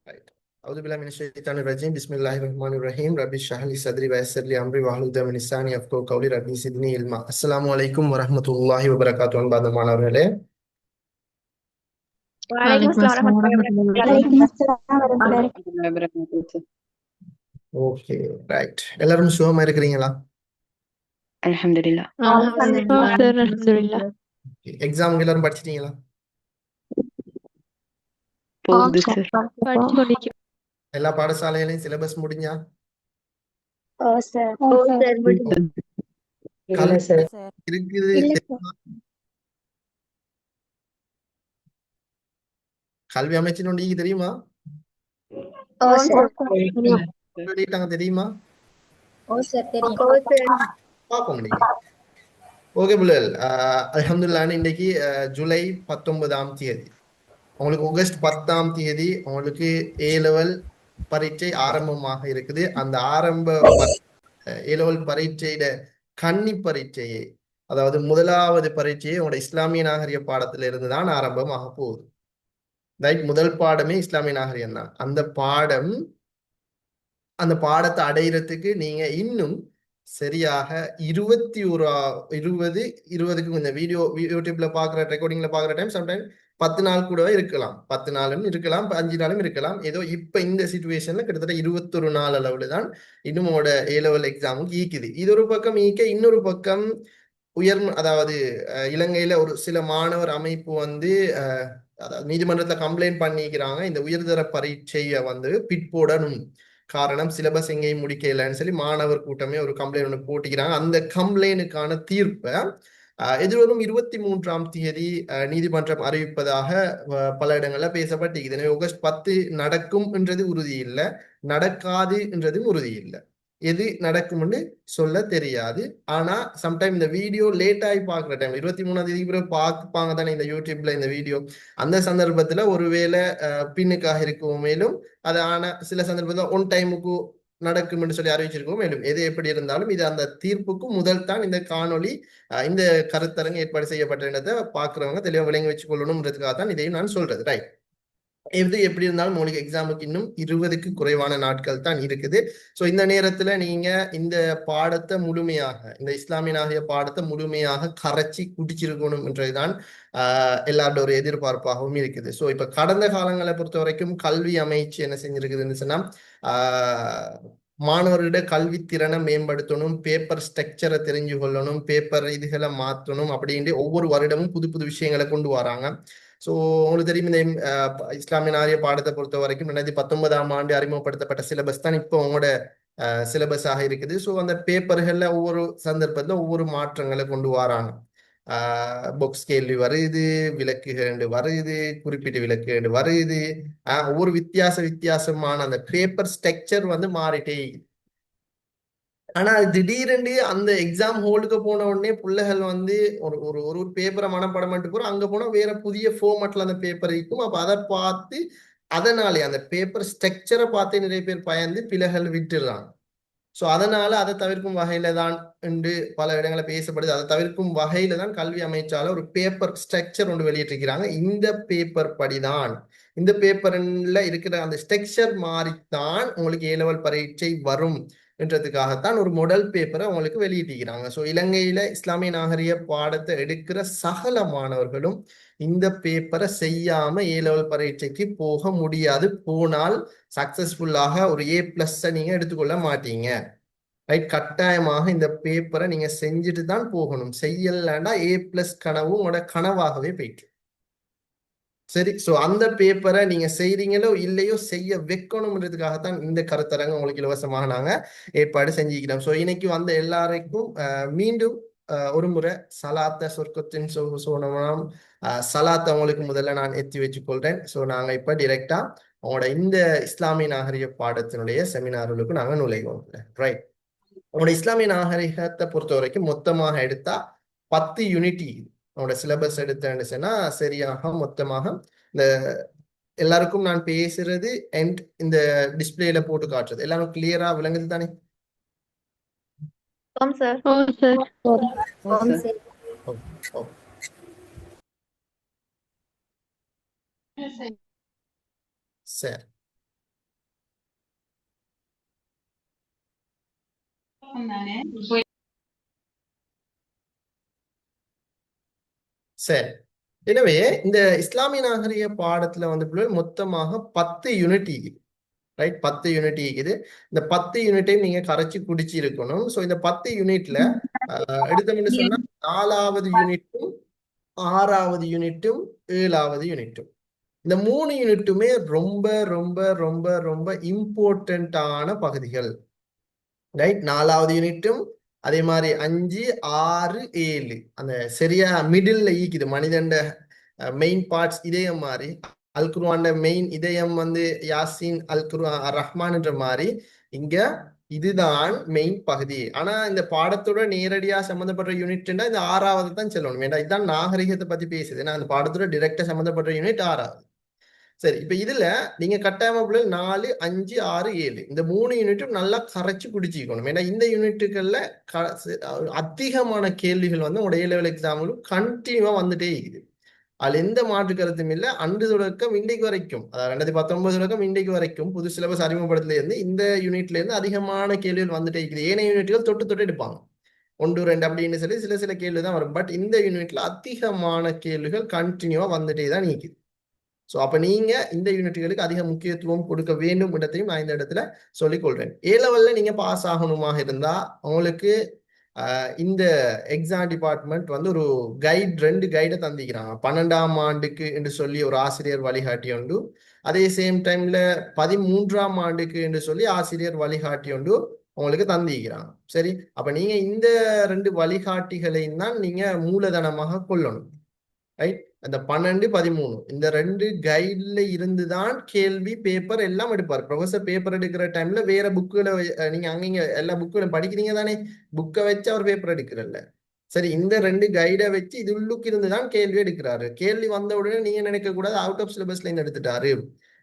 Right. أعوذ بالله من الشيطان الرجيم بسم الله الرحمن الرحيم ربي اشرح لي صدري ويسر لي أمري واحلل عقدة من لساني يفقهوا قولي ربي زدني علما السلام عليكم ورحمة الله وبركاته அன்பார்ந்த மாணவர்களே. وعليكم وعليكم السلام السلام ورحمة الله ورحمة الله وبركاته. وبركاته. وعليكم السلام ورحمة الله. ورحمة الله وبركاته. Okay right, எல்லாரும் சுகமா இருக்கிறீங்களா? الحمد لله. الحمد لله. Alhamdulillah. எக்ஸாமுக்கு எல்லாரும் படிச்சிட்டீங்களா? போகுது சார். படிச்சு கொண்டிருக்கிறோம். எல்லா பாடசாலையிலையும் சிலபஸ் முடிஞ்சா? sir. இல்ல சார். இருக்குது இல்ல தெரியுமா? கல்வி அமைச்சின் ஒன்று தெரியுமா? sir. வெளியிட்டாங்க தெரியுமா? sir. தெரியும். பார்ப்போம் நீங்க. ஓகே புள்ளல், அல்ஹம்துலில்லாஹ். இன்னைக்கு ஜூலை 19ஆம் தேதி, உங்களுக்கு ஆகஸ்ட் 10ஆம் தேதி உங்களுக்கு ஏ லெவல் பரீட்சை ஆரம்பமாக இருக்குது. அந்த ஆரம்ப ஏ லெவல் பரீட்சையிட கன்னி பரீட்சையை, அதாவது முதலாவது பரீட்சையை உங்களோட இஸ்லாமிய நாகரிக பாடத்துல இருந்து தான் ஆரம்பமாக போகுது. ரைட், முதல் பாடமே இஸ்லாமிய நாகரிகம் தான். அந்த பாடத்தை அடையிறதுக்கு நீங்க இன்னும் சரியாக 20 இந்த வீடியோ யூடியூப்ல பாக்குற ரெக்கார்டிங்ல பாக்குற டைம் சம்டைம் 10 நாள் கூட இருக்கலாம், 10 நாளும் இருக்கலாம், 5 நாளும் இருக்கலாம். ஏதோ இப்ப இந்த சிச்சுவேஷன்ல கிட்டத்தட்ட 21 நாள் அளவுல தான் இன்னும் உங்களோட ஏ லெவல் எக்ஸாமுக்கு ஈக்குது. இது ஒரு பக்கம் ஈக்க, இன்னொரு பக்கம் அதாவது இலங்கையில ஒரு சில மாணவர் அமைப்பு அதாவது நீதிமன்றத்துல கம்ப்ளைண்ட் பண்ணிக்கிறாங்க, இந்த உயர்தர பரீட்சையை பிற்போடணும், காரணம் சிலபஸ் எங்கேயும் முடிக்கலன்னு சொல்லி மாணவர் கூட்டமே ஒரு கம்ப்ளைண்ட் ஒன்று போட்டிக்கிறாங்க. அந்த கம்ப்ளைனுக்கான தீர்ப்பை எதிர்வரும் 23ஆம் தேதி நீதிமன்றம் அறிவிப்பதாக பல இடங்கள்ல பேசப்பட்டிருக்குது. எனவே ஆகஸ்ட் 10 நடக்கும் என்றது உறுதி இல்லை, நடக்காது என்றதும் உறுதி இல்லை. எது நடக்கும்னு சொல்ல தெரியாது. ஆனா சம்டைம் இந்த வீடியோ லேட் ஆகி பாக்குற டைம் 23ஆம் தேதி பிறகு பார்ப்பாங்க தானே இந்த யூடியூப்ல இந்த வீடியோ. அந்த சந்தர்ப்பத்துல ஒருவேளை பின்னுக்காக இருக்கும், மேலும் அது ஆனா சில சந்தர்ப்பத்துல ஒன் டைமுக்கு நடக்கும் என்று சொல்லி அறிவிச்சிருக்கோம். மேலும் எது எப்படி இருந்தாலும் இது அந்த தீர்ப்புக்கு முதல் தான் இந்த காணொளி, இந்த கருத்தரங்கு ஏற்பாடு செய்யப்பட்ட பாக்குறவங்க தெளிவா விளங்கி வச்சு கொள்ளணும்ன்றதுக்காக தான் இதையும் நான் சொல்றது. ரைட், எது எப்படி இருந்தாலும் உங்களுக்கு எக்ஸாமுக்கு இன்னும் 20க்கு குறைவான நாட்கள் தான் இருக்குது. ஸோ இந்த நேரத்துல நீங்க இந்த பாடத்தை முழுமையாக, இந்த இஸ்லாமிய நாகரிக பாடத்தை முழுமையாக கரைச்சி குடிச்சிருக்கணும் என்றதுதான் எல்லாரோட ஒரு எதிர்பார்ப்பாகவும் இருக்குது. ஸோ இப்ப கடந்த காலங்களை பொறுத்த வரைக்கும் கல்வி அமைச்சு என்ன செஞ்சிருக்குதுன்னு சொன்னா, மாணவர்களிட கல்வி திறனை மேம்படுத்தணும், பேப்பர் ஸ்ட்ரக்சரை தெரிஞ்சு கொள்ளணும், பேப்பர் இதுகளை மாற்றணும் அப்படின்ட்டு ஒவ்வொரு வருடமும் புது புது விஷயங்களை கொண்டு வராங்க. ஸோ உங்களுக்கு தெரியும், இந்த இஸ்லாமிய நாகரிக பாடத்தை பொறுத்த வரைக்கும் 2019ஆம் ஆண்டு அறிமுகப்படுத்தப்பட்ட சிலபஸ் தான் இப்போ உங்களோட சிலபஸாக இருக்குது. ஸோ அந்த பேப்பர்கள்ல ஒவ்வொரு சந்தர்ப்பத்தில் ஒவ்வொரு மாற்றங்களை கொண்டு வராங்க. பொக்ஸ் கேள்வி வருது, விளக்குகள் வருது, குறிப்பிட்ட விளக்கு வருது. ஒவ்வொரு வித்தியாசமான அந்த பேப்பர் ஸ்ட்ரக்சர் மாறிட்டே. ஆனா திடீரென்று அந்த எக்ஸாம் ஹோல்டுக்கு போன உடனே பிள்ளைகள் ஒரு ஒரு ஒரு பேப்பரை மனப்பாடம் பண்ணிட்டு போறோம், அங்க போனா வேற புதிய ஃபார்மட்ல அந்த பேப்பர் இருக்கும். அப்ப அதை பார்த்து அதனாலே அந்த பேப்பர் ஸ்ட்ரக்சரை பார்த்து நிறைய பேர் பயந்து பிள்ளைகள் விட்டுடுறாங்க. ஸோ அதனால அதை தவிர்க்கும் வகையில தான் என்று பல இடங்களை பேசப்படுது. அதை தவிர்க்கும் வகையில தான் கல்வி அமைச்சால ஒரு பேப்பர் ஸ்ட்ரக்சர் ஒன்று வெளியிட்டிருக்கிறாங்க. இந்த பேப்பர் படிதான், இந்த பேப்பர்ல இருக்கிற அந்த ஸ்ட்ரக்சர் மாறித்தான் உங்களுக்கு ஏ லெவல் பரீட்சை வரும் என்றதுக்காகத்தான் ஒரு மாடல் பேப்பரை உங்களுக்கு வெளியிட்டிருக்கிறாங்க. ஸோ இலங்கையில இஸ்லாமிய நாகரிக பாடத்தை எடுக்கிற சகல மாணவர்களும் இந்த பேப்பரை செய்யாம ஏ லெவல் பரீட்சைக்கு போக முடியாது. போனால் சக்சஸ்ஃபுல்லாக ஒரு A+ நீங்க எடுத்துக்கொள்ள மாட்டீங்க. ரைட், கட்டாயமாக இந்த பேப்பரை நீங்க செஞ்சுட்டு தான் போகணும். செய்யலன்னா A+ கனவு உங்களோட கனவாகவே போயிட்டு. சரி, ஸோ அந்த பேப்பரை நீங்க செய்றீங்களோ இல்லையோ செய்ய வைக்கணும்ன்றதுக்காகத்தான் இந்த கருத்தரங்க உங்களுக்கு இலவசமாக நாங்க ஏற்பாடு செஞ்சுக்கிறோம். ஸோ இன்னைக்கு வந்த எல்லாருக்கும் மீண்டும் ஒரு முறை சலாத்த சொர்க்கத்தின் சோனமாம் சலாத்தை உங்களுக்கு முதல்ல நான் எத்தி வச்சுக்கொள்றேன். ஸோ நாங்க இப்ப டிரெக்டா உங்களோட இந்த இஸ்லாமிய நாகரிக பாடத்தினுடைய செமினார்களுக்கு நாங்க நுழைவோம். ரைட், உங்களோட இஸ்லாமிய நாகரிகத்தை பொறுத்த வரைக்கும் மொத்தமாக எடுத்தா 10 யூனிட்டி உங்களோட சிலபஸ் எடுத்தேன்னு சொன்னா சரியாக மொத்தமாக இந்த எல்லாருக்கும் நான் பேசுறது அண்ட் இந்த டிஸ்பிளேல போட்டு காட்டுறது எல்லாரும் கிளியரா விளங்குது தானே? சார். சரி, சரி. எனவே இந்த இஸ்லாமிய நாகரிக பாடத்துல வந்து பிள்ளைகள் மொத்தமாக 10 யூனிட் இருக்குது. ரைட், 10 யூனிட் இருக்குது. இந்த 10 யூனிட்டையும் நீங்க கரைச்சி குடிச்சு இருக்கணும். ஸோ இந்த 10 யூனிட்ல எடுத்தோம்னு சொன்னா 4வது யூனிட்டும் 6வது யூனிட்டும் 7வது யூனிட்டும், இந்த 3 யூனிட்டுமே ரொம்ப ரொம்ப ரொம்ப ரொம்ப இம்பார்ட்டன்டான பகுதிகள். ரைட், 4வது யூனிட்டும் அதே மாதிரி 5, 6, 7 அந்த சரியா மிடில் ஈக்குது மனிதண்ட மெயின் பார்ட்ஸ். இதே மாதிரி அல் குர்ஆன்ல மெயின் இதயம் வந்து யாசின் அல் குர்ஆன் ரஹ்மான்ன்ற மாதிரி இங்க இதுதான் மெயின் பகுதி. ஆனா இந்த பாடத்தோட நேரடியா சம்பந்தப்பட்ட யூனிட்னா இந்த 6வது தான் சொல்லணும். ஏன்னா இதுதான் நாகரிகத்தை பத்தி பேசுது. ஏன்னா அந்த பாடத்தோட டிரெக்டா சம்பந்தப்பட்ட யூனிட் 6வது. சரி, இப்ப இதுல நீங்க கட்டாயமா 4, 5, 6, 7 இந்த 3 யூனிட்டும் நல்லா கரைச்சு குடிச்சிக்கணும். ஏன்னா இந்த யூனிட்டுகள்ல அதிகமான கேள்விகள் வந்து உங்களோட A லெவல் எக்ஸாம்களும் கண்டினியூவா வந்துட்டே இருக்குது. அதுல எந்த மாற்று கருத்தும் இல்லை. அன்று தொடக்கம் இன்றைக்கு வரைக்கும், அதாவது 2019 தொடக்கம் இன்றைக்கு வரைக்கும் புது சிலபஸ் அறிமுகப்படுத்தல இருந்து இந்த யூனிட்ல இருந்து அதிகமான கேள்விகள் வந்துட்டே இருக்குது. ஏனைய யூனிட்டுகள் தொட்டு தொட்டு எடுப்பாங்க, 1, 2 அப்படின்னு சொல்லி சில கேள்வி தான் வரும். பட் இந்த யூனிட்ல அதிகமான கேள்விகள் கண்டினியூவா வந்துட்டே தான் நீக்குது. ஸோ அப்ப நீங்க இந்த யூனிட்டுகளுக்கு அதிக முக்கியத்துவம் கொடுக்க வேண்டும் இடத்தையும் நான் இந்த இடத்துல சொல்லிக் கொள்றேன். A லெவல்ல நீங்க பாஸ் ஆகணுமாக இருந்தா உங்களுக்கு இந்த எக்ஸாம் டிபார்ட்மெண்ட் வந்து ஒரு கைட் 2 கைடை தந்திக்கிறாங்க. 12ஆம் ஆண்டுக்கு என்று சொல்லி ஒரு ஆசிரியர் வழிகாட்டி உண்டு, அதே சேம் டைம்ல 13ஆம் ஆண்டுக்கு என்று சொல்லி ஆசிரியர் வழிகாட்டி உண்டு உங்களுக்கு தந்திக்கிறாங்க. சரி, அப்ப நீங்க இந்த 2 வழிகாட்டிகளையும் தான் நீங்க மூலதனமாக கொள்ளணும். ரைட், அந்த 12, 13 இந்த 2 கைட்ல இருந்து தான் கேள்வி பேப்பர் எல்லாம் எடுப்பார். ப்ரொஃபசர் பேப்பர் எடுக்கிற டைம்ல வேற புக்குகளை நீங்க அங்கங்க எல்லா புக்குகளும் படிக்கிறீங்க தானே, புக்கை வச்சு அவர் பேப்பர் எடுக்கிறல்ல. சரி, இந்த 2 கைடை வச்சு இது உள்ளுக்கு இருந்து தான் கேள்வி எடுக்கிறாரு. கேள்வி வந்த உடனே நீங்க நினைக்க கூடாது அவுட் ஆஃப் சிலபஸ்ல இருந்து எடுத்துட்டாரு,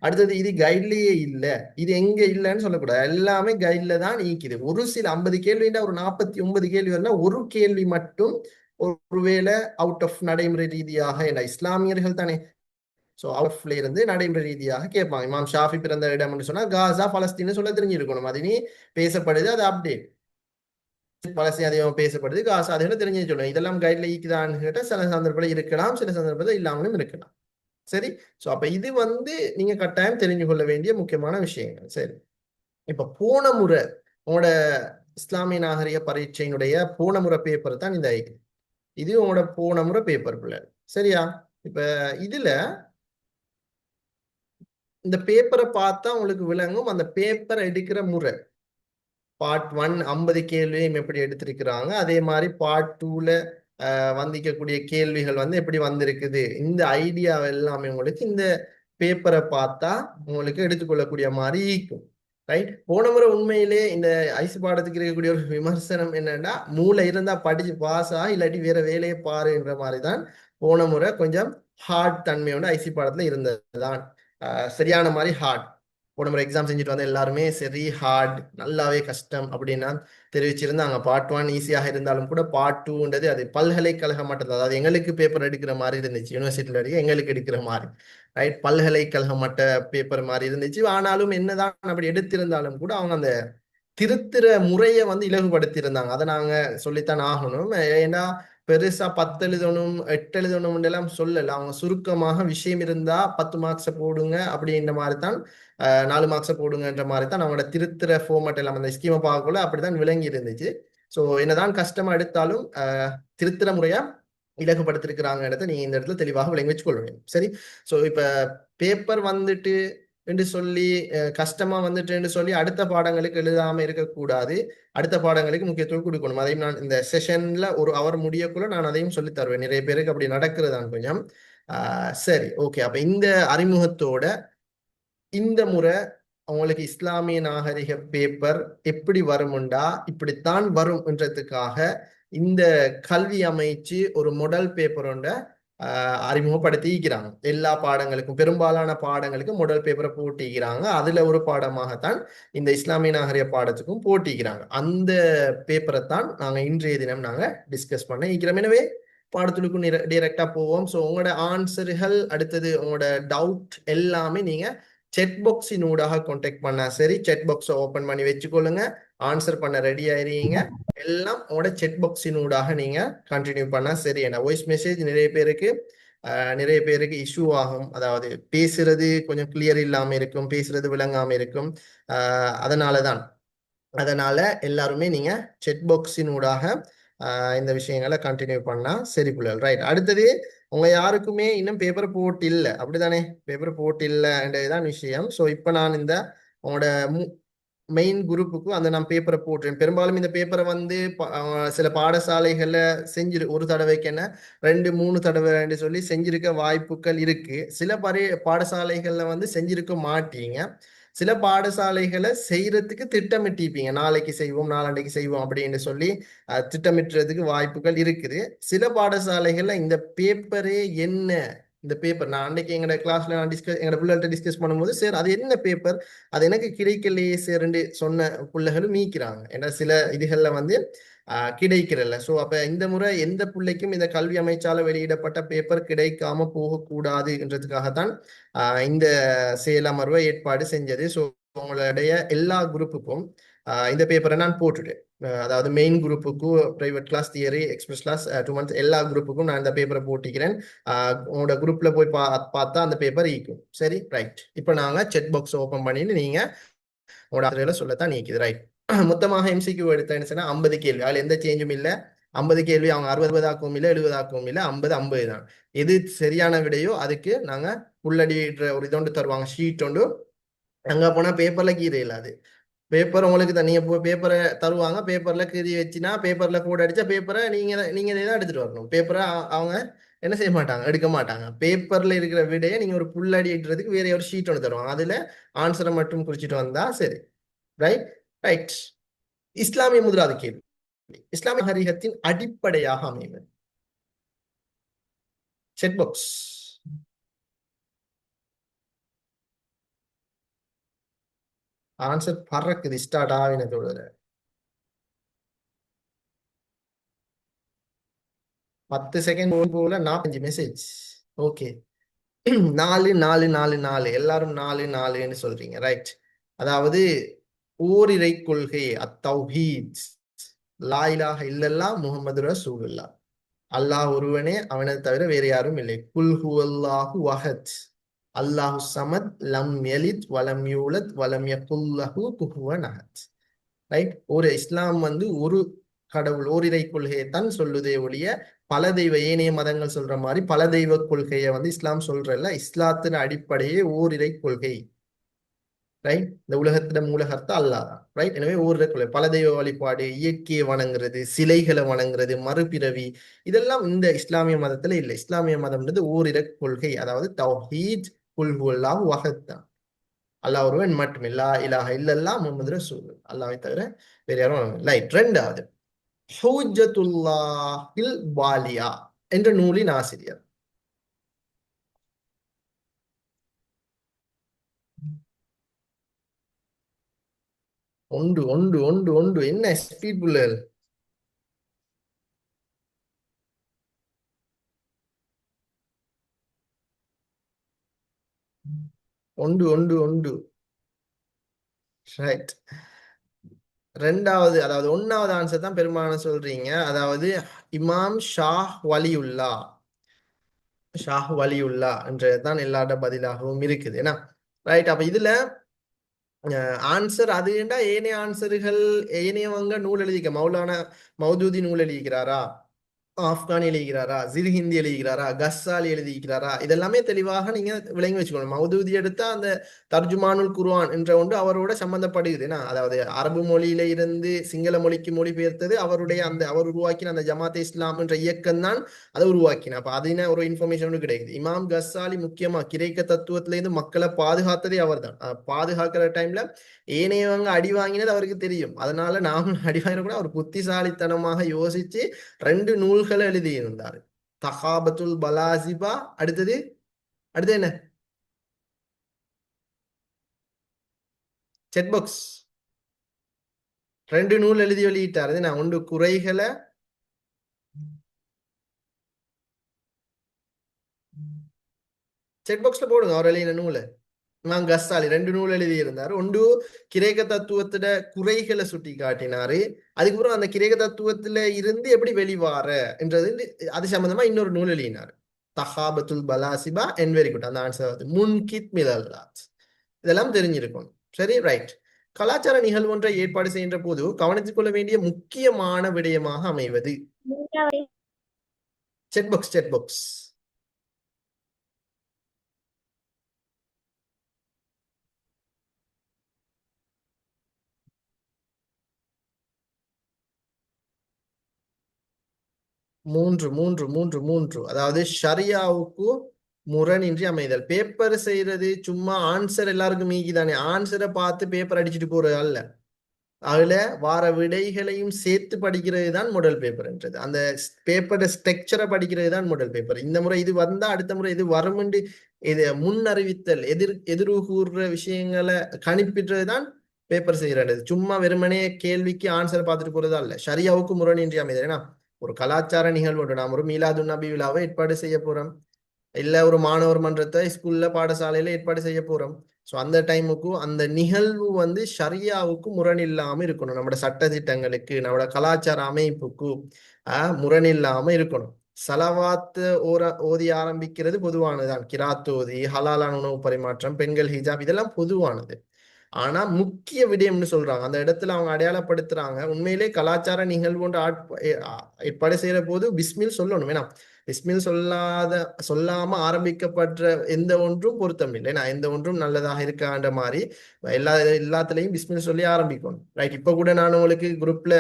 அடுத்தது இது கைட்லயே இல்ல, இது எங்க இல்லைன்னு சொல்லக்கூடாது. எல்லாமே கைட்ல தான் நீக்குது. ஒரு சில 50 கேள்வின்னா ஒரு 49 கேள்வி வரலாம், ஒரு கேள்வி மட்டும் ஒருவேளை அவுட் ஆஃப் நடைமுறை ரீதியாக, என்ன இஸ்லாமியர்கள் தானே, ஸோ அவுட் ஆஃப்ல இருந்து நடைமுறை ரீதியாக கேட்பாங்க. இமாம் ஷாஃபி பிறந்த இடம்னு சொன்னா காசா பலஸ்தீன் சொல்ல தெரிஞ்சிருக்கணும். அது நீ பேசப்படுது, அது அப்டேட். பலஸ்தீன் அதிகமாக பேசப்படுது, காசா அதிகம் தெரிஞ்சு சொல்லணும். இதெல்லாம் கைட்ல ஈக்குதான்னு கேட்டால் சில சந்தர்ப்பத்தில் இருக்கலாம், சில சந்தர்ப்பத்தில் இல்லாமலும் இருக்கலாம். சரி, ஸோ அப்ப இது வந்து நீங்க கட்டாயம் தெரிஞ்சு கொள்ள வேண்டிய முக்கியமான விஷயங்கள். சரி, இப்ப போன முறை உங்களோட இஸ்லாமிய நாகரிக பரீட்சையினுடைய போன முறை பேப்பர் தான் இந்த இது உங்களோட போன முறை பேப்பர் பிள்ளை. சரியா, இப்ப இதுல இந்த பேப்பரை பார்த்தா உங்களுக்கு விளங்கும் அந்த பேப்பரை எடுக்கிற முறை. பார்ட் 1 50 கேள்வியும் எப்படி எடுத்திருக்கிறாங்க, அதே மாதிரி பார்ட் 2ல வந்திக்கக்கூடிய கேள்விகள் வந்து எப்படி வந்திருக்குது, இந்த ஐடியா எல்லாமே உங்களுக்கு இந்த பேப்பரை பார்த்தா உங்களுக்கு எடுத்துக்கொள்ளக்கூடிய மாதிரி இருக்கும். ரைட், போன முறை உண்மையிலே இந்த ஐசி பாடத்துக்கு இருக்கக்கூடிய ஒரு விமர்சனம் என்னன்னா, மூளை இருந்தா படிச்சு பாஸா இல்லாட்டி வேற வேலையை பாருன்ற மாதிரி தான் போன முறை கொஞ்சம் ஹார்ட் தன்மையோட ஐசி பாடத்துல இருந்ததுதான். சரியான மாதிரி ஹார்ட். போன முறை எக்ஸாம் செஞ்சுட்டு வந்த எல்லாருமே சரி ஹார்ட் நல்லாவே கஷ்டம் அப்படின்னா தெரிவிச்சிருந்தாங்க. பார்ட் 1 ஈஸியாக இருந்தாலும் கூட பார்ட் 2ன்றது அது பல்கலைக்கழகம் மட்டும், அதாவது எங்களுக்கு பேப்பர் எடுக்கிற மாதிரி இருந்துச்சு, யூனிவர்சிட்டியில் எடுக்க எங்களுக்கு எடுக்கிற மாதிரி. ரைட், பல்கலைக்கழகம் மட்ட பேப்பர் மாதிரி இருந்துச்சு. ஆனாலும் என்னதான் அப்படி எடுத்திருந்தாலும் கூட அவங்க அந்த திருத்துற முறையை வந்து இலகுபடுத்தியிருந்தாங்க. அதை நாங்க சொல்லித்தான் ஆகணும். ஏன்னா பெருசா 10 எழுதணும் 8 எழுதணும் எல்லாம் சொல்லல. அவங்க சுருக்கமாக விஷயம் இருந்தா 10 மார்க்ஸை போடுங்க அப்படின்ற மாதிரி தான், 4 மார்க்ஸை போடுங்கன்ற மாதிரி தான் அவங்களோட திருத்துற ஃபார்மேட் எல்லாம் அந்த ஸ்கீமை பார்க்கல அப்படிதான் விளங்கி இருந்துச்சு. ஸோ என்னதான் கஷ்டமா எடுத்தாலும் திருத்துற முறையா இலகுபடுத்திருக்கிறாங்க இடத்த நீங்க இந்த இடத்துல தெளிவாக விளங்கி வச்சுக்கொள்ளணும். சரி, ஸோ இப்ப பேப்பர் வந்துட்டு என்று சொல்லி கஷ்டமா வந்துட்டு சொல்லி அடுத்த பாடங்களுக்கு எழுதாம இருக்கக்கூடாது. அடுத்த பாடங்களுக்கு முக்கியத்துவம் கொடுக்கணும். அதையும் நான் இந்த செஷன்ல ஒரு அவர் முடியக்குள்ள நான் அதையும் சொல்லி தருவேன். நிறைய பேருக்கு அப்படி நடக்கிறதான் கொஞ்சம். சரி, ஓகே. அப்ப இந்த அறிமுகத்தோட இந்த முறை அவங்களுக்கு இஸ்லாமிய நாகரிக பேப்பர் எப்படி வரும்டா இப்படித்தான் வரும் என்றதுக்காக இந்த கல்வி அமைச்சு ஒரு மொடல் பேப்பர் ஒன்றை அறிமுகப்படுத்திக்கிறாங்க. எல்லா பாடங்களுக்கும் பெரும்பாலான பாடங்களுக்கு மொடல் பேப்பரை போட்டிக்கிறாங்க. அதுல ஒரு பாடமாகத்தான் இந்த இஸ்லாமிய நாகரிக பாடத்துக்கும் போட்டிக்கிறாங்க. அந்த பேப்பரை தான் நாங்க இன்றைய தினம் நாங்க டிஸ்கஸ் பண்ண இருக்கிறோம். எனவே பாடத்துக்கும் டைரக்டா போவோம். ஸோ உங்களோட ஆன்சர்கள் அடுத்தது உங்களோட டவுட் எல்லாமே நீங்க செட் பாக்ஸின் ஊடாக கான்டாக்ட் பண்ணா சரி, செட் பாக்ஸை ஓப்பன் பண்ணி வச்சுக்கொள்ளுங்க. ஆன்சர் பண்ண ரெடி ஆயிருங்க. எல்லாம் உங்களோட செக் பாக்ஸினூடாக நீங்க கண்டினியூ பண்ணா சரி. என்ன வாய்ஸ் மெசேஜ் நிறைய பேருக்கு இஷ்யூ ஆகும். அதாவது பேசுறது கொஞ்சம் கிளியர் இல்லாம இருக்கும், பேசுறது விளங்காம இருக்கும். அதனால எல்லாருமே நீங்க செக் பாக்ஸினூடாக இந்த விஷயங்களை கண்டினியூ பண்ணா சரி புள்ளல். ரைட். அடுத்தது, உங்க யாருக்குமே இன்னும் பேப்பர் போட்டு இல்லை, அப்படிதானே? பேப்பர் போட்டு இல்லைன்றதுதான் விஷயம். ஸோ இப்போ நான் இந்த உங்களோட மெயின் குரூப்புக்கு அந்த நான் பேப்பரை போட்டுறேன். பெரும்பாலும் இந்த பேப்பரை வந்து சில பாடசாலைகள்ல ஒரு தடவைக்கு என்ன 2-3 தடவை சொல்லி செஞ்சிருக்க வாய்ப்புகள் இருக்கு. சில பாடசாலைகள்ல வந்து செஞ்சிருக்க மாட்டீங்க. சில பாடசாலைகளை செய்யறதுக்கு திட்டமிட்டிருப்பீங்க, நாளைக்கு செய்வோம் நாளன்னைக்கு செய்வோம் அப்படின்னு சொல்லி திட்டமிட்டுறதுக்கு வாய்ப்புகள் இருக்குது. சில பாடசாலைகள்ல இந்த பேப்பரே என்ன, இந்த பேப்பர் நான் அன்னைக்கு எங்களோட கிளாஸ்ல நான் எங்களோட பிள்ளைகள்ட்ட டிஸ்கஸ் பண்ணும்போது, சார் அது என்ன பேப்பர், அது எனக்கு கிடைக்கலையே சேர்ந்து சொன்ன பிள்ளைகளும் நீக்கிறாங்க. ஏன்னா சில இதுகள்ல வந்து கிடைக்கிறல்ல. ஸோ அப்ப இந்த முறை எந்த பிள்ளைக்கும் இந்த கல்வி அமைச்சால வெளியிடப்பட்ட பேப்பர் கிடைக்காம போகக்கூடாதுன்றதுக்காகத்தான் இந்த செயலமர்வை ஏற்பாடு செஞ்சது. ஸோ உங்களுடைய எல்லா குரூப்புக்கும் இந்த பேப்பரை நான் போட்டுட்டேன். அதாவது மெயின் குரூப்புக்கு, private class, theory, express class 2 months எல்லா குரூப்புக்கும் நான் இந்த பேப்பரை போட்டிக்கிறேன். உங்களோட குரூப்ல போய் பார்த்தா அந்த பேப்பர் ஈக்கும். சரி, ரைட். இப்போ நாங்க செக் பாக்ஸ் ஓபன் பண்ணிட்டு நீங்க உங்களோட ஆசிரியர்களை சொல்லத்தான் நீக்குது. ரைட். மொத்தமாக எம்சிக்யூ எடுத்தேன்னு சொன்னா 50 கேள்வி, அதுல எந்த சேஞ்சும் இல்லை. 50 கேள்வி அவங்க 60 இல்லை, 70 இல்லை, 50 தான். எது சரியான விடையோ அதுக்கு நாங்க புள்ளடின்ற ஒரு இதொண்டு தருவாங்க, ஷீட் ஒன்று. அங்க போனா பேப்பர்ல கீரை இல்லாது. பேப்பர் உங்களுக்கு தனியா பேப்பரை தருவாங்க. பேப்பர்ல கீறி வச்சுனா, பேப்பர்ல கோட் அடிச்சா பேப்பரை நீங்க தான் எடுத்துட்டு வரணும். பேப்பரை அவங்க என்ன செய்ய மாட்டாங்க, எடுக்க மாட்டாங்க. பேப்பர்ல இருக்கிற விடையை நீங்க ஒரு புள்ளடி இடுறதுக்கு வேற ஒரு ஷீட் ஒன்று தருவாங்க. அதுல ஆன்சரை மட்டும் குறிச்சிட்டு வந்தா சரி. ரைட். ரைட். இஸ்லாமிய முதலாவது கேள்வி, இஸ்லாமிய ஹரிகத்தின் அடிப்படையாக அமைவது. Check box. ஆன்சர் பறக்குது, ஸ்டார்ட் ஆகினதோட 10 செகண்ட் போல 45 மெசேஜ். ஓகே. 4 எல்லாரும் 4 சொல்றீங்க. ரைட். அதாவது ஓரிரை கொள்கை, அத்தௌஹீத், லா இலாஹ இல்லல்லாஹ் முஹம்மது ரசூலுல்லாஹ், அல்லாஹ் ஒருவனே, அவனை தவிர வேற யாரும் இல்லை. குல் ஹுவல்லாஹு வஹத், அல்லாஹு சமத், லம் யலித் வலம் யூலத் வலம் யகுல் லஹு குஃபுவன் அஹத். ரைட். ஒரு இஸ்லாம் வந்து ஒரு கடவுள், ஓரிரை கொள்கையை தான் சொல்லுதே ஒழிய பல தெய்வ, ஏனைய மதங்கள் சொல்ற மாதிரி பல தெய்வ கொள்கையை வந்து இஸ்லாம் சொல்றல்ல. இஸ்லாத்தின் அடிப்படையே ஓரிரை கொள்கை. ரைட். இந்த உலகத்திட மூலகர்த்தா அல்லாஹ் தான். ரைட். எனவே ஓரிரை கொள்கை, பல தெய்வ வழிபாடு, இயற்கையை வணங்குறது, சிலைகளை வணங்குறது, மறுபிறவி, இதெல்லாம் இந்த இஸ்லாமிய மதத்துல இல்லை. இஸ்லாமிய மதம்ன்றது ஓரிரை கொள்கை, அதாவது தௌஹீத், குல் ஹுவல்லாஹு வஹத் தான். அல்லாஹ் ஒருவன் மட்டுமே, லா இலாஹ இல்லல்லாஹ் முஹம்மது ரசூல், அல்லாஹ்வை தவிர வேற யாரும். ரைட். ரெண்டாவது, ஹுஜ்ஜத்துல்லாஹில் பாலியா என்ற நூலின் ஆசிரியர். ஒன்று என்ன ஸ்பீட் புல்லர்? ஒன்று. ரைட். ரெண்டாவது, அதாவது 1வது ஆன்சர் தான் பெரும்பாலான சொல்றீங்க. அதாவது இமாம் ஷாஹ் வலியுல்லா என்றதான் எல்லாரோட பதிலாகவும் இருக்குது. ஏன்னா ரைட். அப்ப இதுல ஆன்சர் அதுண்டா ஏனைய ஆன்சர்கள், ஏனையவங்க நூல் எழுதிக்க, மௌலானா மௌதூதி நூல் எழுதிக்கிறாரா, ஆப்கானி எழுதிக்கிறாரா, ஹிந்தி எழுதிக்கிறாரா, கஸ்ஸாலி எழுதிக்கிறாரா, இதெல்லாமே தெளிவாக நீங்க விளங்கி வச்சுக்கணும். மௌதூதி எடுத்தா அந்த தர்ஜுமானுல் குர்ஆன் என்ற ஒன்று அவரோட சம்பந்தப்படுகிறது. அதாவது அரபு மொழியில இருந்து சிங்கள மொழிக்கு மொழிபெயர்த்தது அவருடைய அவர் உருவாக்கின அந்த ஜமாத் இஸ்லாம் என்ற இயக்கம் தான் அதை உருவாக்கின. அப்ப அதுன ஒரு இன்ஃபர்மேஷன் கிடைக்குது. இமாம் கஸ்ஸாலி முக்கியமா கிரேக்க தத்துவத்தில இருந்து மக்களை பாதுகாத்ததே அவர் தான். பாதுகாக்கிற டைம்ல ஏனையவங்க அடி வாங்கினது அவருக்கு தெரியும். அதனால நாமும் அடி வாங்கின அவர் புத்திசாலித்தனமாக யோசிச்சு 2 நூல்களை எழுதியிருந்தார். தஹாபத்துல் பலாசிபா, அடுத்தது என்ன? Check box. 2 நூல் எழுதி வெளியிட்டாரு. நான் ஒன்று குறைகளை, செக் பாக்ஸ்ல போடுங்க அவர் எழுதின நூலை. நான் கஸ்ஸாலி 2 நூல் எழுதியிருந்தார். ஒன்று கிரேக்க தத்துவத்திட குறைகளை சுட்டி காட்டினாரு. அதுக்கப்புறம் அந்த கிரேக்க தத்துவத்துல இருந்து எப்படி வெளிவார என்றது அது சம்பந்தமா இன்னொரு நூல் எழுதினார். தஹாபத்துல் பலாசிபா அண்ட் வெரி குட். அந்த ஆன்சர் வந்து முன்கித் மிலல்லாத். இதெல்லாம் தெரிஞ்சிருக்கும். சரி, ரைட். கலாச்சார நிகழ்வு ஒன்றை ஏற்பாடு செய்கின்ற போது கவனித்துக் கொள்ள வேண்டிய முக்கியமான விடயமாக அமைவது செட் பாக்ஸ். மூன்று மூன்று மூன்று மூன்று அதாவது ஷரியாவுக்கு முரணின்றி அமைதல். பேப்பர் செய்யறது சும்மா ஆன்சர் எல்லாருக்கும் ஈகி தானே. ஆன்சரை பார்த்து பேப்பர் அடிச்சுட்டு போறது அல்ல. அதுல வார விடைகளையும் சேர்த்து படிக்கிறது தான் மாடல் பேப்பர்ன்றது. அந்த பேப்பரோட ஸ்ட்ரக்சரை படிக்கிறது தான் மாடல் பேப்பர். இந்த முறை இது வந்தா அடுத்த முறை இது வரும்னு இது முன் அறிவித்தல், எதிர்வு கூறுற விஷயங்களை கணிப்பிடுறது தான் பேப்பர் செய்யறது. சும்மா வெறுமனே கேள்விக்கு ஆன்சரை பார்த்துட்டு போறதா இல்ல. ஷரியாவுக்கு முரணின்றி அமைதல். ஏன்னா ஒரு கலாச்சார நிகழ்வு, நாம் ஒரு மீலாது நபி விழாவை ஏற்பாடு செய்ய போறோம், இல்ல ஒரு மாணவர் மன்றத்தை ஸ்கூல்ல பாடசாலையில ஏற்பாடு செய்ய போறோம். ஸோ அந்த டைமுக்கு அந்த நிகழ்வு வந்து ஷரியாவுக்கு முரணில்லாம இருக்கணும். நம்மளோட சட்ட திட்டங்களுக்கு, நம்மளோட கலாச்சார அமைப்புக்கு முரணில்லாம இருக்கணும். சலவாத்து ஓதி ஆரம்பிக்கிறது பொதுவானதுதான். கிராத் ஓதி, ஹலாலான உணவு பரிமாற்றம், பெண்கள் ஹிஜாப், இதெல்லாம் பொதுவானது. ஆனா முக்கிய விடயம்னு சொல்றாங்க, அந்த இடத்துல அவங்க அடையாளப்படுத்துறாங்க. உண்மையிலே கலாச்சார நிகழ்வு ஒன்று ஏற்பாடு செய்யற போது பிஸ்மில் சொல்லணும். வேணாம், பிஸ்மில் சொல்லாம ஆரம்பிக்கப்பட்ட எந்த ஒன்றும் பொருத்தம் இல்லை. நான் எந்த ஒன்றும் நல்லதாக இருக்கான்ற மாதிரி எல்லாத்துலயும் பிஸ்மில் சொல்லி ஆரம்பிக்கணும். ரைட். இப்ப கூட நான் உங்களுக்கு குரூப்ல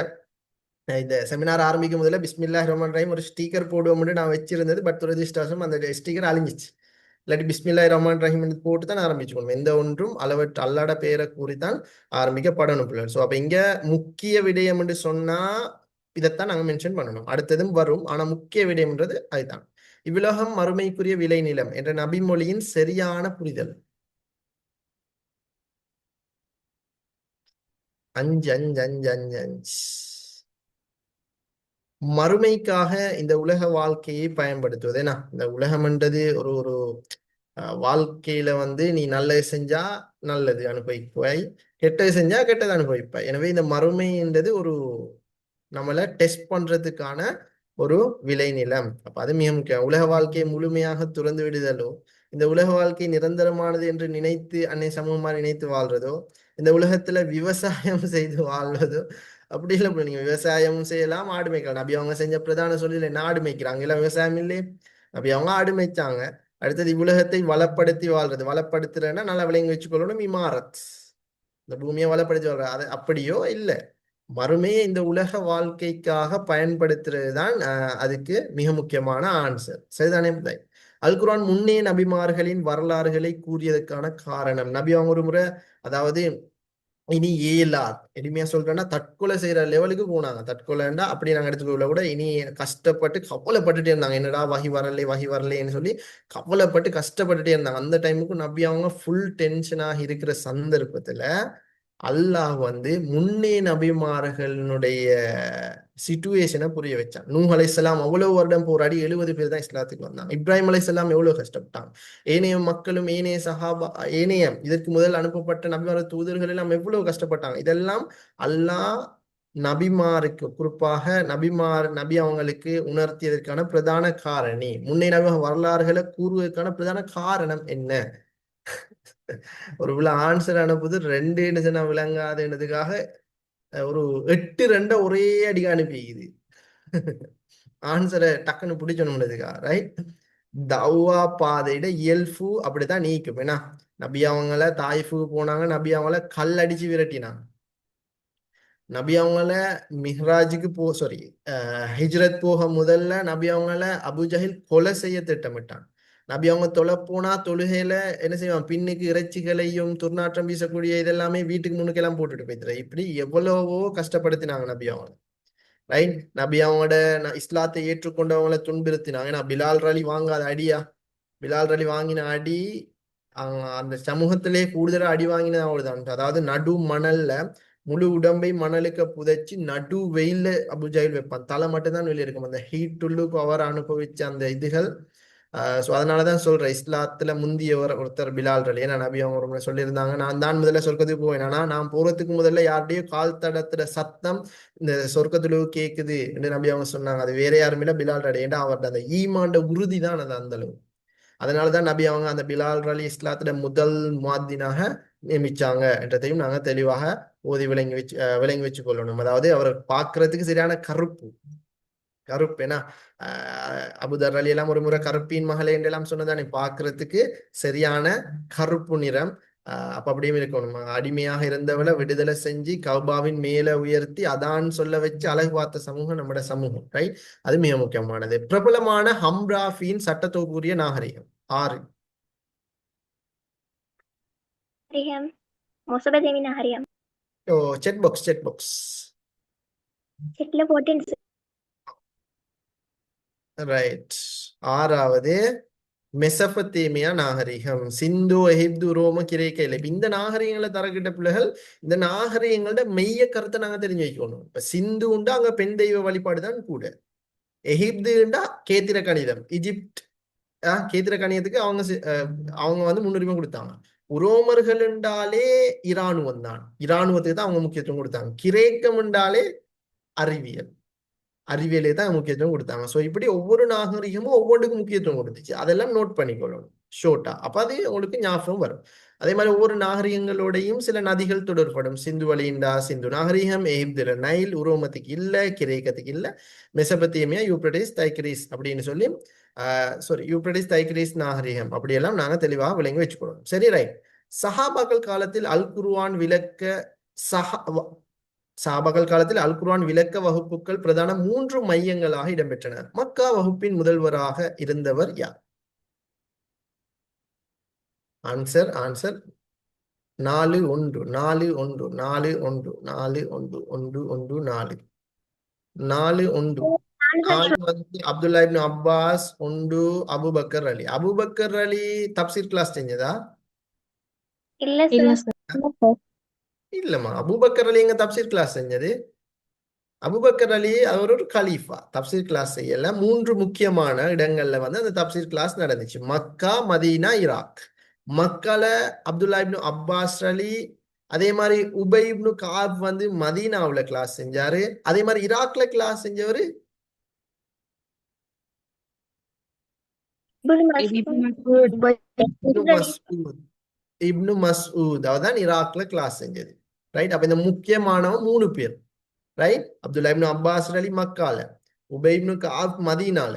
இந்த செமினார் ஆரம்பிக்கும் முதல்ல பிஸ்மில்லாஹிர் ரஹ்மானிர் ரஹீம் ஒரு ஸ்டிக்கர் போடுவோம்னு நான் வச்சிருந்தது. பட் துரதிர்ஷ்டவசம் அந்த ஸ்டிக்கர் அழிஞ்சிச்சு. இல்லாட்டி பிஸ்மில்லாஹிர் ரஹ்மானிர் ரஹீம் போட்டு தான் ஆரம்பிச்சுக்கணும். எந்த ஒன்றும் அளவற்ற அல்லாட பெயரை கூறித்தான் ஆரம்பிக்கப்படணும் பிள்ளைகள். ஸோ அப்ப இங்க முக்கிய விடயம் என்று சொன்னா இதைத்தான் நாங்க மென்ஷன் பண்ணணும். அடுத்ததும் வரும். ஆனா முக்கிய விடயம்ன்றது அதுதான். இவ்வுலகம் மறுமைக்குரிய விளைநிலம் என்ற நபிமொழியின் சரியான புரிதல். 5 5 5 5 5. மறுமைக்காக இந்த உலக வாழ்க்கையை பயன்படுத்துவது. ஏன்னா இந்த உலகம்ன்றது ஒரு ஒரு வாழ்க்கையில வந்து நீ நல்லது செஞ்சா நல்லது அனுபவிப்பாய், கெட்டது செஞ்சா கெட்டது அனுபவிப்பாய். எனவே இந்த மறுமைன்றது ஒரு நம்மளை டெஸ்ட் பண்றதுக்கான ஒரு விளைநிலம். அப்ப அது மிக முக்கியம். உலக வாழ்க்கையை முழுமையாக துறந்து விடுதலோ, இந்த உலக வாழ்க்கை நிரந்தரமானது என்று நினைத்து அன்னை சமூகமா நினைத்து வாழ்றதோ, இந்த உலகத்துல விவசாயம் செய்து வாழ்வதோ அப்படி இல்லை. நீங்க விவசாயம் செய்யலாம், ஆடு மேய்க்கலாம். நபி அவங்க செஞ்ச பிரதான சொல்லில ஆடு மேய்க்கிறாங்க, இல்ல விவசாயம் இல்லையே. நபி அவங்க ஆடு மேய்ச்சாங்க. அடுத்தது இவ்வுலகத்தை வளப்படுத்தி வாழ்றது. வளப்படுத்துறதுன்னா நல்லா விளங்கி வச்சுக்கொள்ளணும். இமாரத், இந்த பூமியை வளப்படுத்தி வாழ்றது. அது அப்படியோ இல்லை, மறுமையை இந்த உலக வாழ்க்கைக்காக பயன்படுத்துறது தான் அதுக்கு மிக முக்கியமான ஆன்சர். சரிதானே? அல் குர்ஆன் முன்னே நபிமார்களின் வரலாறுகளை கூறியதற்கான காரணம். நபி அவங்க ஒரு முறை, அதாவது இனி ஏலாத், எளிமையா சொல்றேன்னா தற்கொலை செய்யற லெவலுக்கு போனாங்க. தற்கொலைண்டா அப்படி நாங்க எடுத்துக்கொள்ள கூட இனி கஷ்டப்பட்டு கவலைப்பட்டுட்டே இருந்தாங்க. என்னடா வகி வரலேன்னு சொல்லி கவலைப்பட்டு கஷ்டப்பட்டுட்டே இருந்தாங்க. அந்த டைமுக்கு நபி அவங்க ஃபுல் டென்ஷனாக இருக்கிற சந்தர்ப்பத்துல அல்லாஹ் வந்து முன்னே நபிமார்களுடைய சிச்சுவேஷனை புரிய வச்சான். நூஹ் அலைஹிஸ்ஸலாம் அவ்வளவு வருடம் போராடி 70 பேர் தான் இஸ்லாத்துக்கு வந்தாங்க. இப்ராஹிம் அலைஹிஸ்ஸலாம் எவ்வளவு கஷ்டப்பட்டாங்க. ஏனைய மக்களும் ஏனைய சஹாபா ஏனைய இதற்கு முதல் அனுப்பப்பட்ட நபிமார தூதர்கள் எல்லாம் எவ்வளவு கஷ்டப்பட்டாங்க. இதெல்லாம் அல்லாஹ் நபிமாருக்கு, குறிப்பாக நபி அவங்களுக்கு உணர்த்தியதற்கான பிரதான காரணி. முன்னே நபி வரலாறுகளை கூறுவதற்கான பிரதான காரணம் என்ன? ஒரு விழா ஆன்சர் அனுப்புது 2 விளங்காதுன்றதுக்காக ஒரு 8 ஒரே அடிக்க அனுப்பிக்குது. ஆன்சரை டக்குன்னு பிடிச்சணும்ன்றதுக்காக. ரைட். தௌவா பாதையிட இயல்பு அப்படித்தான் நீக்கும். ஏன்னா நபி அவங்கள தாயிஃபுக்கு போனாங்க, நபி அவங்கள கல் அடிச்சு விரட்டினாங்க. நபி அவங்கள மிஹ்ராஜுக்கு ஹிஜ்ரத் போக முதல்ல நபி அவங்கள அபுஜஹில் கொலை செய்ய திட்டமிட்டான். நபி அவங்க தொலை போனா தொழுகையில என்ன செய்வான், பின்னுக்கு இறைச்சிகளையும் துர்நாற்றம் வீசக்கூடிய இதெல்லாமே வீட்டுக்கு முன்னுக்கெல்லாம் போட்டுட்டு போய்த்துற. இப்படி எவ்வளவோ கஷ்டப்படுத்தினாங்க நபி அவங்கள. ரைட். நபி அவங்களோட இஸ்லாத்தை ஏற்றுக்கொண்டவங்களை துன்புறுத்தினாங்க. ஏன்னா பிலால் ரலி வாங்காத அடியா, பிலால் ரலி வாங்கின அடி அந்த சமூகத்திலே கூடுதலா அடி வாங்கின அவ்வளவுதான். அதாவது நடு மணல்ல முழு உடம்பை மணலுக்கு புதைச்சி நடு வெயில அபுஜஹில் வைப்பான். தலை மட்டும்தான் வெளியே இருக்கும். அந்த ஹீட் உள்ளுக்கு அவர் அனுபவிச்ச அந்த இதுகள் ஸோ அதனாலதான் சொல்றேன், இஸ்லாத்துல முந்தியவர் ஒருத்தர் பிலால் ரலி. ஏன்னா நபி அவங்க ஒரு முறை சொல்லியிருந்தாங்க, நான் தான் முதல்ல சொர்க்கத்துக்கு போவேன், ஆனா நான் போறதுக்கு முதல்ல யாருடையோ கால் தடத்துல சத்தம் இந்த சொர்க்கத்துல கேக்குது என்று நபி அவங்க சொன்னாங்க. அது வேற யாரும் இல்ல, பிலால் ரலி. ஏன்னா அவர்கிட்ட அந்த ஈமாண்ட உறுதி தான் அது அந்த அளவு. அதனாலதான் நபி அவங்க அந்த பிலால் ரலி இஸ்லாத்துல முதல் முஅத்தினாக நியமிச்சாங்க என்றதையும் நாங்க தெளிவாக ஓதி விளங்கி வச்சு கொள்ளணும். அதாவது அவர் பார்க்கிறதுக்கு சரியான கருப்பு கருப்பு. ஏன்னா அபுதர் அலி எல்லாம் ஒரு முறை கருப்பின் மகளே என்றெல்லாம் சொன்னதானே, பார்க்கிறதுக்கு சரியான கருப்பு நிறம். அப்ப அப்படியும் இருக்கணும். அடிமையாக இருந்தவளை விடுதலை செஞ்சு கௌபாவின் மேல உயர்த்தி அதான் சொல்ல வச்சு அழகு பார்த்த சமூகம் நம்மட சமூகம், ரைட்? அது மிக முக்கியமானது. பிரபலமான ஹம்ராஃபியின் சட்டத்தொகுரிய நாகரிகம் 6. Hariam. Mosabadevi Hariam. ஓ, செக் பாக்ஸ் Settle போட்டேன் sir. ரைட். 6வது மெசபத்தேமியா நாகரிகம். சிந்து, எகிப்து, ரோம, கிரேக்க இல்லை. இப்ப இந்த நாகரிகங்களை தரக்கிட்ட பிள்ளைகள் இந்த நாகரிகங்களோட மெய்ய கருத்தை நாங்க தெரிஞ்சு வைக்கணும். இப்ப சிந்து உண்டா அங்க பெண் தெய்வ வழிபாடுதான் கூட. எகிப்துண்டா கேத்திர கணிதம், இஜிப்ட் கேத்திர கணிதத்துக்கு அவங்க வந்து முன்னுரிமை கொடுத்தாங்க. உரோமர்கள் என்றாலே இராணுவம் தான், இராணுவத்துக்கு தான் அவங்க முக்கியத்துவம் கொடுத்தாங்க. கிரேக்கம் என்றாலே அறிவியலே தான் முக்கியத்துவம் கொடுத்தாங்க. ஸோ இப்படி ஒவ்வொரு நாகரிகமும் ஒவ்வொன்றுக்கும் முக்கியத்துவம் கொடுத்துச்சு. அதெல்லாம் நோட் பண்ணிக்கொள்ளணும் ஷோர்ட்டா. அப்ப அது உங்களுக்கு ஞாபகம் வரும். அதே மாதிரி ஒவ்வொரு நாகரிகங்களோடையும் சில நதிகள் தொடர்படும். சிந்து வழிண்டா சிந்து நாகரிகம், எகிப்துல நைல், உரோமத்துக்கு இல்ல, கிரேக்கத்துக்கு இல்ல, மெசபத்தேமியா, யூப்ரடிஸ், தைக்ரீஸ் அப்படின்னு சொல்லி யூப்ரடிஸ், தைக்ரீஸ் நாகரிகம் அப்படியெல்லாம் நாங்க தெளிவாக விளங்கி வச்சுக்கணும். சரி, ரைட். சஹாபாக்கள் காலத்தில் அல் குர்ஆன் விளக்க வகுப்புகள் பிரதான 3 மையங்களாக இடம்பெற்றன. மக்கா வகுப்பின் முதல்வராக இருந்தவர் யார்? ஆன்சர் 4 1 4 1 4 1 4 1 1 1 4 4 1. 4 வந்து அப்துல்லா இப்னு அப்பாஸ், 1 அபூபக்கர் அலி. அபூபக்கர் அலி தப்சீர் கிளாஸ் செஞ்சதா? இல்ல இல்ல sir. சார். இல்லம்மா, அபூபக்கர் அலி எங்க தப்சீர் கிளாஸ் செஞ்சது? அபூபக்கர் அலி அவர் ஒரு கலீஃபா, தப்சீர் கிளாஸ் செய்யல. 3 முக்கியமான இடங்கள்ல வந்து அந்த தப்சீர் கிளாஸ் நடந்துச்சு. மக்கா, மதீனா, ஈராக். மக்கால அப்துல்லா இப்னு அப்பாஸ் அலி, அதே மாதிரி உபை இப்னு காப் வந்து மதீனாவுல கிளாஸ் செஞ்சாரு. அதே மாதிரி ஈராக்ல கிளாஸ் செஞ்சவரு இப்னு மஸ்ஊத். அவர்தான் ஈராக்ல கிளாஸ் செஞ்சது, ரைட்? அப்ப இந்த முக்கியமானவன் 3 பேர், ரைட்? அப்துல்லா இப்னு அப்பாஸ் அலி மக்கால, உபை இப்னு கஅப் மதீனால,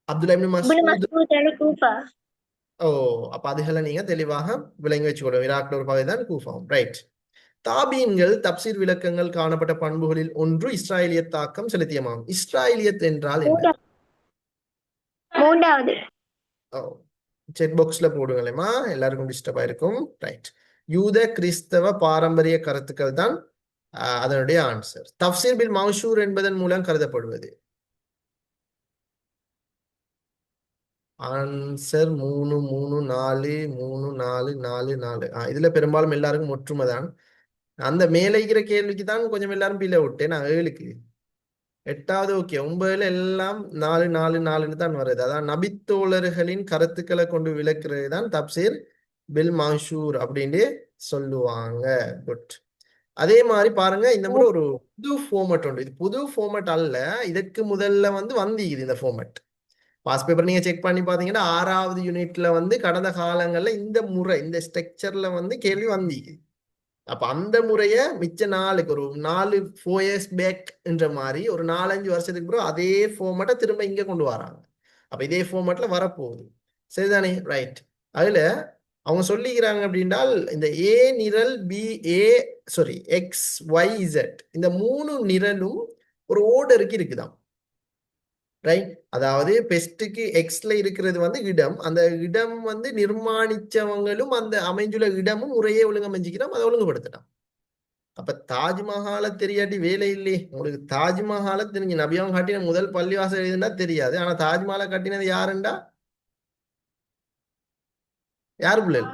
அப்துல்லா இப்னு மஸ்ஊத். ஓ, அப்ப அதுகளை நீங்க தெளிவாக விளங்கி வச்சுக்கணும். ஈராக்ல ஒரு பகுதி தான் கூஃபாவும், ரைட்? தாபீன்கள் தப்சீர் விளக்கங்கள் காணப்பட்ட பண்புகளில் ஒன்று இஸ்ராயலிய தாக்கம் செலுத்தியமாகும். இஸ்ராயலியத் என்றால் என்ன? 3வது. ஓ, செக் பாக்ஸ்ல போடுங்களேம்மா, எல்லாருக்கும் டிஸ்டர்ப் ஆயிருக்கும், ரைட்? யூத கிறிஸ்தவ பாரம்பரிய கருத்துக்கள் தான் அதனுடைய ஆன்சர். தப்சீர் பில் மௌஷூர் என்பதன் மூலம் கருதப்படுவது. ஆன்சர் 3 3 4 3 4 4 4. இதுல பெரும்பாலும் எல்லாருக்கும் ஒற்றுமை தான். அந்த மேலே இருக்கிற கேள்விக்கு தான் கொஞ்சம் எல்லாரும் பிள்ளை விட்டேன். நான் 7க்கு 8வது ஓகே, 9ல எல்லாம் 4 4 4ன்னு தான் வருது. அதான் நபித்தோழர்களின் கருத்துக்களை கொண்டு விளக்குறது தான் தப்சீர் பில் மௌஷூர் அப்படின்னு சொல்லுவாங்க. குட். அதே மாதிரி பாருங்க, இந்த முறை ஒரு புது ஃபார்மட் உண்டு. இது புது ஃபார்மட் அல்ல, இதுக்கு முதல்ல வந்து வந்தீங்க இந்த ஃபார்மட். பாஸ் பேப்பர் நீங்க செக் பண்ணி பாத்தீங்கன்னா 6வது யூனிட்ல வந்து கடந்த காலங்கள்ல இந்த முறை இந்த ஸ்ட்ரக்சர்ல வந்து கேள்வி வந்தீங்க. அப்ப அந்த முறைய மிச்ச நாளுக்கு ஒரு 4 இயர்ஸ் பேக் என்ற மாதிரி ஒரு 4-5 வருஷத்துக்கு பிறகு அதே ஃபார்மேட்டை திரும்ப இங்க கொண்டு வராங்க. அப்ப இதே ஃபார்மேட்ல வரப்போகுது, சரிதானே? ரைட். அதுல அவங்க சொல்லிக்கிறாங்க அப்படின்றால் இந்த ஏ நிரல் பி எக்ஸ் ஒய் இசட் இந்த 3 நிரலும் ஒரு ஓர்டருக்கு இருக்குதாம், ரைட்? அதாவது பெஸ்ட்டுக்கு எக்ஸ்ல இருக்கிறது வந்து இடம், அந்த இடம் வந்து நிர்மாணிச்சவங்களும் அந்த அமைஞ்சுள்ள இடமும் முறையே ஒழுங்கமைஞ்சிக்கிறோம், அதை ஒழுங்குபடுத்தலாம். அப்ப தாஜ்மஹாலை தெரியாட்டி வேலை இல்லையே. உங்களுக்கு தாஜ்மஹாலை தெரிஞ்சு நபியாவும் கட்டின முதல் பள்ளிவாசல் எழுதுனா தெரியாது, ஆனா தாஜ்மஹாலை கட்டினது யாருண்டா? யாரு பிள்ளைகள்?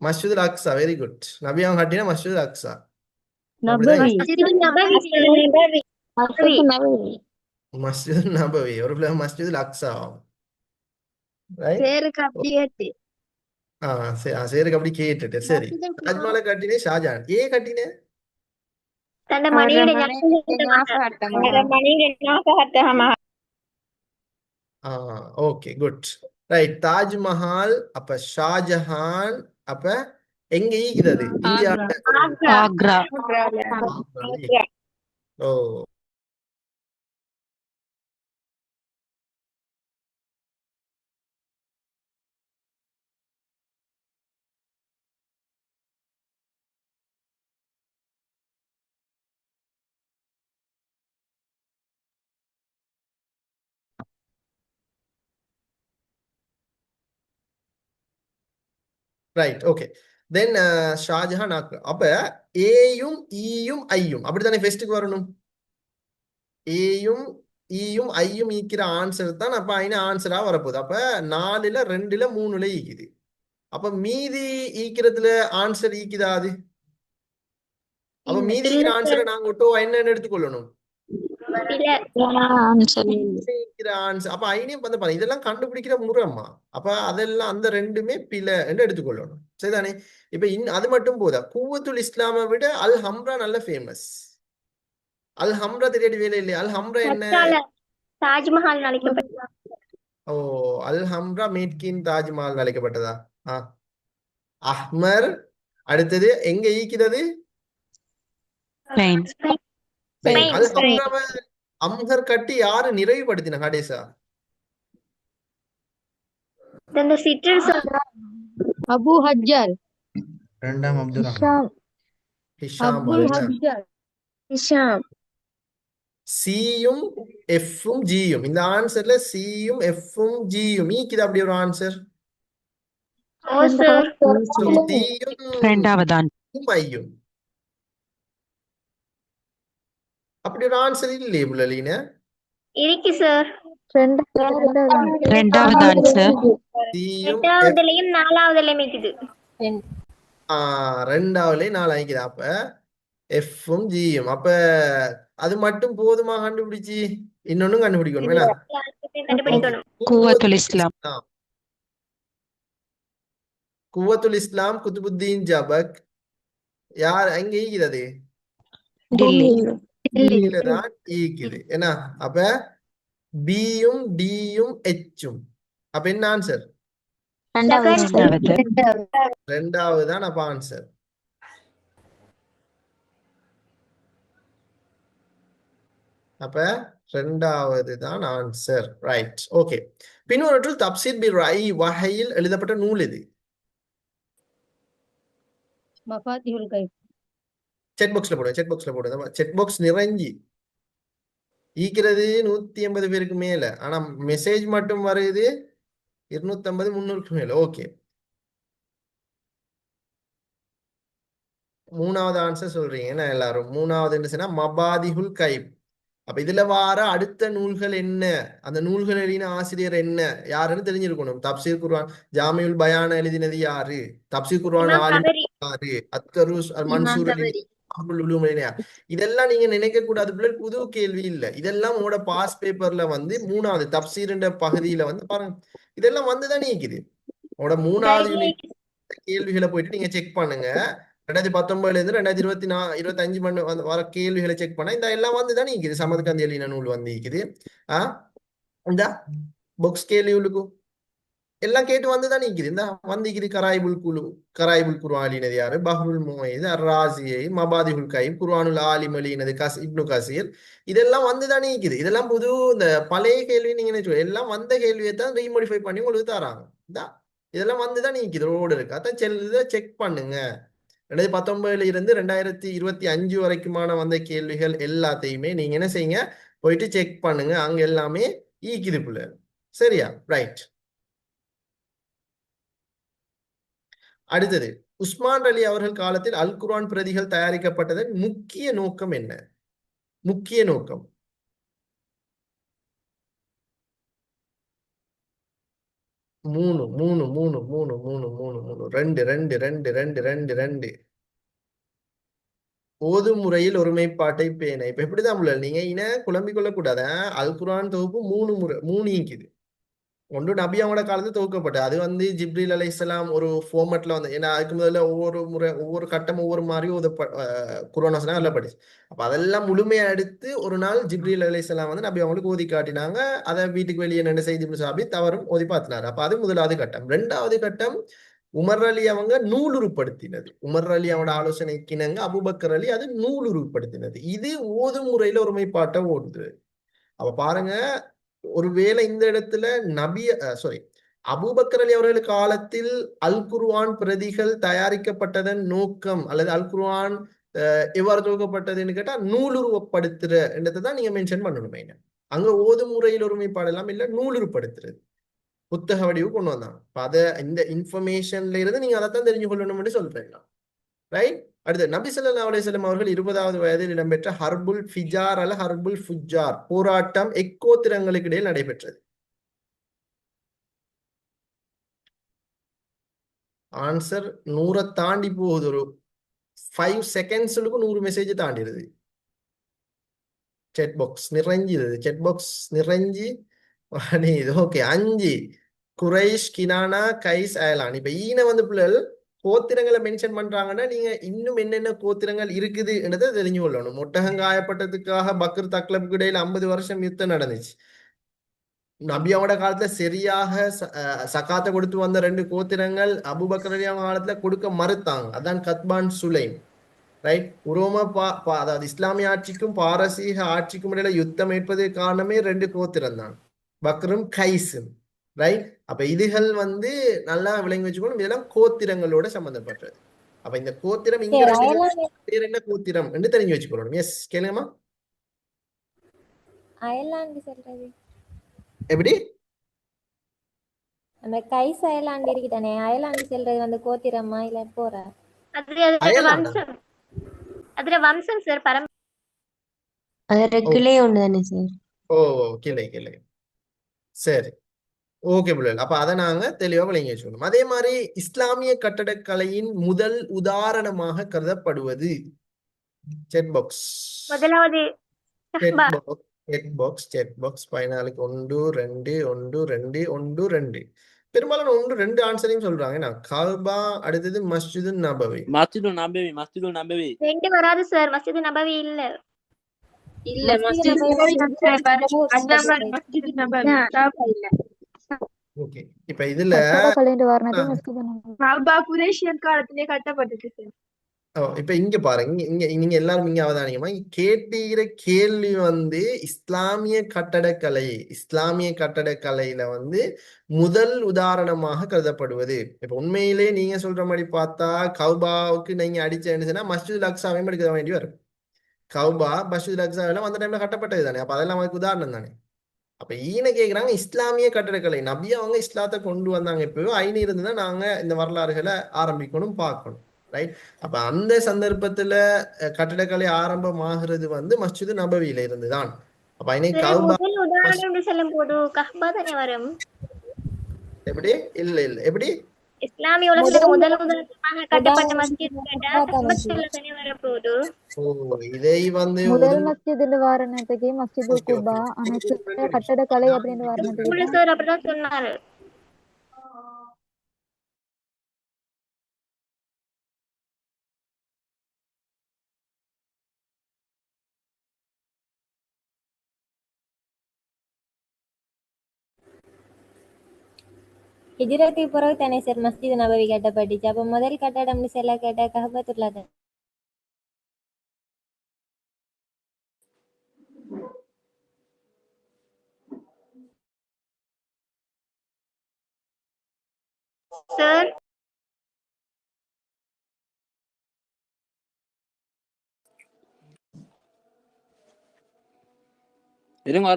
மஸ்ஜிதுல் அக்ஸா. Very good. நபியாவும் கட்டின மஸ்ஜிதுல் அக்ஸா. அப்படிதான் நபவி மஸ்ஜித் நபவி மஸ்ஜித் நபவி ஒரு பிள்ளை மஸ்ஜித் அக்ஸா ரைட் பேருக்கு அப்படியே சேருக்கு அப்படி கேட்டுட்டு சரி தாஜ்மஹாலை கட்டினே ஷாஜான் ஏன் கட்டினே தന്റെ മണിയുടെ ஞாபகார்த்தமாக ஓகே குட் ரைட் தாஜ்மஹால் அப்ப ஷாஜஹான் அப்ப எங்க ஈகிறது இந்தியாவில் Agra oh right okay then Shahjahan Agra அப்ப ஏயும் ஈயும் ஐயும் அப்படித்தானே ஃபெஸ்ட்டுக்கு வரணும் ஏயும் ஈயும் ஐயும் ஈக்கிற ஆன்சர் தான் அப்ப ஐன ஆன்சரா வரப்போகுது அப்ப 4ல 2ல 3ல ஈக்குது அப்ப மீதி ஈக்கிறதுல ஆன்சர் ஈக்குதா அது அப்ப மீதி ஈக்கிற ஆன்சரை நாங்க ஒட்டோ என்னன்னு எடுத்துக்கொள்ளணும் ஈக்கிற ஆன்சர் அப்ப ஐனையும் வந்து பாருங்க இதெல்லாம் கண்டுபிடிக்கிற முறைம்மா அப்ப அதெல்லாம் அந்த ரெண்டுமே பிழை என்று எடுத்துக்கொள்ளணும் சரிதானே இப்ப அது மட்டும் போதா கூவத்துல் இஸ்லாமை விட அல் ஹம்ரா நல்ல ஃபேமஸ் அல் ஹம்ரா தெரியாத வேலை இல்லையா அல் ஹம்ரா என்ன தாஜ்மஹால் அழைக்கப்பட்டது ஓ அல் ஹம்ரா மீட்கின் தாஜ்மஹால் அழைக்கப்பட்டதா அஹ்மர் அடுத்தது எங்க ஈக்கிறது ஸ்பெயின் அல் ஹம்ராவை அம்ஹர் கட்டி யாரு நிறைவுபடுத்தின ஹடேசா தந்த சிற்றரசர் அபு ஹஜ்ஜார் இரண்டாம் அப்துல் ரஹ்மான் ஹிஷாம் அப்துல் அல்ல ஹஜ்ஜார் ஹிஷாம் சியும் எஃப்பும் ஜியும் இந்த ஆன்சர்ல சியும் எஃப்பும் ஜியும் ஈக்குது அப்படி ஒரு ஆன்சர் ஓ சார் இரண்டாவதான் ஐயும் அப்படி ஒரு ஆன்சர் இல்லையே புள்ளலீன இருக்கு சார் இரண்டாவது ஆன்சர் சியும் எட்டாவதுலயும் நாலாவதுலயும் இருக்குது ரெண்டாவதுலயும் 4 ஆயிக்குது அப்ப எஃப்பும் ஜியும் அப்ப அது மட்டும் போதுமா கண்டுபிடிச்சு இன்னொன்னும் கண்டுபிடிக்கணும் வேணா கண்டுபிடிக்கணும் கூவத்துல் இஸ்லாம் குவத்துல் இஸ்லாம் குதுபுத்தீன் ஜபக் யார் எங்க ஈகிறது டில்லி டெல்லியில தான் ஈக்குது என்ன அப்ப பியும் டியும் எச்சும் அப்ப என்ன ஆன்சர் ரெண்டாவது தான் அப்ப ஆன்சர் அப்ப ரெண்டாவது தான் ஆன்சர் ரைட் ஓகே பின்னொரு தப்சீர் பி ரை வகையில் எழுதப்பட்ட நூல் இது மஃபாத்திஹுல் கைப் செக் பாக்ஸ்ல போடுங்க செக் பாக்ஸ் நிறைஞ்சி ஈக்கிறது 180 பேருக்கு மேல ஆனா மெசேஜ் மட்டும் வருது 250 300க்கு மேல ஓகே மூணாவது ஆன்சர் சொல்றீங்க என்ன எல்லாரும் மூணாவது சொன்னா மபாதிஹுல் கைப் அப்ப இதுல வார அடுத்த நூல்கள் என்ன அந்த நூல்கள் எழுதின ஆசிரியர் என்ன யாருன்னு தெரிஞ்சிருக்கணும் தப்சீர் குர்ஆன் ஜாமியுல் பயான் எழுதினது யாரு தப்சீர் குர்ஆன் ஆலிம் யாரு அத்கருஸ் மன்சூர் இதெல்லாம் நீங்க நினைக்க கூடாது பிள்ளை புது கேள்வி இல்ல இதெல்லாம் உங்களோட பாஸ் பேப்பர்ல வந்து மூணாவது தப்சீர்ன்ற பகுதியில வந்து பாருங்க இதெல்லாம் வந்துதான் நீக்குது உங்களோட மூணாவது யூனிட் கேள்விகளை போயிட்டு நீங்க செக் பண்ணுங்க 2019 இருந்து 2025 பண்ண வர கேள்விகளை செக் பண்ணா இந்த எல்லாம் வந்துதான் நீக்குது சமத்கந்தி எழுதின நூல் வந்து இருக்குது இந்த புக்ஸ் கேள்விகளுக்கு எல்லாம் கேட்டு வந்துதான் நீக்குது இந்த வந்திக்குது கராய்புல் குர்ஆன் எழுதினது யாரு பஹ்ருல் முஹைத் அர்-ராஸியை மபாதிஹுல் கைப் குர்ஆனுல் ஆலிம் எழுதினது இப்னு கசீர் இதெல்லாம் வந்துதான் நீக்குது இதெல்லாம் புது இந்த பழைய கேள்வி நீங்க நினைச்சு எல்லாம் வந்த கேள்வியை தான் ரீமோடிஃபை பண்ணி உங்களுக்கு தராங்க இதெல்லாம் வந்துதான் நீக்குது ரோடு இருக்கு அதான் செக் பண்ணுங்க 2019 இருந்து 2025 வரைக்குமான வந்த கேள்விகள் எல்லாத்தையுமே நீங்க என்ன செய்யுங்க போயிட்டு செக் பண்ணுங்க அங்க எல்லாமே ஈக்குது புள்ள சரியா ரைட் அடுத்தது உஸ்மான் அலி அவர்கள் காலத்தில் அல் குர்ஆன் பிரதிகள் தயாரிக்கப்பட்டதன் முக்கிய நோக்கம் என்ன முக்கிய நோக்கம் மூணு மூணு மூணு மூணு மூணு மூணு மூணு ரெண்டு ரெண்டு ரெண்டு ரெண்டு ரெண்டு ரெண்டு ஓதும் முறையில் ஒருமைப்பாட்டை பேண. இப்ப எப்படிதான் உள்ள நீங்க இன குழம்பிக் கொள்ளக்கூடாது. அல் குர்ஆன் தொகுப்பு 3 இங்குது. ஒன்று நபியாவோட காலத்துல தொகுக்கப்பட்டது. அது வந்து ஜிப்ரீல் அலைஹிஸ்ஸலாம் ஒரு ஃபார்மட்ல வந்து, ஏன்னா அதுக்கு முதல்ல ஒவ்வொரு முறை ஒவ்வொரு கட்டம் ஒவ்வொரு மாதிரியும் குர்ஆன் வசனம் அதில் படிச்சு. அப்ப அதெல்லாம் முழுமையா எடுத்து ஒரு நாள் ஜிப்ரீல் அலைஹிஸ்ஸலாம் வந்து நபி அவங்களுக்கு ஓதி காட்டினாங்க. அதை வீட்டுக்கு வெளியே நின்று செய்தி சாபி தவறும் ஓதி பார்த்தினாரு. அப்ப அது முதலாவது கட்டம். ரெண்டாவது கட்டம் உமர் அலி அவங்க நூலுருப்படுத்தினது. உமர் அலி அவனோட ஆலோசனைக்கு இணங்க அபூபக்கர் அலி அது நூலுருப்படுத்தினது. இது ஓதும் முறையில ஒருமைப்பாட்டை ஓடுது. அப்ப பாருங்க, ஒருவேளை இந்த இடத்துல நபி சாரி அபூபக்கர் அலி அவர்கள் காலத்தில் அல் குர்ஆன் பிரதிகள் தயாரிக்கப்பட்டதன் நோக்கம் அல்லது அல் குர்ஆன் எவ்வாறு துவக்கப்பட்டதுன்னு கேட்டா நூலுருவப்படுத்துற என்றதை தான் நீங்க மென்ஷன் பண்ணணுமே. அங்க ஓதும் முறையில் ஒருமைப்பாடு எல்லாம் இல்ல, நூலுருப்படுத்துறது புத்தக வடிவு கொண்டு வந்தாங்க. அப்ப அதை இந்த இன்ஃபர்மேஷன்ல இருந்து நீங்க அதைத்தான் தெரிஞ்சு கொள்ளணும்னு சொல்றேன். ரைட். அடுத்து நபி ஸல்லல்லாஹு அலைஹி வஸல்லம் அவர்கள் 20வது வயதில் இடம்பெற்ற ஹர்புல் ஃபிஜார் அல்ல ஹர்புல் ஃபுஜார் போராட்டம் எக்கோத்திரங்களுக்கு இடையில் நடைபெற்றது. ஆன்சர் 100 தாண்டி போகுது. ஒரு 5 செகண்ட்ஸுக்கு 100 மெசேஜ் தாண்டிடுது. செட் பாக்ஸ் நிறைஞ்சிடுது. செட் பாக்ஸ் நிறைஞ்சி இது ஓகே. 5 குரைஷ், கினானா, கைஸ், அயலான். இப்ப ஈன வந்து பிள்ளைகள் கோத்திரங்களை மென்ஷன் பண்றாங்கன்னா நீங்க இன்னும் என்னென்ன கோத்திரங்கள் இருக்குது என்றதை தெரிஞ்சு கொள்ளணும். ஒட்டகங்காயப்பட்டதுக்காக பக்ர் தக்லபுக்கு இடையில 50 வருஷம் யுத்தம் நடந்துச்சு. நபியாவோட காலத்துல சரியாக சக்காத்தை கொடுத்து வந்த 2 கோத்திரங்கள் அபூபக்கர் ரலியல்லாஹு காலத்துல கொடுக்க மறுத்தாங்க. அதான் கத்பான் சுலைம். ரைட். அதாவது இஸ்லாமிய ஆட்சிக்கும் பாரசீக ஆட்சிக்கும் இடையில யுத்தம் ஏற்பது காரணமே 2 கோத்திரம் தான், பக்ரும் கைஸும். ரைட். அப்ப இதுகள் வந்து நல்லா விளங்கி வச்சுக்கணும். இதெல்லாம் கோத்திரங்களோட சம்பந்தப்பட்டது. அப்ப இந்த கோத்திரம் இங்க சரி, 2 அயர்லாந்து பேர் என்ன கோத்திரம் என்று தெரிஞ்சு வச்சுக்கணும். எஸ் கேளுங்கம்மா. அயர்லாந்து சொல்றது எப்படி? அந்த கைஸ் அயர்லாந்து இருக்குதானே, அயர்லாந்து சொல்றது வந்து கோத்திரமா இல்ல போற அதுல அயர்லாண்டா? வம்சம், அதுல வம்சம் சார் பரம்பரை. அது ஓ ரெகுலே ஒன்று தானே சார்? ஓ கிளை கிளை. சரி, ஓகே பிள்ளைகள். அப்ப அதை நாங்க தெளிவா விளங்கி வச்சுக்கணும். அதே மாதிரி இஸ்லாமிய கட்டடக்கலையின் முதல் உதாரணமாக கருதப்படுவது செட் பாக்ஸ். முதலாவது chat Kaaba. Box chat box chat box 14க்கு 1 2 1 2 1 2. பெரும்பாலும் 1 2 ஆன்சரையும் சொல்றாங்க. நான் கல்பா, அடுத்தது மஸ்ஜிது நபவி. Masjidul Nabawi. 2 வராது சார், மஸ்ஜித் நபவி இல்ல. இல்ல மஸ்ஜித் மஸ்ஜித் நபவி நபவி இல்ல. ஓகே. இப்ப இதுல கட்டடக்கலைன்னு ஆ, வர்ணது மஸ்ஜித் நபவி. காபா குரேஷியர் காலத்திலே கட்டப்பட்டது சார். இப்ப இங்க பாருங்க, இங்க இங்க நீங்க எல்லாரும் இங்க அவதானியமா கேட்டுகிற கேள்வி வந்து இஸ்லாமிய கட்டடக்கலையில வந்து முதல் உதாரணமாக கருதப்படுவது. இப்ப உண்மையிலே நீங்க சொல்ற மாதிரி பார்த்தா கௌபாவுக்கு நீங்க அடிச்சேன்னு மஸ்ஜிதுல் அக்ஸாவையும் எடுக்க வேண்டி வரும். கௌபா மஸ்ஜிதுல் அக்ஸா எல்லாம் அந்த டைம்ல கட்டப்பட்டது தானே. அப்ப அதெல்லாம் அதுக்கு உதாரணம் தானே. அப்ப ஈன கேக்குறாங்க இஸ்லாமிய கட்டடக்கலை நபி அவங்க இஸ்லாத்தை கொண்டு வந்தாங்க. இப்பவே ஐநி இருந்துன்னா நாங்க இந்த வரலாறுகளை ஆரம்பிக்கணும் பார்க்கணும். ரைட். அப்ப அந்த சந்தர்ப்பத்துல கட்டடக்கலை ஆரம்பமாகிறது வந்து மஸ்ஜிது நபவியில இருந்துதான். அப்ப இன்னைக்கு சரி, கௌபா முதல் உதாரணம் என்று சொல்லும் போது கஹ்பா தானே வரும். எப்படி இல்ல இல்ல எப்படி இஸ்லாமிய உலகத்துல முதல் உதாரணமாக கட்டப்பட்ட உதாரணம் மஸ்ஜித் கேட்டா கஹ்பா தானே கஹ்பத்துல்ல தானே வரப்போகுது. இதை வந்து முதல் மஸ்ஜிதுன்னு வாரணத்துக்கு மஸ்ஜிது ஓகே குபா, ஓகே. ஆனா சில கட்டடக்கலை அப்படின்னு வாரணத்துக்கு ஸ்கூல்ல தான் சார் அப்படிதான் சொன்னாரு. ஹிஜ்ரத்துக்கு பிறகு தானே சார் மஸ்ஜித் நபவி கட்டப்பட்டுச்சு. அப்ப முதல் கட்டடம்னு சொல்ல கேட்ட கஹபத்துல்லா தான். சார் இருங்க.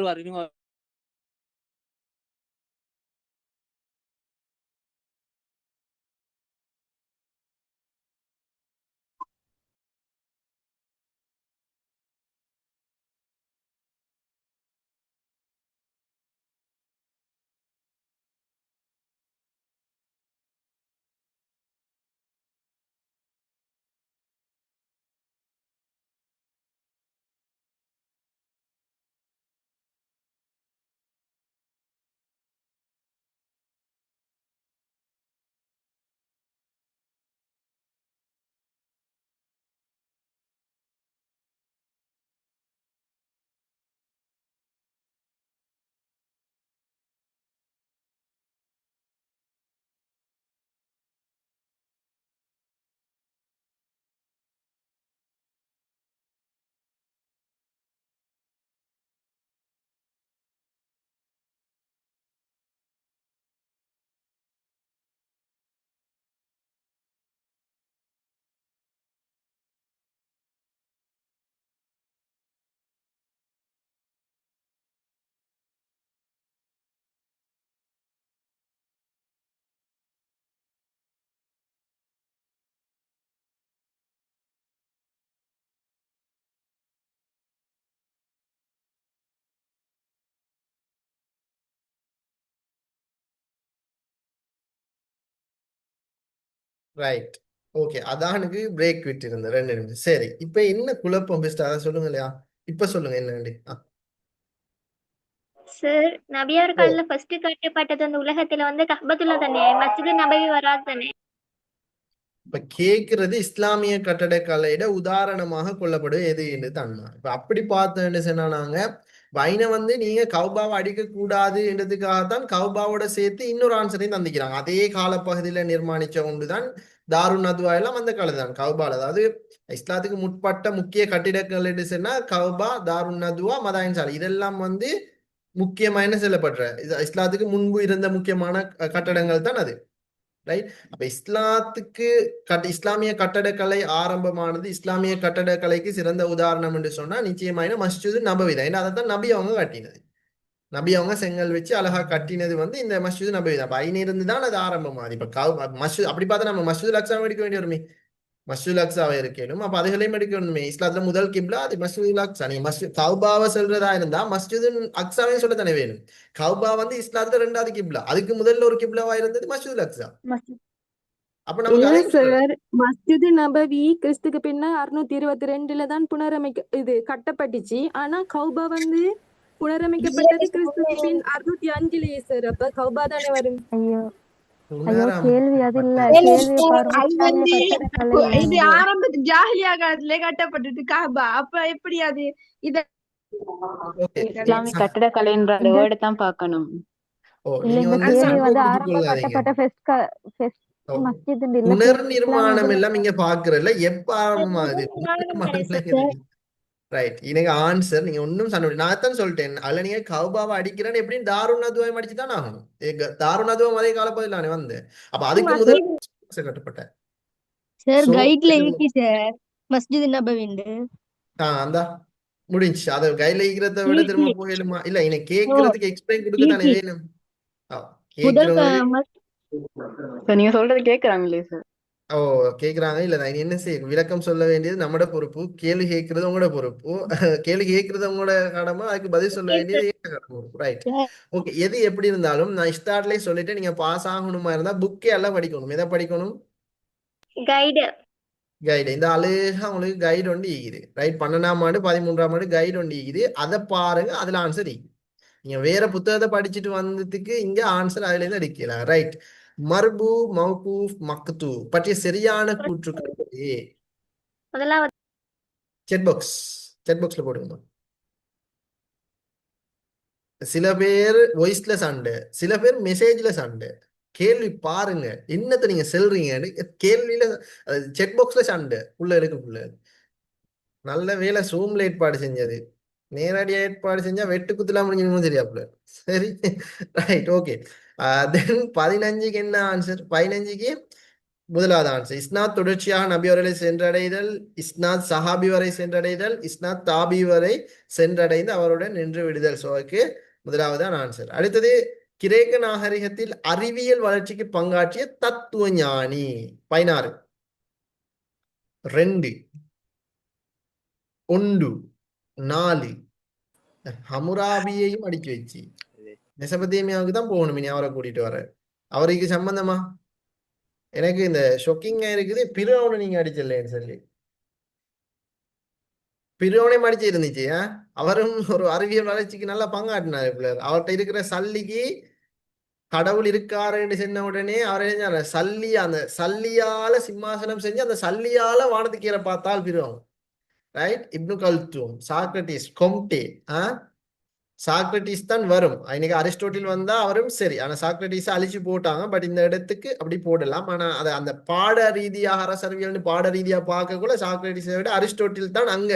ரைட். ஓகே, அதானுக்கு பிரேக் விட்டு இருந்த 2 நிமிஷம். சரி, இப்ப என்ன குழப்பம் பெஸ்ட் அதை சொல்லுங்க இல்லையா? இப்ப சொல்லுங்க என்னண்டு. சார் நபியார் ஓ, காலத்துல ஃபர்ஸ்ட் கட்டப்பட்டது அந்த உலகத்துல வந்து கஹ்பத்துல்லா தானே, மஸ்ஜித் நபவி வராது தானே. இப்ப கேக்குறது இஸ்லாமிய கட்டடக்கலையிட உதாரணமாக கொள்ளப்படுவது எது என்று தன்னா. இப்ப அப்படி பார்த்தோன்னு சொன்னா நாங்க வைன வந்து நீங்க கௌபாவை அடிக்க கூடாது என்றதுக்காகத்தான் கௌபாவோட சேர்த்து இன்னொரு ஆன்சரையும் தந்திக்கிறாங்க. அதே காலப்பகுதியில நிர்மாணிச்ச ஒன்றுதான் தாருன் நதுவா எல்லாம் அந்த காலம் தான் கௌபால. அதாவது இஸ்லாத்துக்கு முற்பட்ட முக்கிய கட்டிடக்கலை என்று சொன்னா கௌபா, தாருன் நதுவா, மதாயின் சாலை இதெல்லாம் வந்து முக்கியமான செல்லப்படுற இஸ்லாத்துக்கு முன்பு இருந்த முக்கியமான கட்டடங்கள் தான் அது. ரைட். அப்ப இஸ்லாத்துக்கு இஸ்லாமிய கட்டடக்கலை ஆரம்பமானது, இஸ்லாமிய கட்டடக்கலைக்கு சிறந்த உதாரணம் என்று சொன்னா நிச்சயமான மஸ்ஜிது நபவி தான். ஏன்னா அதைத்தான் நபி அவங்க கட்டினது. நபி அவங்க செங்கல் வச்சு அழகா கட்டினது வந்து இந்த மஸ்ஜிது நபவி தான். அப்ப இருந்து தான் அது ஆரம்பமாகுது. இப்ப மஸ்ஜித் அப்படி பார்த்தா நம்ம மஸ்ஜிதுல் அக்ஸாவை எடுக்க வேண்டி வருமே. மஸ்ஜிதுல் அக்ஸாவை இருக்கணும். அப்ப அதுகளையும் எடுக்க வேண்டுமே. இஸ்லாத்துல முதல் கிப்லா அது மஸ்ஜிதுல் அக்ஸா. நீங்க கௌபாவை சொல்றதா இருந்தா மஸ்ஜிதுல் அக்ஸாவையும் சொல்ல தானே வேணும். கௌபா வந்து இஸ்லாத்துல 2வது கிப்லா. அதுக்கு முதல்ல ஒரு கிப்லாவா இருந்தது மஸ்ஜிதுல் அக்ஸா. அப்ப நமக்கு இல்ல அதையும் சொல்ல சார், மஸ்ஜித் நபவி கிறிஸ்துக்கு பின்ன 622 தான் இது கட்டப்பட்டுச்சு. ஆனா கௌபா வந்து புனரமைக்கப்பட்டது கிறிஸ்துக்கு பின் 605 சார். அப்ப கௌபா தானே வரும். ஐயோ ஐயோ, உணராம கேள்வி அது இல்ல, கேள்வி பாருங்க. அது வந்து கட்டடக்கலை இது என்னது? ஆரம்பத்து ஜாஹிலியா காலத்திலே கட்டப்பட்டது காபா. அப்ப எப்படி அது இத ஓகே. இஸ்லாமிய கட்டடக்கலைன்ற இந்த வேர்டு தான் பார்க்கணும். இல்ல, நீங்க இந்த வந்து கேள்வி சண்டை வந்து பிடிச்சு ஆரம்ப கொள்ளாதீங்க. கட்டப்பட்ட ஃபெஸ்ட் ஓ, மஸ்ஜித் இல்ல, புனர் இஸ்லாமிய நிர்மாணம் இதுல எல்லாம் இங்க பாக்குறதுல எப்ப ஆரம்பமாகுது? புனர் நிர்மாணம். ரைட். எனக்கு ஆன்சர் நீங்க ஒன்னும் சொன்ன நான் தான் சொல்லிட்டேன். அதுல நீங்க கௌபாவை அடிக்கிறேன்னு எப்படியும் தாருன் நதுவாவை அடிச்சு தான் ஆகணும். தாருன் நதுவா அதே காலப்பகுதியில் நானே வந்து அப்ப அதுக்கு முதல் கட்டப்பட்ட சார் சோ கைட்ல இருக்கு சார் மஸ்ஜித் நபவிண்டு. அந்த முடிஞ்சு அதை கையில ஈக்கிறத விட திரும்ப போயிடுமா? இல்ல எனக்கு கேட்கறதுக்கு எக்ஸ்பிளைன் கொடுக்க தானே வேணும். முதல் கேட்கிறவங்களுக்கு நீங்க சொல்றது கேக்குறாங்களே சார். ஓ, கேக்குறாங்க. இல்ல நான் என்ன செய்ய விளக்கம் சொல்ல வேண்டியது நம்மட பொறுப்பு. கேள்வி கேட்கறது உங்களோட பொறுப்பு. கேள்வி கேட்கறது உங்களோட கடமை. அதுக்கு பதில் சொல்ல வேண்டியது பொறுப்பு. ரைட். ஓகே. எது எப்படி இருந்தாலும் நான் ஸ்டார்ட்லயே சொல்லிட்டு நீங்க பாஸ் ஆகணுமா இருந்தா புக்கே எல்லாம் படிக்கணும். எதை படிக்கணும்? கைடு. கைடு. இந்த அழகா உங்களுக்கு கைடு ஒன்று ஈகுது. ரைட். 12ஆம் ஆண்டு 13ஆம் ஆண்டு கைடு ஒன்று ஈகுது. அதை பாருங்க. அதுல ஆன்சர் ஈகுது. நீங்க வேற புத்தகத்தை படிச்சுட்டு வந்ததுக்கு இங்க ஆன்சர் அதுல இருந்து அடிக்கலாம். ரைட். மர்பு, மௌகூஃப், மக்து பற்றிய சரியான கூற்றுக்கள் முதலாவது செட் பாக்ஸ்ல போடுங்க. சில பேர் வாய்ஸ்ல சண்டை, சில பேர் மெசேஜ்ல சண்டை. கேள்வி பாருங்க என்னத்தை நீங்க செல்றீங்கன்னு. கேள்வியில செட் பாக்ஸ்ல சண்டை உள்ள இருக்குள்ள. நல்ல வேலை சூம்ல ஏற்பாடு செஞ்சது. நேரடியா ஏற்பாடு செஞ்சா வெட்டு குத்துலாம் முடிஞ்சிருக்கும் சரியாப்புல. சரி. ரைட். ஓகே. தென் 15க்கு என்ன ஆன்சர்? 15க்கு முதலாவது ஆன்சர் இஸ்னாத் தொடர்ச்சியாக நபி அவர்களை சென்றடைதல், இஸ்னாத் சஹாபி வரை சென்றடைதல், இஸ்னாத் தாபி வரை சென்றடைந்து அவருடன் நின்று விடுதல். ஸோ அதுக்கு முதலாவதான் ஆன்சர். அடுத்தது கிரேக்க நாகரிகத்தில் அறிவியல் வளர்ச்சிக்கு பங்காற்றிய தத்துவ ஞானி. 16 2 1 4 ஹமுராபியையும் அடிச்சு வச்சு மெசபதேமியாவுக்கு தான் போகணும். இனி அவரை கூட்டிட்டு வர அவருக்கு சம்பந்தமா எனக்கு இந்த ஷொக்கிங்கா இருக்குது. பிறவனை நீங்க அடிச்சிடலன்னு சொல்லி பிறவனை அடிச்சு இருந்துச்சு. அவரும் ஒரு அறிவியல் வளர்ச்சிக்கு நல்லா பங்காட்டினார். அவர்கிட்ட இருக்கிற சல்லிக்கு கடவுள் இருக்காருன்னு சொன்ன உடனே அவர் சல்லி அந்த சல்லியால சிம்மாசனம் செஞ்சு அந்த சல்லியால வானத்துக்கு கீழே பார்த்தால் பிறவன். ரைட். இப்னு கல்தூம், சாக்ரட்டிஸ், கொம்டே. சாக்ரட்டிஸ் தான் வரும். இன்னைக்கு அரிஸ்டோட்டில் வந்தா அவரும் சரி. ஆனா சாக்ரட்டிஸ் அழிச்சு போட்டாங்க. பட் இந்த இடத்துக்கு அப்படி போடலாம். ஆனா அதை அந்த பாட ரீதியாக அரசறிவியல்னு பாட ரீதியா பார்க்கக்குள்ள சாக்ரட்டிஸை விட அரிஸ்டோட்டில் தான் அங்க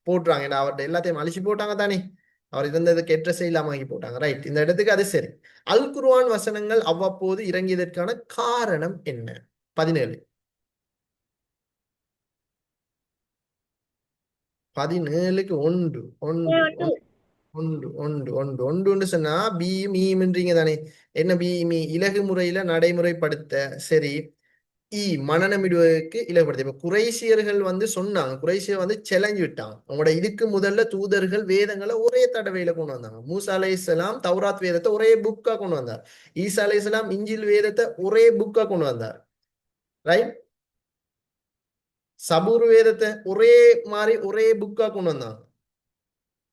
போட்டுறாங்க. ஏன்னா அவர்கிட்ட எல்லாத்தையும் அழிச்சு போட்டாங்க தானே. அவர் இருந்ததுக்கு எட்ரஸே இல்லாம ஆகி போட்டாங்க. ரைட். இந்த இடத்துக்கு அது சரி. அல் குர்ஆன் வசனங்கள் அவ்வப்போது இறங்கியதற்கான காரணம் என்ன? 17 17க்கு 1 1 ஒன்று சொன்னா பி மீன்றீங்க தானே. என்ன பி மீ? இலகு முறையில நடைமுறைப்படுத்த. சரி. மனநமிடுவதற்கு இலகுபடுத்த. இப்ப குறைசியர்கள் வந்து சொன்னாங்க. குறைசியர் வந்து சேலஞ்சு விட்டாங்க. அவங்களோட இதுக்கு முதல்ல தூதர்கள் வேதங்களை ஒரே தடவையில கொண்டு வந்தாங்க. மூசா அலைஹிஸ்ஸலாம் தௌராத் வேதத்தை ஒரே புக்கா கொண்டு வந்தார். ஈசா அலைஹிஸ்ஸலாம் இஞ்சில் வேதத்தை ஒரே புக்கா கொண்டு வந்தார். ரைட். சபூர் வேதத்தை ஒரே மாதிரி ஒரே புக்கா கொண்டு வந்தாங்க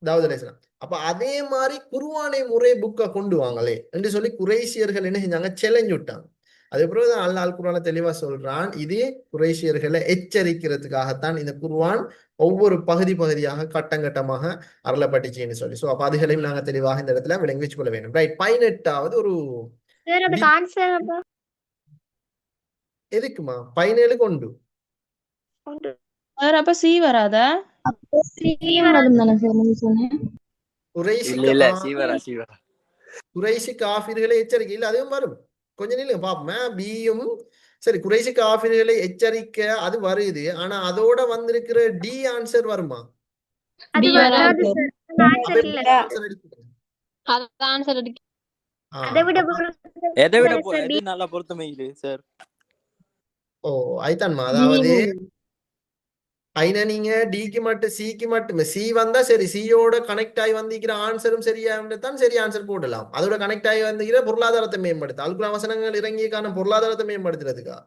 தாவூத் அலைஹிஸ்ஸலாம். அப்ப அதே மாதிரி குர்ஆனையும் ஒரே புக்கா கொண்டு வாங்களே என்று சொல்லி குறைஷியர்கள் என்ன செஞ்சாங்க, சேலஞ்ச் விட்டாங்க. அதுக்கப்புறம் தான் அல்லாஹ் அல் குர்ஆன்ல தெளிவா சொல்றான், இது குறைஷியர்களை எச்சரிக்கிறதுக்காகத்தான் இந்த குர்ஆன் ஒவ்வொரு பகுதியாக கட்டமாக அருளப்பட்டுச்சுன்னு சொல்லி. சோ அப்ப அதுகளையும் நாங்க தெளிவாக இந்த இடத்துல விளங்கி வச்சு கொள்ள வேண்டும். ரைட். 18வது ஒரு சார் அதுக்கு ஆன்சர் எதுக்குமா 17 கொண்டு சார் அப்ப சி வராதா? வரும் தானே சார் நீங்க சொன்னீங்க? குறைஷி இல்ல சீவரா குறைஷி காஃபிர்களை எச்சரிக்கை இல்ல, அதுவும் வரும். கொஞ்சம் நில்லுங்க பாப்போமே. பியும் சரி, குறைஷி காஃபிர்களை எச்சரிக்க அது வருது. ஆனா அதோட வந்திருக்கிற டி ஆன்சர் வருமா? அது வராது சார். ஆன்சர் இல்ல. ஆன்சர் இருக்கு. அதை விட எதை விட எது நல்லா பொருத்தமைக்குது சார்? ஓ ஐத்தான்மா, அதாவது ஐனா நீங்க டிக்கு மட்டும் சிக்கு மட்டுமே சி வந்தா சரி, சியோட கனெக்ட் ஆகி வந்திருக்கிற ஆன்சரும் சரியா தான் சரி ஆன்சர் போடலாம். அதோட கனெக்ட் ஆகி வந்திருக்கிற பொருளாதாரத்தை மேம்படுத்த அல் குர்ஆன் வசனங்கள் இறங்கியக்கான பொருளாதாரத்தை மேம்படுத்துறதுக்கா?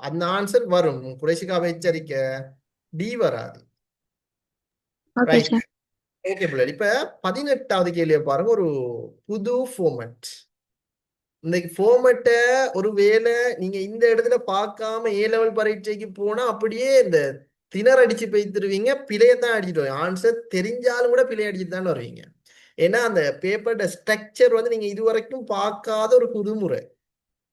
அந்த ஆன்சர் வரும். குறைஷிக்காவை எச்சரிக்க டி வராது. ரைட். ஓகே பிள்ளை. இப்ப 18வது கேள்வியை பாருங்க. ஒரு புது ஃபார்மட். இந்த ஃபார்மட்டை ஒருவேளை நீங்க இந்த இடத்துல பார்க்காம ஏ லெவல் பரீட்சைக்கு போனா அப்படியே இந்த திணற அடிச்சு போய்த்துருவீங்க. பிழையத்தான் அடிச்சுட்டு வருவீங்க. ஆன்சர் தெரிஞ்சாலும் கூட பிழை அடிச்சுட்டு தான் வருவீங்க. ஏன்னா அந்த பேப்பரோட ஸ்ட்ரக்சர் வந்து நீங்க இதுவரைக்கும் பார்க்காத ஒரு புது முறை.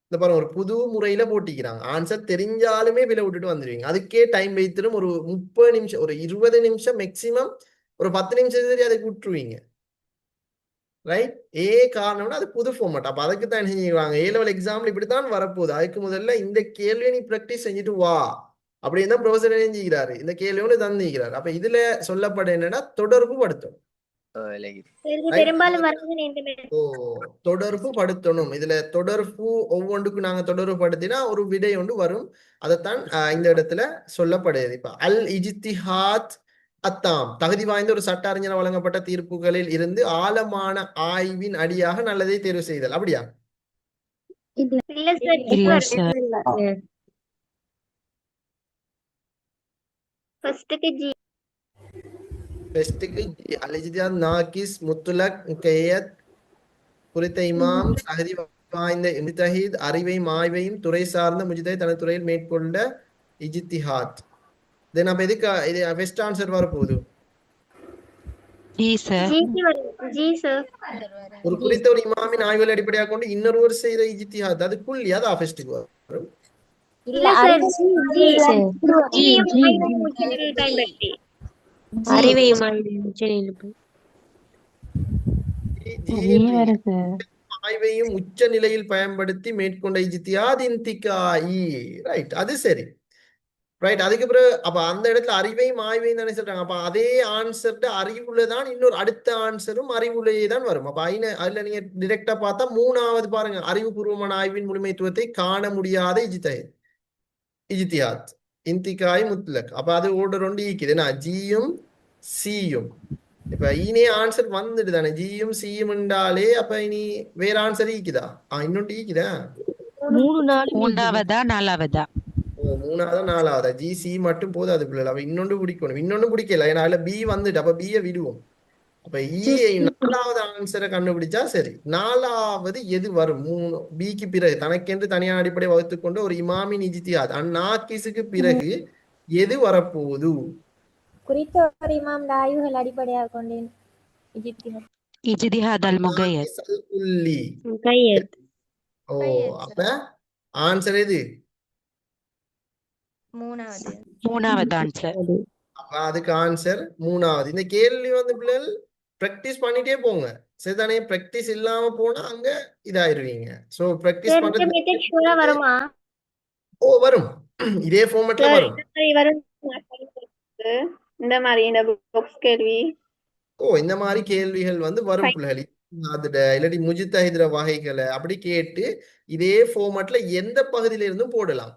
இந்த பாருங்க, ஒரு புது முறையில போட்டிக்கிறாங்க. ஆன்சர் தெரிஞ்சாலுமே பிழை விட்டுட்டு வந்துடுவீங்க. அதுக்கே டைம் வைத்திரும். ஒரு 30 நிமிஷம், ஒரு 20 நிமிஷம் மேக்சிமம், ஒரு 10 நிமிஷம் சரி அதுக்கு விட்டுருவீங்க. ரைட். காரணம்னா அது புது ஃபார்மட். அப்ப அதுக்கு தான் செஞ்சுக்கிறாங்க, ஏ லெவல் எக்ஸாம்பிள் இப்படித்தான் வரப்போகுது, அதுக்கு முதல்ல இந்த கேள்வியை நீ ப்ராக்டிஸ் செஞ்சுட்டு வா அப்படின்னு தான் ப்ரொஃபசர் செஞ்சுக்கிறாரு. இந்த கேள்வியோடு தந்துக்கிறாரு. அப்ப இதுல சொல்லப்பட என்னன்னா தொடர்பு படுத்தணும். பெரும்பாலும் தொடர்பு படுத்தணும். இதுல தொடர்பு ஒவ்வொன்றுக்கும் நாங்க தொடர்பு படுத்தினா ஒரு விடை ஒன்று வரும். அதைத்தான் இந்த இடத்துல சொல்லப்படுது. இப்ப அல் இஜ்திஹாத் அத்தாம், தகுதி வாய்ந்த ஒரு சட்ட அறிஞர் வழங்கப்பட்ட தீர்ப்புகளில் இருந்து ஆழமான ஆய்வின் அடியாக நல்லதை தேர்வு செய்தல். அப்படியா? நாகிஸ் முத்துலக் முக்கையத் குறித்த இமாம் தகுதி வாய்ந்த முஜ்தஹித் அறிவையும் ஆய்வையும் துறை சார்ந்த முஜ்தஹித் தனது துறையில் மேற்கொண்ட இஜ்திஹாத். தென் அப்ப இதுக்கு இது பெஸ்ட் ஆன்சர் வரப்போகுது. ஒரு குறித்த ஒரு இமாமின் ஆய்வுகள் அடிப்படையாக கொண்டு இன்னொருவர் செய்த இஜ்திஹாத் அது குல்லி, அது ஃபர்ஸ்ட்க்கு வரும். ஆய்வையும் உச்ச நிலையில் பயன்படுத்தி மேற்கொண்ட இஜ்திஹாத் இன்திகாயி. ரைட், அது சரி. ரைட். அதுக்கு பிறகு அப்ப அந்த இடத்துல அறிவையும் ஆய்வையும் தானே சொல்றாங்க. அப்ப அதே ஆன்சர்ட்ட அறிவுள்ளதான் இன்னொரு அடுத்த ஆன்சரும் அறிவுள்ளையே தான் வரும். அப்ப அதுல நீங்க டிரெக்டா பார்த்தா 3வது பாருங்க, அறிவுபூர்வமான ஆய்வின் முழுமைத்துவத்தை காண முடியாத இஜ்திஹாத் இன்திகாய் முத்லக். அப்ப அது ஓர்டர் ஒன்று ஈக்குதுன்னா ஜியும் சியும். இப்ப இனே ஆன்சர் வந்துட்டு தானே, ஜியும் சியும் என்றாலே அப்ப இனி வேற ஆன்சர் ஈக்குதா? இன்னொன்று ஈக்குதா? 3 4 3வது 4வது ஜி சி மட்டும் போதும். அது பிள்ளை அவ இன்னொன்று பிடிக்கணும். இன்னொன்னு பிடிக்கல, ஏன்னா அதுல பி வந்துட்டு அப்ப பியை விடுவோம். அப்ப ஈயை 4வது ஆன்சரை கண்டுபிடிச்சா சரி. 4வது எது வரும்? 3 பிக்கு பிறகு தனக்கென்று தனியான அடிப்படை வகுத்து கொண்டு ஒரு இமாமின் இஜ்திஹாத் அந்நாகிஸுக்கு பிறகு எது வரப்போகுது? குறித்த ஒரு இமாம் ஆய்வுகள் அடிப்படையாக கொண்டேன் இஜ்திஹாத் அல் முகையத். ஓ அப்ப ஆன்சர் எது? 3வது ஆன்சர். அப்ப அதுக்கு ஆன்சர் 3வது. இந்த கேள்வி வந்து பிள்ளைகள் பிராக்டிஸ் பண்ணிட்டே போங்க. சரிதானே? பிராக்டிஸ் இல்லாம போனா அங்க இதாயிருவீங்க. சோ பிராக்டிஸ் பண்றது வருமா? ஓ வரும். இதே ஃபார்மட்ல வரும். இந்த மாதிரி இந்த பாக்ஸ் கேள்வி இந்த மாதிரி கேள்விகள் வந்து வரும் பிள்ளைகள். அதோட இல்லாட்டி முஜ்தஹித் வகைகளை அப்படி கேட்டு இதே ஃபார்மட்ல எந்த பகுதியில இருந்தும் போடலாம்,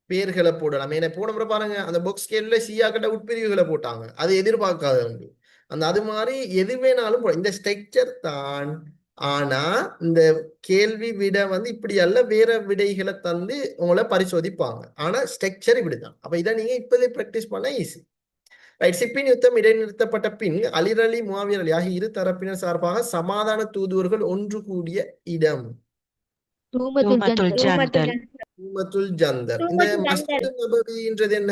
பேர்களை போடலாம். ஏன்னா போன முறை பாருங்க அந்த பாக்ஸ் கேள்வியில சியாக்கிட்ட உட்பிரிவுகளை போட்டாங்க, அது எதிர்பார்க்காத உண்டு. அது மாதிரி எது வேணாலும் இந்த ஸ்ட்ரக்சர் தான் ஆனா இந்த கேள்வி விட வந்து இப்படி அல்ல, வேற விடைகளை தந்து உங்களை பரிசோதிப்பாங்க. ஆனா ஸ்ட்ரக்சர் இப்படிதான். அப்ப இதை நீங்க இப்போதே பிராக்டிஸ் பண்ண ஈஸி. ரைட். சிப்பின் யுத்தம் இடைநிறுத்தப்பட்ட பின் அலிர் அலி முஆவியர் அலி ஆகிய இரு தரப்பினர் சார்பாக சமாதான தூதுவர்கள் ஒன்று கூடிய இடம் தூமத்துல் ஜந்தல். தூமத்துல் ஜந்தர். இந்த மஸ்ஜித் நபவின்றது என்ன?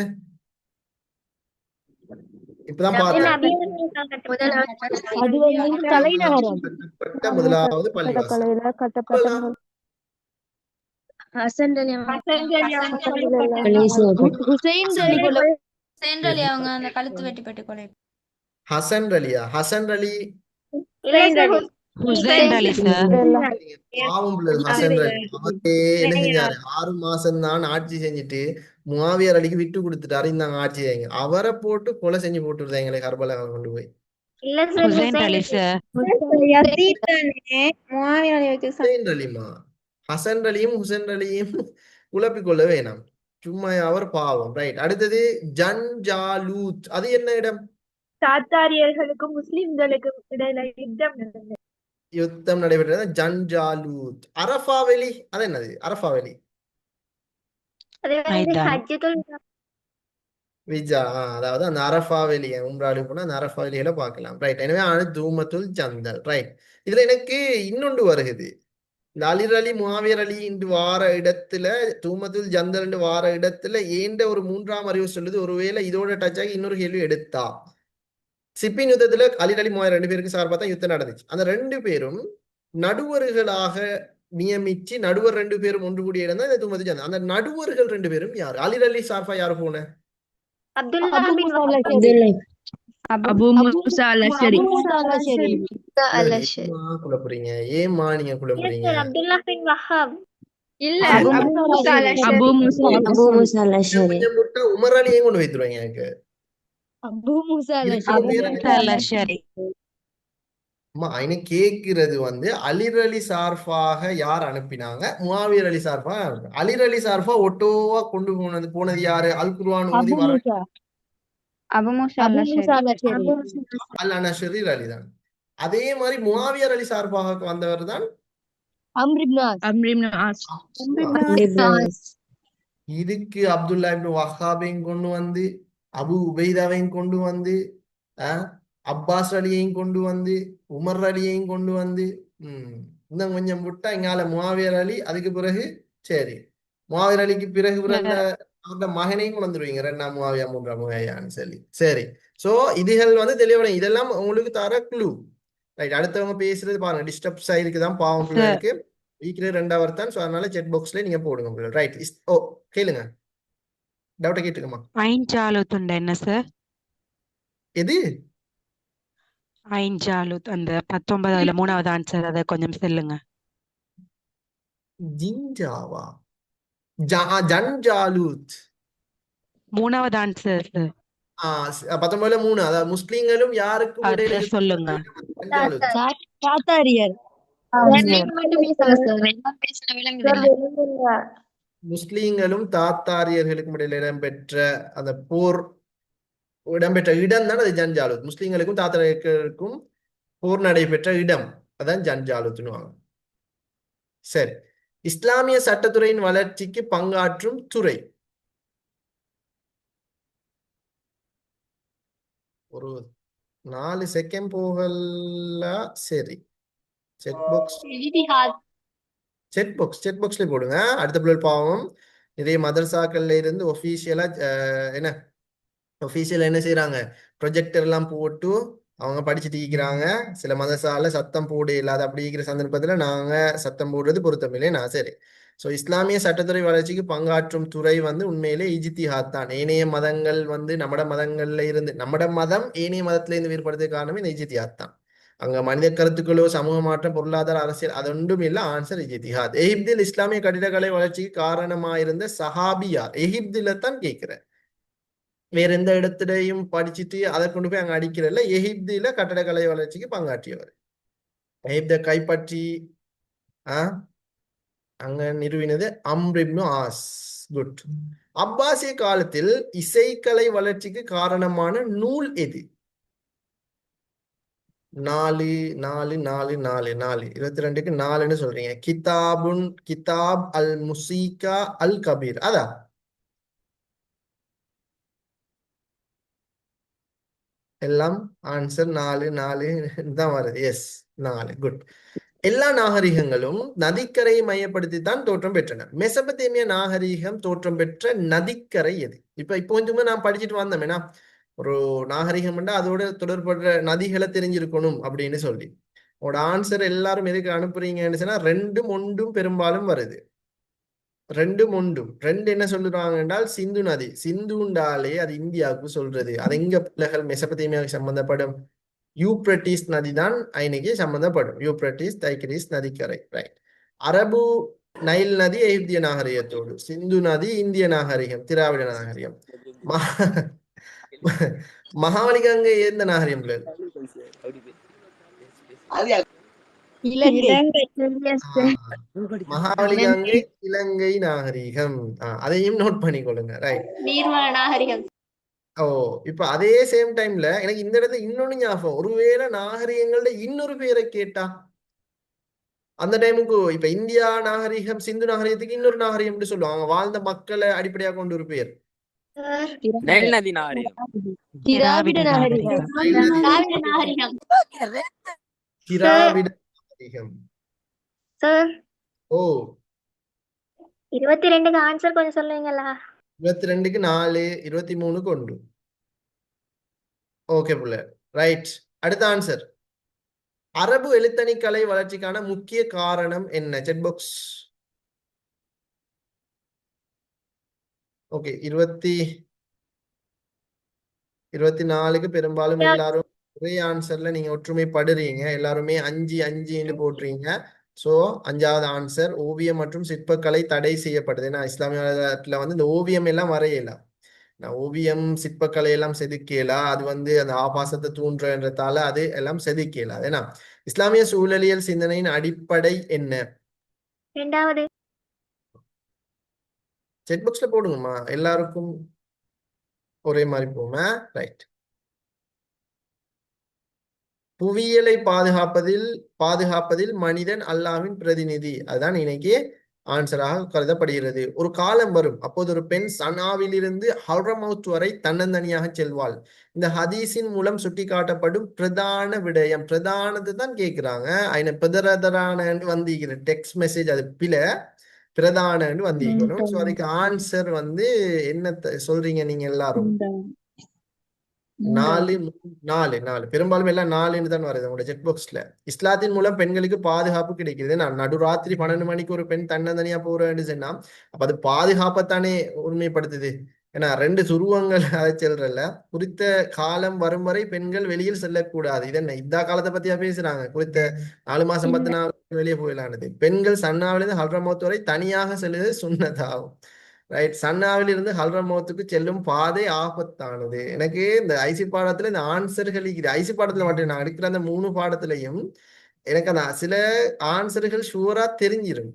இப்பதான் பார்த்தேன். கட்டப்பட்ட முதலாவது பள்ளிவாசல். கட்டடக்கலையில கட்டப்பட்ட அவங்க அந்த கழுத்து வெட்டி பெட்டி கொலை. ஹசன் அலியா? ஹசன் அலி ஹுசைன் அலி சார். பாவம் பிள்ளை ஹசன் அலி. அவரே என்ன செஞ்சாரு? 6 மாசம் தான் ஆட்சி செஞ்சுட்டு முஆவியர் அலிக்கு விட்டு கொடுத்துட்டாரு, இந்தாங்க ஆட்சி செய்யுங்க. அவரை போட்டு கொலை செஞ்சு போட்டுருந்தாங்க எங்களை கர்பலா கொண்டு போய். ஹுசைன் அலி சார். ஹுசைன் அலிமா? ஹசன் அலியும் ஹுசைன் அலியும் குழப்பிக்கொள்ள வேணாம், சும்மா அவர் பாவம். ரைட். அடுத்தது ஜன்ஜாலூத். அது என்ன இடம்? தாத்தாரியர்களுக்கும் முஸ்லிம்களுக்கும் இடையில யுத்தம் நடந்தது. யுத்தம் நடைபெற்றது. ஜன்ஜாலூத். அரஃபா வெளி, அது என்னது? அரஃபா வெளி விஜா, அதாவது அந்த அரஃபா வெளியை உம்ராலி போனா அந்த அரஃபா வெளியில பார்க்கலாம். ரைட். எனவே தூமத்துல் ஜந்தல். ரைட். இதுல எனக்கு இன்னொன்று வருகுது. இந்த அலிர் அலி முஆவியர் அலி என்று வார இடத்துல, தூமத்துல் ஜந்தல் என்று வார இடத்துல ஏண்ட ஒரு 3ஆம் அறிவு சொல்லுது. ஒருவேளை இதோட டச் ஆகி இன்னொரு கேள்வி எடுத்தா, சிப்பின் யுத்தத்துல அலிர் அலி முஆவியர் 2 பேருக்கு சார்பா தான் யுத்தம் நடந்துச்சு. அந்த 2 பேரும் நடுவர்களாக நியமிச்சு, நடுவர் 2 பேரும் ஒன்று கூடிய இடம் தான் இந்த தூமத்துல் ஜந்தல். அந்த நடுவர்கள் 2 பேரும் யாரு? அலிர் அலி சார்பா யாரு போன? அபு மூசா அல்-அஷ்அரி. குழப்புறீங்க, ஏமா நீங்க குழப்புறீங்க? இல்ல, அபு மூசா அல்-அஷ்அரி. உமர் அலி ஏன் கொண்டு வைத்துருவாங்க எனக்கு? கேக்குறது வந்து அலிர் அலி சார்பாக யார் அனுப்பினாங்க, முஆவியர் அலி சார்பா. அலிர் அலி சார்பா ஒட்டோவா கொண்டு போனது யாரு? அல் குர்ஆன் ஓதி வர அல்-அஷ்அரி அலி தான். அதே மாதிரி முஆவியர் அலி சார்பாக வந்தவர் தான் இதுக்கு அப்துல்லா இப்னு வஹாபையும் கொண்டு வந்து, அபு உபைதாவையும் கொண்டு வந்து, அப்பாஸ் அலியையும் கொண்டு வந்து, உமர் அலியையும் கொண்டு வந்து, இன்னும் கொஞ்சம் விட்டா இங்கால முஆவியர் அலி. அதுக்கு பிறகு சரி, முஆவியர் அலிக்கு பிறகு அவரோட மகனையும் கொண்டு வந்துருவீங்க, 2ஆம் முஆவியா 3ஆம் முஆவியான்னு சொல்லி. சரி. சோ இதுகள் வந்து தெளிவான, இதெல்லாம் உங்களுக்கு தர க்ளூ. ரைட். அடுத்தவங்க பேசுறது பாருங்க, டிஸ்டர்ப்ஸ் ஆயிருக்குதான் பாவம் பிள்ளைகளுக்கு. வீக்ல 2 தான். ஸோ அதனால செட் பாக்ஸ்ல நீங்க போடுங்க பிள்ளைகள். ரைட். ஓ கேளுங்க, டவுட்டை கேட்டுக்கமா. ஐன் ஜாலூத் என்ன சார்? எது ஐன் ஜாலூத்? அந்த 19வது 3வது ஆன்சர், அதை கொஞ்சம் சொல்லுங்க. ஜிஞ்சாவா? ஜன்ஜாலூத் 3வது ஆன்சர் சார். 19ல 3. அதாவது முஸ்லிம்களும் யாருக்கும் இடையில சொல்லுங்க. முஸ்லிம்களும் தாத்தாரியர்களுக்கும் இடையில இடம்பெற்ற அந்த போர், இடம்பெற்ற இடம் தான் அது ஜன்ஜாலூத். முஸ்லிம்களுக்கும் தாத்தாரியர்களுக்கும் போர் நடைபெற்ற இடம், அதான் ஜன்ஜாலூத்னு வாங்க. சரி. இஸ்லாமிய சட்டத்துறையின் வளர்ச்சிக்கு பங்காற்றும் துறை. ஒரு 4 செகண்ட் போகல. சரி, செட் பாக்ஸ்ல போடுங்க. அடுத்த பிள்ளை பாவம் நிறைய மதரசாக்கள்ல இருந்து ஒஃபீஷியலா என்ன செய்யறாங்க, ப்ரொஜெக்டர் எல்லாம் போட்டு அவங்க படிச்சுட்டு இருக்கிறாங்க. சில மதரசால சத்தம் போடு இல்லாத அப்படி இருக்கிற சந்தர்ப்பத்துல நாங்க சத்தம் போடுறது பொருத்தமில்லை. சரி. ஸோ இஸ்லாமிய சட்டத்துறை வளர்ச்சிக்கு பங்காற்றும் துறை வந்து உண்மையிலே இஜ்திஹாத் தான். ஏனைய மதங்கள் வந்து நம்மட மதங்கள்ல இருந்து, நம்மட மதம் ஏனைய மதத்துல இருந்து வேறுபடுறது காரணமே இந்த இஜ்திஹாத் தான். அங்க மனித கருத்துக்களோ, சமூக மாற்றம், பொருளாதார, அரசியல் அது ஒன்றும் இல்லை. ஆன்சர் இஜ்திஹாத். எகிப்தில் இஸ்லாமிய கட்டிடக்கலை வளர்ச்சிக்கு காரணமாயிருந்த சஹாபியார்? எகிப்தில தான் கேட்கிறேன், வேற எந்த இடத்துலையும் படிச்சுட்டு அதை கொண்டு போய் அங்க அடிக்கிறல்ல. எகிப்தில கட்டடக்கலை வளர்ச்சிக்கு பங்காற்றியவர். எகிப்தை கைப்பற்றி அங்க நிறுவினது அம்ர் இப்னு ஆஸ். குட். அப்பாசிய காலத்தில் இசைக்கலை வளர்ச்சிக்கு காரணமான நூல் எது? 4 4 4 4 4 22க்கு 4ன்னு சொல்றீங்க. கிதாப் அல் முசீகா அல் கபீர் அதான் எல்லாம் ஆன்சர் 4 4 தான் வருது. எஸ் 4. குட். எல்லா நாகரிகங்களும் நதிக்கரையை மையப்படுத்தி தான் தோற்றம் பெற்றன. மெசபத்தேமிய நாகரிகம் தோற்றம் பெற்ற நதிக்கரை எது? இப்ப கொஞ்சமே நான் படிச்சுட்டு வந்தோமேனா ஒரு நாகரிகம்னா அதோட தொடர்படுற நதிகளை தெரிஞ்சிருக்கணும் அப்படின்னு சொல்லி உங்களோட ஆன்சர் எல்லாரும் எதுக்கு அனுப்புறீங்கன்னு சொன்னா 2 1 பெரும்பாலும் வருது. 2 1 2 என்ன சொல்லுறாங்க என்றால் சிந்து நதி. சிந்துண்டாலே அது இந்தியாவுக்கு சொல்றது. அது எங்க பிள்ளைகள் மெசபத்தேமியாவுக்கு சம்பந்தப்படும் யூப்ரட்டிஸ் நதி தான் இன்னைக்கு சம்பந்தப்படும். யூப்ரட்டிஸ் தைக்ரிஸ் நதிக்கரை. ரைட். அரபு நைல் நதி எகிப்திய நாகரிகத்தோடு, சிந்து நதி இந்திய நாகரிகம், திராவிட நாகரிகம். மகாவலி கங்கை எந்த நாகரிகம்? மகாவலி கங்கை இலங்கை நாகரிகம். அதையும் நோட் பண்ணிக்கொள்ளுங்க. ரைட். நீர்வள நாகரிகம். ஓ, இப்ப அதே சேம் டைம்ல எனக்கு இந்த இடத்துல இன்னொன்னு ஞாபகம். ஒருவேளை நாகரிகங்கள்ல இன்னொரு பேரை கேட்டா அந்த டைமுக்கு இப்ப இந்தியா நாகரிகம் சிந்து நாகரிகத்துக்கு இன்னொரு நாகரிகம் எப்படி சொல்லுவாங்க? வாழ்ந்த மக்களை அடிப்படையா கொண்டு ஒரு பேர் நைல் நதி நாகரிகம். திராவிட நாகரிகம். திராவிட நாகரிகம். திராவிட நாகரிகம். சார் ஓ, 22க்கு ஆன்சர் கொஞ்சம் சொல்லுவீங்களா? 22க்கு 4, 23க்கு 1. ஓகே புள்ள. ரைட். அடுத்த ஆன்சர். அரபு எழுத்தணி கலை வளர்ச்சிக்கான முக்கிய காரணம் என்ன? Set box. ஓகே. 24க்கு பெரும்பாலும் எல்லாரும் ஒரே ஆன்சர்ல நீங்க ஒற்றுமைப்படுறீங்க. எல்லாருமே 5 5 போட்டுறீங்க. சோ 5வது ஆன்சர் ஓவியம் மற்றும் சிற்பக்கலை தடை செய்யப்படுது. ஏன்னா இஸ்லாமியத்துல வந்து இந்த ஓவியம் எல்லாம் வரையலாம். ஓவியம் சிற்பக்கலை எல்லாம் செதுக்கலாம். அது வந்து அந்த ஆபாசத்தை தூண்டுறதால அது எல்லாம் செதுக்கலாம். ஏன்னா இஸ்லாமிய சூழலியல் சிந்தனையின் அடிப்படை என்ன? 2வது. செட் பாக்ஸ்ல போடுங்கம்மா, எல்லாருக்கும் ஒரே மாதிரி போமா. ரைட். புவியியலை பாதுகாப்பதில் மனிதன் அல்லாஹ்வின் பிரதிநிதி. அதுதான் இன்னைக்கு ஆன்சராக கருதப்படுகிறது. ஒரு காலம் வரும், அப்போது ஒரு பெண் சனாவிலிருந்து ஹல்ரமவுத் வரை தன்னந்தனியாக செல்வாள். இந்த ஹதீஸின் மூலம் சுட்டி காட்டப்படும் பிரதான விடயம். பிரதானத்தை தான் கேட்கிறாங்க. பிரதரான வந்திருக்கிற டெக்ஸ்ட் மெசேஜ் அது பில பிரதான வந்திருக்கணும். ஸோ அதுக்கு ஆன்சர் வந்து என்ன சொல்றீங்க நீங்க எல்லாரும்? 4 4 பெரும்பாலும் எல்லாம் 4ன்னு தான் வருது உங்களோட செட் பாக்ஸ்ல. இஸ்லாத்தின் மூலம் பெண்களுக்கு பாதுகாப்பு கிடைக்குது. நான் நடுராத்திரி 12 மணிக்கு ஒரு பெண் தன்னந்தனியா போறேன்னு சொன்னா அப்ப அது பாதுகாப்பத்தானே உண்மைப்படுத்துது. ஏன்னா 2 துருவங்கள் அதை செல்றல. குறித்த காலம் வரும் வரை பெண்கள் வெளியில் செல்லக்கூடாது. இது என்ன இந்த காலத்தை பத்தியா பேசுறாங்க? குறித்த 4 மாசம் 10 நாள் வெளியே போயிடலானது. பெண்கள் சன்னாவிலிருந்து ஹல்ரமௌத் வரை தனியாக செல்லுவது சுன்னதாகும். ரைட். சன்னாவிலிருந்து ஹல்ரமௌத்துக்கு செல்லும் பாதை ஆபத்தானது. எனக்கு இந்த ஐசி பாடத்துல இந்த ஆன்சர்கள் ஐசி பாடத்துல மட்டும் நான் எடுக்கிற அந்த 3 பாடத்திலையும் எனக்கு அந்த சில ஆன்சர்கள் ஷுவரா தெரிஞ்சிடும்.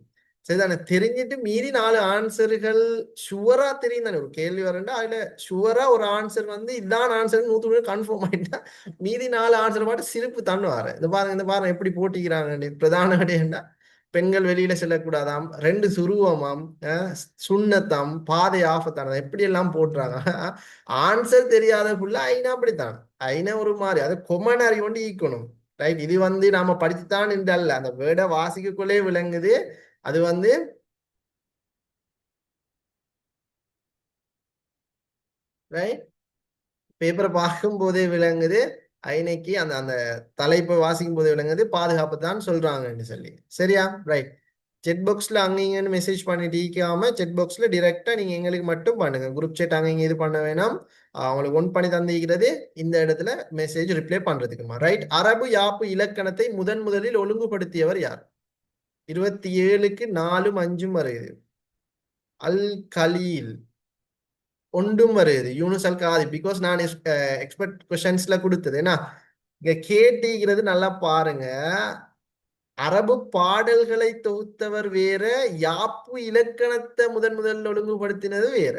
சரிதானே? தெரிஞ்சிட்டு மீறி 4 ஆன்சர்கள் ஷுவரா தெரியும் தானே. ஒரு கேள்வி வரண்டா அதுல ஷுவரா ஒரு ஆன்சர் வந்து இதான் ஆன்சர் 100% கன்ஃபார்ம் ஆயிட்டா மீறி 4 ஆன்சர் மட்டும் சிரிப்பு தண்ணுவாரு. இந்த பாருங்க எப்படி போட்டிக்கிறாங்க. பிரதான விடயம்டா பெண்கள் வெளியில செல்லக்கூடாதாம், 2 சுருவமாம், சுண்ணத்தாம், பாதை ஆபத்தானதா, எப்படி எல்லாம் போட்டுறாங்க. ஆன்சர் தெரியாத புள்ள ஐநா அப்படித்தான். ஐநா ஒரு மாதிரி அது கொமன் அறிவு ஈக்கணும். ரைட். இது வந்து நாம படிச்சுதான் என்று அல்ல, அந்த வேர்டை வாசிக்கக்குள்ளே விளங்குது. அது வந்து ரைட் பேப்பரை பார்க்கும் போதே விளங்குது. ஐனைக்கு அந்த அந்த தலைப்பை வாசிக்கும் போதே விளங்குது. பாதுகாப்பு தான் சொல்றாங்கன்னு சொல்லி. சரியா? ரைட். செட் பாக்ஸ்ல அங்கன்னு மெசேஜ் பண்ணிட்டு இருக்காம செட் பாக்ஸ்ல டிரெக்டா நீங்க எங்களுக்கு மட்டும் பண்ணுங்க. குரூப் சேட் அங்க இது பண்ண வேணாம். அவங்களுக்கு ஒன் பண்ணி தந்திருக்கிறது இந்த இடத்துல மெசேஜ் ரிப்ளை பண்றதுக்குமா. ரைட். அரபு யாப்பு இலக்கணத்தை முதலில் ஒழுங்குபடுத்தியவர் யார்? 27க்கு 4 5 வருது. அல் கலீல் 1 வருது. யூனுஸ் அல் காதி. பிகாஸ் நான் எக்ஸ்பெக்ட் கொஸ்டின்ஸ்ல கொடுத்தது ஏன்னா இங்க கேட்டிக்கிறது நல்லா பாருங்க. அரபு பாடல்களை தொகுத்தவர் வேற, யாப்பு இலக்கணத்தை முதலில் ஒழுங்குபடுத்தினது வேற.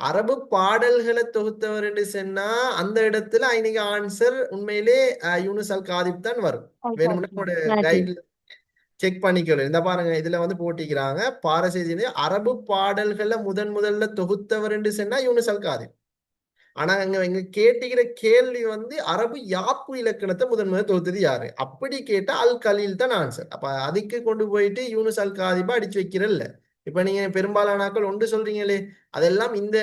அரபு பாடல்களை தொகுத்தவர் என்று சொன்னா அந்த இடத்துல இன்னைக்கு ஆன்சர் உண்மையிலே யூனுஸ் அல் காதிப் தான் வரும். வேணும்னா உங்களோட கைட்ல செக் பண்ணிக்கணும். இந்த பாருங்க, இதுல வந்து போட்டிக்கிறாங்க பாரசீக அரபு பாடல்களை முதல்ல தொகுத்தவர் என்று சொன்னா யூனுஸ் அல் காதிப். ஆனா இங்க கேட்டுக்கிற கேள்வி வந்து அரபு யாப்பு இலக்கணத்தை முதல் தொகுத்தது யாரு அப்படி கேட்டா அல் கலீல் தான் ஆன்சர். அப்ப அதுக்கு கொண்டு போயிட்டு யூனுஸ் அல் காதிபா அடிச்சு வைக்கிறல்ல. இப்ப நீங்க பெரும்பாலானாக்கள் ஒன்று சொல்றீங்களே, அதெல்லாம் இந்த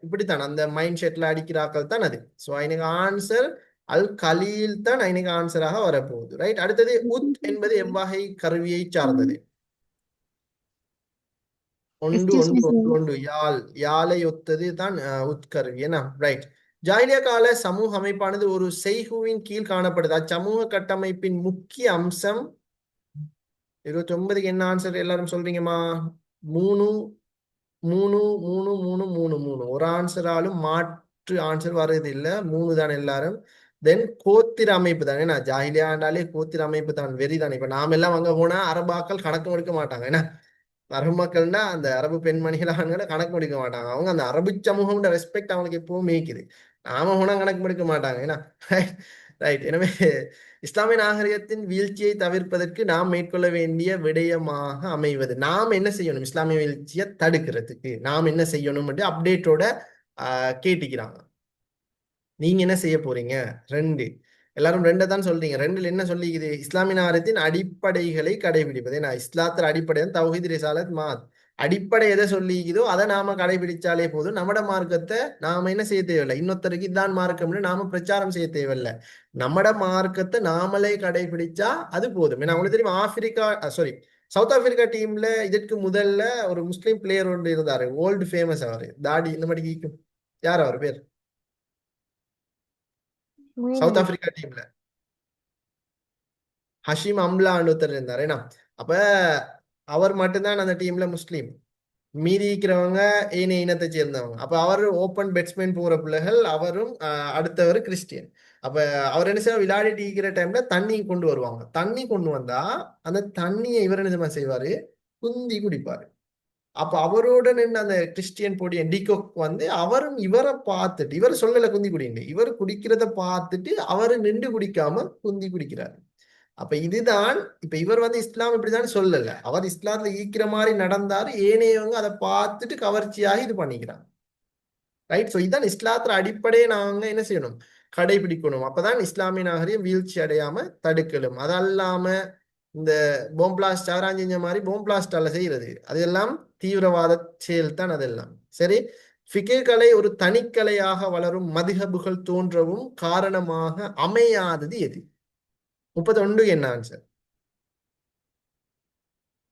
இப்படித்தான் அந்த மைண்ட் செட்ல அடிக்கிறாக்கள் தான் அது. ஸோ எனக்கு ஆன்சர் அல் கலீல் தான் எனக்கு ஆன்சராக வரப்போகுது. ரைட். அடுத்தது உத் என்பது எவ்வகை கருவியை சார்ந்தது? ஒன்று யாழ். யாழை ஒத்தது தான் உட்கருவி. என்ன? ரைட். ஜாஹிலியா கால சமூக அமைப்பானது ஒரு செய்குவின் கீழ் காணப்படுது. அச்சமூக கட்டமைப்பின் முக்கிய அம்சம் 29க்கு என்ன ஆன்சர் எல்லாரும் சொல்றீங்கம்மா? 3 3 3 3 3 3. ஒரு ஆன்சராலும் மாற்று ஆன்சர் வர்றது இல்ல. 3 தான் எல்லாரும். தென் கோத்திர அமைப்பு தான். ஏன்னா ஜாஹிலியாண்டாலே கோத்திர அமைப்பு தான், வெறி தான். இப்ப நாம எல்லாம் அங்க போனா அரபாக்கள் கணக்கு எடுக்க மாட்டாங்க. ஏன்னா அரபு மக்கள்னா அந்த அரபு பெண்மணிகள் ஆண்களை கணக்கு முடிக்க மாட்டாங்க. அவங்க அந்த அரபு சமூகம் ரெஸ்பெக்ட் அவங்களுக்கு எப்பவும் மேய்க்குது. நாம போனா கணக்கு முடிக்க மாட்டாங்க. ஏன்னா ரைட். எனவே இஸ்லாமிய நாகரிகத்தின் வீழ்ச்சியை தவிர்ப்பதற்கு நாம் மேற்கொள்ள வேண்டிய விடயமாக அமைவது. நாம் என்ன செய்யணும் இஸ்லாமிய வீழ்ச்சியை தடுக்கிறதுக்கு? நாம் என்ன செய்யணும் அப்டேட்டோட கேட்டுக்கிறாங்க. நீங்க என்ன செய்ய போறீங்க? 2 எல்லாரும் 2 தான் சொல்றீங்க. 2ல் என்ன சொல்லிக்குது? இஸ்லாமிய நாகரிகத்தின் அடிப்படைகளை கடைபிடிப்பது. ஏன்னா இஸ்லாத்தின் அடிப்படை தௌஹீத் ரிசாலத் மாத். அடிப்படை எதை சொல்லிக்குதோ அதை நாம கடைபிடிச்சாலே போதும். நம்மட மார்க்கத்தை நாம என்ன செய்ய தேவையில்லை, இன்னொருத்தருக்கு இதான் மார்க்கம்னு நாம பிரச்சாரம் செய்ய தேவையில்லை. நம்மட மார்க்கத்தை நாமளே கடைபிடிச்சா அது போதும். ஏன்னா உங்களுக்கு தெரியும் சவுத் ஆப்பிரிக்கா டீம்ல இதற்கு முதல்ல ஒரு முஸ்லீம் பிளேயர் ஒன்று இருந்தாரு, வேர்ல்டு ஃபேமஸ். அவரு தாடி இந்த மாதிரி கீக்கும். யார் அவர் பேர்? சவுத் ஆப்பிரிக்கா டீம்ல ஹஷீம் அம்லான்னு ஒருத்தர் இருந்தாரு. ஏன்னா அப்ப அவர் மட்டும்தான் அந்த டீம்ல முஸ்லீம். மீதி இருக்கிறவங்க ஏனைய இனத்தை சேர்ந்தவங்க. அப்ப அவர் ஓப்பன் பேட்ஸ்மேன் போற பிள்ளைகள். அவரும் அடுத்தவர் கிறிஸ்டியன். அப்ப அவர் என்ன செய்வார், விளையாடிட்டு இருக்கிற டைம்ல தண்ணி கொண்டு வருவாங்க. தண்ணி கொண்டு வந்தா அந்த தண்ணியை இவர் என்ன செய்வாரு, குந்தி குடிப்பாரு. அப்ப அவரோட நின்று அந்த கிறிஸ்டியன் போடிய டிகோக் வந்து அவரும் இவரை பார்த்துட்டு, இவர் சொல்லல குந்தி குடின்னு, இவர் குடிக்கிறத பார்த்துட்டு அவரு நின்று குடிக்காம குந்தி குடிக்கிறாரு. அப்ப இதுதான் இப்ப இவர் வந்து இஸ்லாம் இப்படிதான் சொல்லல, அவர் இஸ்லாத்துல ஈக்கிற மாதிரி நடந்தாரு. ஏனையவங்க அதை பார்த்துட்டு கவர்ச்சியாக இது பண்ணிக்கிறாங்க. ரைட். ஸோ இதுதான் இஸ்லாத்துல அடிப்படையை நாங்க என்ன செய்யணும், கடைபிடிக்கணும். அப்பதான் இஸ்லாமிய நாகரிகம் வீழ்ச்சி அடையாம தடுக்கலும். அதல்லாம இந்த போம் பிளாஸ்ட் சாராஞ்சிஞ்ச மாதிரி போம் பிளாஸ்டால செய்யறது அதெல்லாம் தீவிரவாத செயல் தான். அதெல்லாம் சரி. ஃபிகேகளை ஒரு தனிக்கலையாக வளரும் மதுஹபுகள் தோன்றவும் காரணமாக அமையாதது எது? 31 என்ன ஆன்சர்?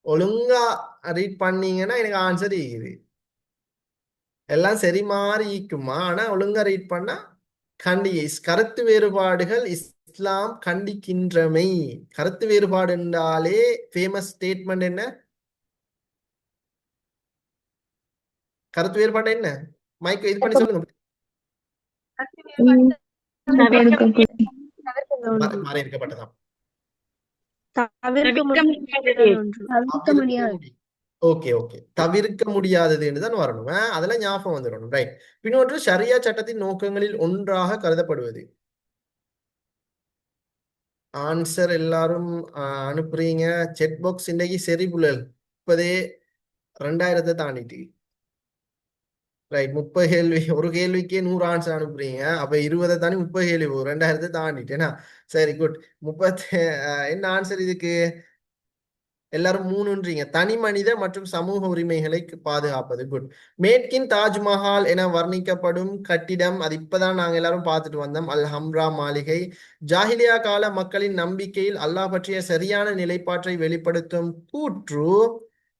ஒழுங்கா ரீட் பண்ணீங்கன்னா எனக்கு ஆன்சர் இது எல்லாம் சரி மாறி ஈக்குமா. ஆனா ஒழுங்கா ரீட் பண்ணா கருத்து வேறுபாடுகள் இஸ்லாம் கண்டிக்கின்றமை. கருத்து வேறுபாடு என்றாலே ஃபேமஸ் ஸ்டேட்மெண்ட் என்ன? கருத்து வேறுபாடு என்ன? மைக் இது பண்ணி சொல்லுங்க. மறைக்கப்பட்டதாம். ஓகே ஓகே, தவிர்க்க முடியாதது என்றுதான் வரணும். அதெல்லாம் ஞாபகம் வந்துடணும். ரைட். பின்னொன்று ஷரியா சட்டத்தின் நோக்கங்களில் ஒன்றாக கருதப்படுவது. ஆன்சர் எல்லாரும் அனுப்புறீங்க. செட் பாக்ஸ் இன்னைக்கு சரி புள்ளல். இப்பதே 2000 தாண்டிட்டு. ரைட். 30 கேள்வி, ஒரு கேள்விக்கே 100 ஆன்சர் அனுப்புறீங்க. அப்ப 20 தாண்டி 30 கேள்வி 2000 தாண்டிட்டேனா? சரி குட். 30 என்ன ஆன்சர் இதுக்கு? எல்லாரும் 3ன்றீங்க. தனி மனித மற்றும் சமூக உரிமைகளை பாதுகாப்பது. குட். மேற்கின் தாஜ்மஹால் என வர்ணிக்கப்படும் கட்டிடம், அது இப்பதான் நாங்க எல்லாரும் பார்த்துட்டு வந்தோம், அல் ஹம்ரா மாளிகை. ஜாஹிலியா கால மக்களின் நம்பிக்கையில் அல்லாஹ் பற்றிய சரியான நிலைப்பாட்டை வெளிப்படுத்தும் கூற்று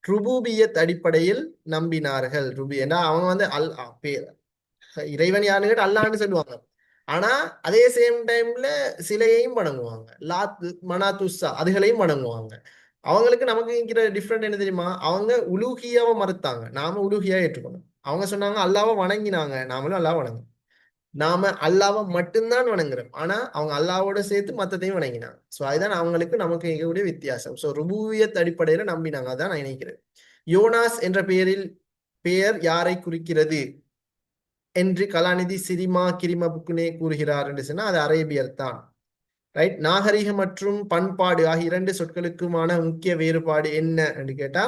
ருபூபியத் அடிப்படையில் நம்பினார்கள். ஏன்னா அவங்க வந்து இறைவன் யாருன்னு கேட்டு அல்லான்னு சொல்லுவாங்க. ஆனா அதே சேம் டைம்ல சிலையையும் வணங்குவாங்க. லாத் மனாத்துஸா அதுகளையும் வணங்குவாங்க. அவங்களுக்கு நமக்கு இருக்கிற டிஃப்ரெண்ட் என்ன தெரியுமா? அவங்க உலூகியாவை மறுத்தாங்க, நாம உலூகியா ஏற்றுக்கணும். அவங்க சொன்னாங்க அல்லாவை வணங்கினாங்க, நாமளும் அல்லாஹ் வணங்கணும். நாம அல்லாவை மட்டும்தான் வணங்குறோம், ஆனா அவங்க அல்லாவோட சேர்த்து மத்தத்தையும் வணங்கினாங்க. ஸோ அதுதான் அவங்களுக்கு நமக்கு இருக்கக்கூடிய வித்தியாசம். ஸோ ருபூவியத் அடிப்படையில நம்பினாங்க. அதான் நான் நினைக்கிறேன். யோனாஸ் என்ற பெயர் யாரை குறிக்கிறது? என்று கலாநிதி சிரிமா கிரிமபுக்குனே கூறுகிறார் என்று சொன்னா அது அரேபியர் தான். ரைட். நாகரிகம் மற்றும் பண்பாடு ஆகிய 2 சொற்களுக்குமான முக்கிய வேறுபாடு என்ன என்று கேட்டா,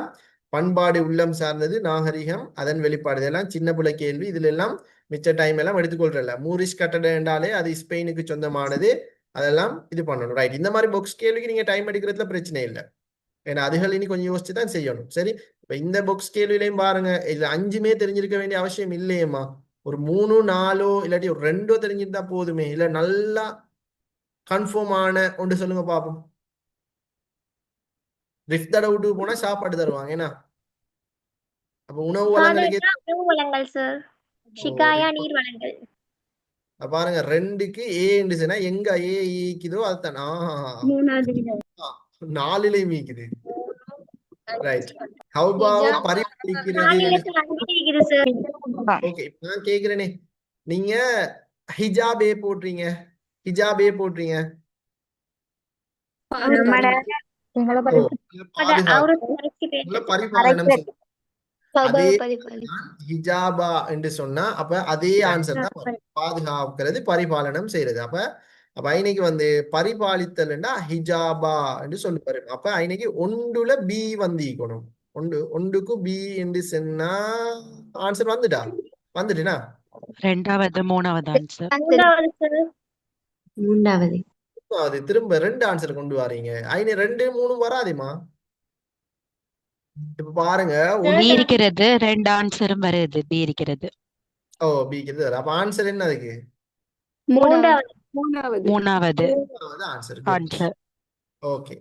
பண்பாடு உள்ளம் சார்ந்தது, நாகரிகம் அதன் வெளிப்பாடு. இதெல்லாம் சின்ன புள்ள கேள்வி. இதுல எல்லாம் மிச்ச டைம் எல்லாம் எடுத்துக்கொள்றல. மூரிஷ் கட்டடம் என்றாலே அது ஸ்பெயினுக்கு சொந்தமானது, அதெல்லாம் இது பண்ணணும். ரைட். இந்த மாதிரி பாக்ஸ் கேள்விக்கு நீங்க டைம் எடுக்கிறதுல பிரச்சனை இல்லை. ஏன்னா அதுகள் இனி கொஞ்சம் யோசிச்சு தான் செய்யணும். சரி, இப்ப இந்த பாக்ஸ் கேள்வியிலையும் பாருங்க, இதுல 5மே தெரிஞ்சிருக்க வேண்டிய அவசியம் இல்லையேம்மா. ஒரு 3 4 இல்லாட்டி ஒரு 2 தெரிஞ்சிருந்தா போதுமே. இல்ல நல்லா கன்ஃபார்ம் ஆன ஒன்று சொல்லுங்க பாப்போம். ரிஃப்ட் வீட்டுக்கு போனா சாப்பாடு தருவாங்க. ஏன்னா அப்ப உணவு வளங்களுக்கு உணவு வளங்கள் சார். ஷிகாயா நீர் வளங்கள். பாருங்க 2க்கு ஏ இருந்துச்சுன்னா எங்க ஏ ஈக்குதோ அதுதான். 4லயும் மீக்குது. ரைட். ஹவ்பாவை பரிபாலிக்கிறது. ஓகே, நான் கேக்குறேனே, நீங்க ஹிஜாபே போடுறீங்க, ஹிஜாபே போடுறீங்க, பரிபாலனம். அதே ஹிஜாபா என்று சொன்னா அப்ப அதே ஆன்சர் தான் பாதுகாக்கிறது, பரிபாலனம் செய்யறது. அப்ப அப்ப இன்னைக்கு வந்து பரிபாலித்தல்னா ஹிஜாபா என்று சொல்லுவாரு. அப்ப இன்னைக்கு ஒன்றுல பி வந்திக்கணும். ஒன்றுக்கு பி என்று சொன்னா ஆன்சர் வந்துட்டுனா 2வது 3வது ஆன்சர். மூன்றாவது திரும்ப 2 ஆன்சர் கொண்டு வரீங்க. 2 3 வராதேமா. இப்ப பாருங்க, பி இருக்கிறது 2 ஆன்சரும் வருது. பி இருக்கிறது. ஓ பி இருக்கிறது. அப்ப ஆன்சர் என்ன அதுக்கு? மூணாவது answer. Answer. Okay,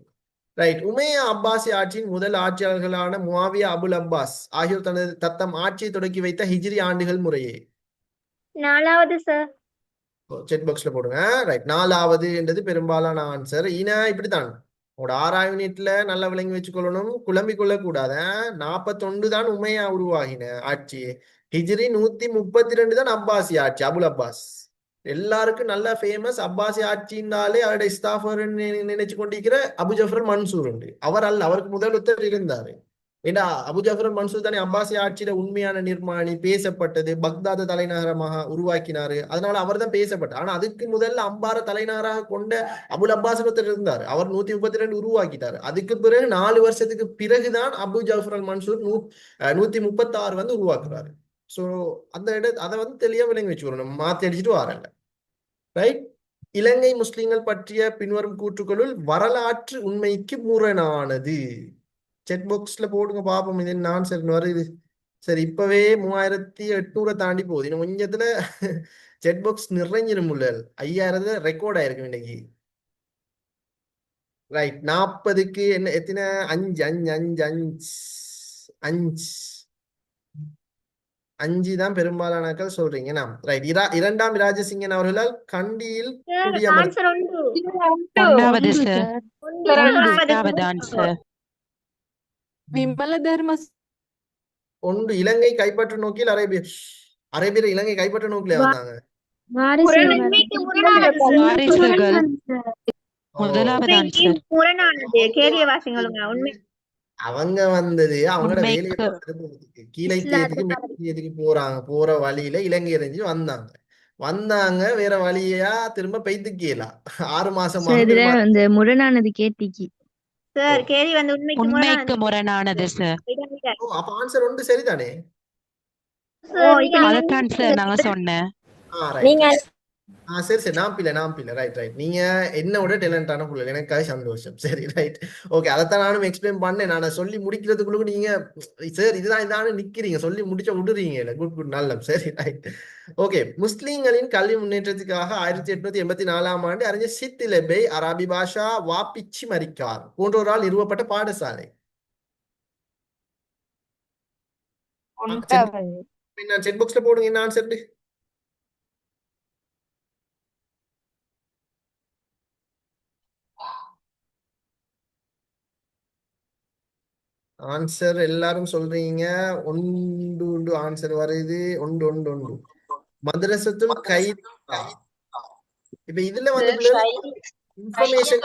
right. Umayya Abbasi ஆட்சியின் முதல் ஆட்சியாளர்களான முஆவியா அபுல் அப்பாஸ் ஆகியோர் தத்தம் ஆட்சியை தொடக்கி வைத்த ஹிஜ்ரி ஆண்டுகள் முறையே? 4வது சார். செட் பாக்ஸ்ல போடுங்க. ரைட். 4வது என்றது பெரும்பாலான ஆன்சர். இப்படித்தான் உங்களோட 6ஆம் யூனிட்ல நல்லா விளங்கி வச்சுக்கொள்ளணும், குழம்பிக் கொள்ள கூடாது. 41 தான் உமையா உருவாகின ஆட்சி. ஹிஜ்ரி 132 தான் அப்பாசி ஆட்சி, அபுல் அப்பாஸ். எல்லாருக்கும் நல்ல ஃபேமஸ் அப்பாசி ஆட்சினாலே அவருடைய இஸ்தாஃபர் நினைச்சு கொண்டிருக்கிற அபு ஜஃபர் மன்சூர் உண்டு. அவர் அல்ல, அவருக்கு முதல் இருந்தாரு. ஏன்னா அபு ஜஃபர் மன்சூர் தானே அப்பாசி ஆட்சியில உண்மையான நிர்மாணி, பேசப்பட்டது, பக்தாத தலைநகரமாக உருவாக்கினாரு. அதனால அவர் தான் பேசப்பட்டார். ஆனா அதுக்கு முதல்ல அம்பார தலைநகராக கொண்ட அபுல் அப்பாஸ் இருந்தார். அவர் 132 உருவாக்கிட்டாரு. அதுக்கு பிறகு 4 வருஷத்துக்கு பிறகுதான் அபு ஜஃபர் அல் மன்சூர் 136 வந்து உருவாக்குறாரு. சோ அந்த அதை வந்து தெளிவா விளங்கி வச்சுக்கணும், மாத்தி அடிச்சுட்டு வரல. ரைட். இலங்கை முஸ்லிம்கள் பற்றிய பின்வரும் கூற்றுக்களுள் வரலாற்று உண்மைக்கு முரணானது. செட் பாக்ஸ்ல போடுங்க பாப்போம். இது ஆன்சர் வருது. சரி, இப்பவே 3800 தாண்டி போகுது. இன்னும் கொஞ்சத்துல செட் பாக்ஸ் நிறைஞ்சிரும். 5000 ரெக்கார்ட் ஆயிருக்கு இன்னைக்கு. ரைட். 40க்கு என்ன எத்தனை? 5 5 5 5 5 தான் பெரும்பாலானாக்கள் சொல்றீங்க. ரைட். 2ஆம் ராஜசிங்கன் அவர்களால் கண்டியில் ஆன்சர் 1வது சார். 1வது ஆன்சர். விமல தர்ம 1 இலங்கை கைப்பற்ற நோக்கில் அரேபியர் இலங்கை கைப்பற்ற நோக்கில வந்தாங்க. வாரிசுகள் 1வது ஆன்சர். கேள்வி வாசிங்களுங்க. உண்மை அவங்க வந்தது அவங்களோட வேலையை உண்மைக்கு பார்த்துட்டு கீழைத்தியத்துக்கு மேற்கியத்துக்கு போற வழியில இலங்கை எறிஞ்சு வந்தாங்க. வேற வழியா திரும்ப பெய்துக்கலாம். 6 மாசமா அந்த முரணானது கேட்டிக்கு சார். கேள்வி வந்து உண்மைக்கு முரணானது சார். அப்ப ஆன்சர் 1 சரிதானே? அதத்தான் சார் நாங்க சொன்னேன். நீங்க சரி நான் பிள்ளை. ரைட். நீங்க என்னோட டேலண்டான புள்ள, எனக்காக சந்தோஷம். சரி, ரைட். ஓகே, அதைத்தான் நானும் எக்ஸ்பிளைன் பண்ணேன். நான் சொல்லி முடிக்கிறதுக்குள்ள நீங்க சார் இதான் நிக்கிறீங்க, சொல்லி முடிச்ச விடுறீங்க. குட் நல்ல. சரி, ரைட். ஓகே. முஸ்லிம்களின் கல்வி முன்னேற்றத்துக்காக 1884ஆம் ஆண்டு அறிஞர் சித்திலபை அரபி பாஷா வாப்பிச்சி மரிக்கார் போன்றோரால் நிறுவப்பட்ட பாடசாலை. செட் பாக்ஸ்ல போடுங்க என்ன ஆன்சர். ஆன்சர் எல்லாரும் சொல்றீங்க. 1 ஆன்சர் வருது. 1 மதரசத்துல் கைதா. இப்ப இதுல வந்து இன்ஃபர்மேஷன்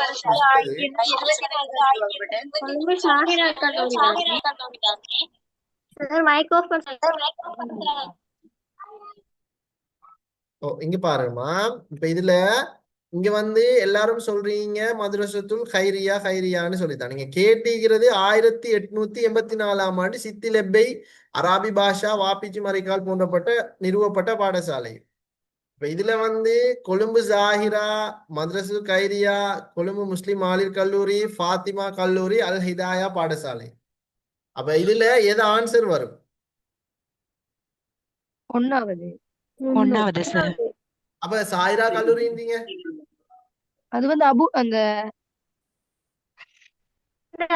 இங்க பாருங்கம்மா. இப்ப இதுல இங்க வந்து எல்லாரும் சொல்றீங்க மதுரசத்துல் ஹைரியா ஹைரியான்னு சொல்லித்தான். நீங்க கேட்டிருக்கிறது 1884ஆம் ஆண்டு சித்தி லெப்பை அராபி பாஷா வாப்பிச்சு மரிக்கால் போன்றப்பட்ட நிறுவப்பட்ட பாடசாலை. இப்ப இதுல வந்து கொழும்பு ஜாஹிரா, மദ്രസ கைரியா, கொழும்பு முஸ்லிம் ஆலிர் கல்லூரி, ஃபாத்திமா கல்லூரி, அல் ஹிதாயா பாடசாலை. அப்ப இதுல எது ஆன்சர் வரும்? ஒன்னாவது ஒன்னாவது சார். அப்ப சாயிரா கல்லூரின்றீங்க. அது வந்து அந்த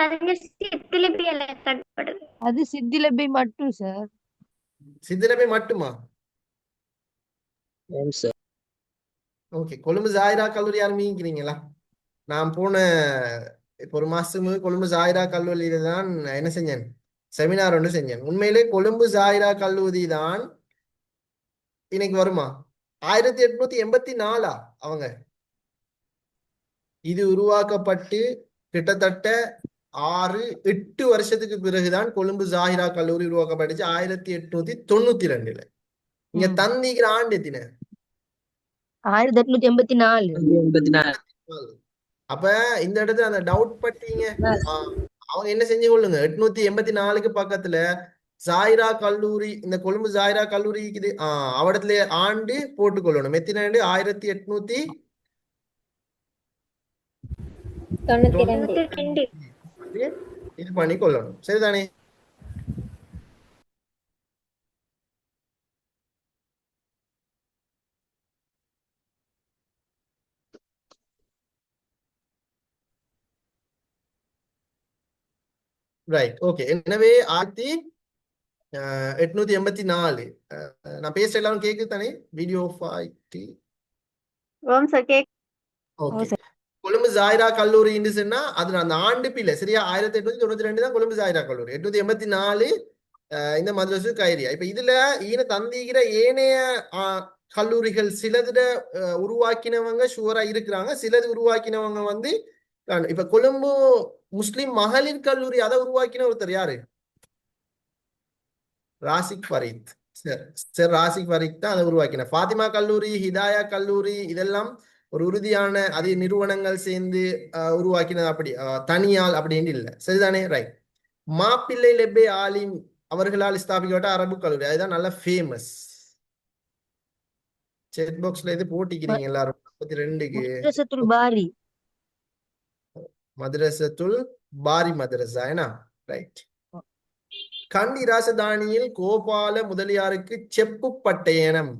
அது சித்திலிபியல கட்டப்படுது. அது சித்திலபை மட்டும் சார். சித்திலபை மட்டுமா? சார். ஓகே. கொழும்பு ஜாயிரா கல்லூரி யாரும் மீங்கிறீங்களா? நான் போன இப்போ ஒரு மாசத்துக்கு கொழும்பு ஜாயிரா கல்லூரியில தான் என்ன செஞ்சேன், செமினார் ஒன்று செஞ்சேன். உண்மையிலே கொழும்பு ஜாயிரா கல்லூரி தான் இன்னைக்கு வருமா? 1884 அவங்க இது உருவாக்கப்பட்டு கிட்டத்தட்ட 6-8 வருஷத்துக்கு பிறகுதான் கொழும்பு ஜாஹிரா கல்லூரி உருவாக்கப்பட்டுச்சு 1892. இங்க தந்திக்கிற ஆண்டு எத்தின? 1884. அப்ப இந்த இடத்துல அந்த டவுட் பட்டீங்க, அவங்க என்ன செஞ்சு கொள்ளுங்க, 884க்கு பக்கத்துல ஜாயிரா கல்லூரி, இந்த கொழும்பு ஜாயிரா கல்லூரி இருக்குது, அவடத்துல ஆண்டு போட்டுக்கொள்ளணும். எத்தனை ஆண்டு? 92. இது பண்ணி கொள்ளணும். சரிதானே? ரைட். ஓகே. எனவே 1884 நான் பேசுற எல்லாரும் கேக்குது தானே? வீடியோ ஃபைட்டி. ஓம் சார் கேக். ஓகே. கொழும்பு ஜாயிரா கல்லூரி சொன்னா அது அந்த ஆண்டு பிள்ளை சரியா? 1892 தான் கொழும்பு ஜாயிரா கல்லூரி. 884 இந்த மദ്രസ கைரியா. இப்ப இதுல ஈன தந்திக்கிற ஏனைய கல்லூரிகள் சிலதுட உருவாக்கினவங்க ஷுவரா இருக்கிறாங்க, சிலது உருவாக்கினவங்க வந்து இப்ப கொழும்பு முஸ்லிம் மகளிர் கல்லூரி அதை உருவாக்கின ஒருத்தர் யாரு? ராசிக் ஃபரீத். சார் ராசிக் ஃபரீத் தான் அதை உருவாக்கின. ஃபாத்திமா கல்லூரி, ஹிதாயா கல்லூரி இதெல்லாம் ஒரு உறுதியான அது நிறுவனங்கள் சேர்ந்து உருவாக்கினது, அப்படி தனியால் அப்படின்னு இல்லை. சரிதானே? ரைட். மாப்பிள்ளை லெப்பே ஆலிம் அவர்களால் ஸ்தாபிக்கப்பட்ட அரபு கல்லூரி, அதுதான் நல்ல ஃபேமஸ். செட் பாக்ஸ்ல இது போட்டிக்கிறீங்க எல்லாரும். 42க்கு மദ്രസத்துல் பாரி. மദ്രസத்துல் பாரி மദ്രസா ஏனா? ரைட். கண்டி ராசதானியில் கோபால முதலியாருக்கு செப்பு பட்டயனம்,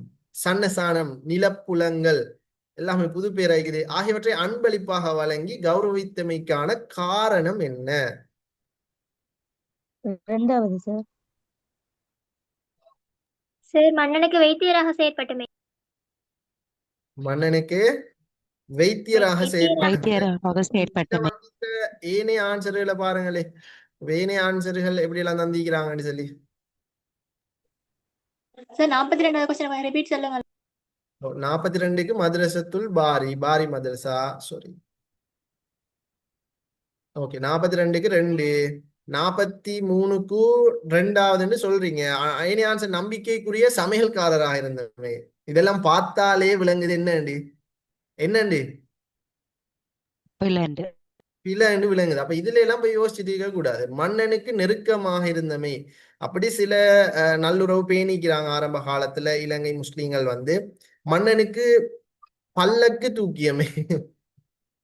சன்னசானம், நிலப்புலங்கள் எல்லாமே புது பேராகிறது ஆகியவற்றை அன்பளிப்பாக வழங்கி கௌரவித்தமைக்கான காரணம் என்ன? இரண்டாவது சார். சார் மன்னனுக்கு வைத்தியராக செயற்பட்டமை. மன்னனுக்கு வைத்தியராக செயற்பட்டமை. ஏனைய ஆன்சர்களை பாருங்களே, ஏனைய ஆன்சர்கள் எப்படி எல்லாம் தந்திக்கிறாங்கன்னு சொல்லி. சார் 42வது क्वेश्चन ரிப்பீட் சொல்லுங்க. 42க்கு மദ്രസத்துல் பாரி, பாரி மദ്രസா. சாரி. ஓகே. 42க்கு 2, 43க்கு 2ஆவதுன்னு சொல்றீங்க. ஏனைய ஆன்சர் நம்பிக்கைக்குரிய சமையல்காரராக இருந்தவை. இதெல்லாம் பார்த்தாலே விளங்குது என்னண்டு என்னண்டு பிள்ளைண்டு விளங்குது. அப்ப இதுல எல்லாம் போய் யோசிச்சுட்டு இருக்க கூடாது. மன்னனுக்கு நெருக்கமாக இருந்தமை, அப்படி சில நல்லுறவு பேணிக்கிறாங்க ஆரம்ப காலத்துல இலங்கை முஸ்லீம்கள் வந்து. மன்னனுக்கு பல்லக்கு தூக்கியமை,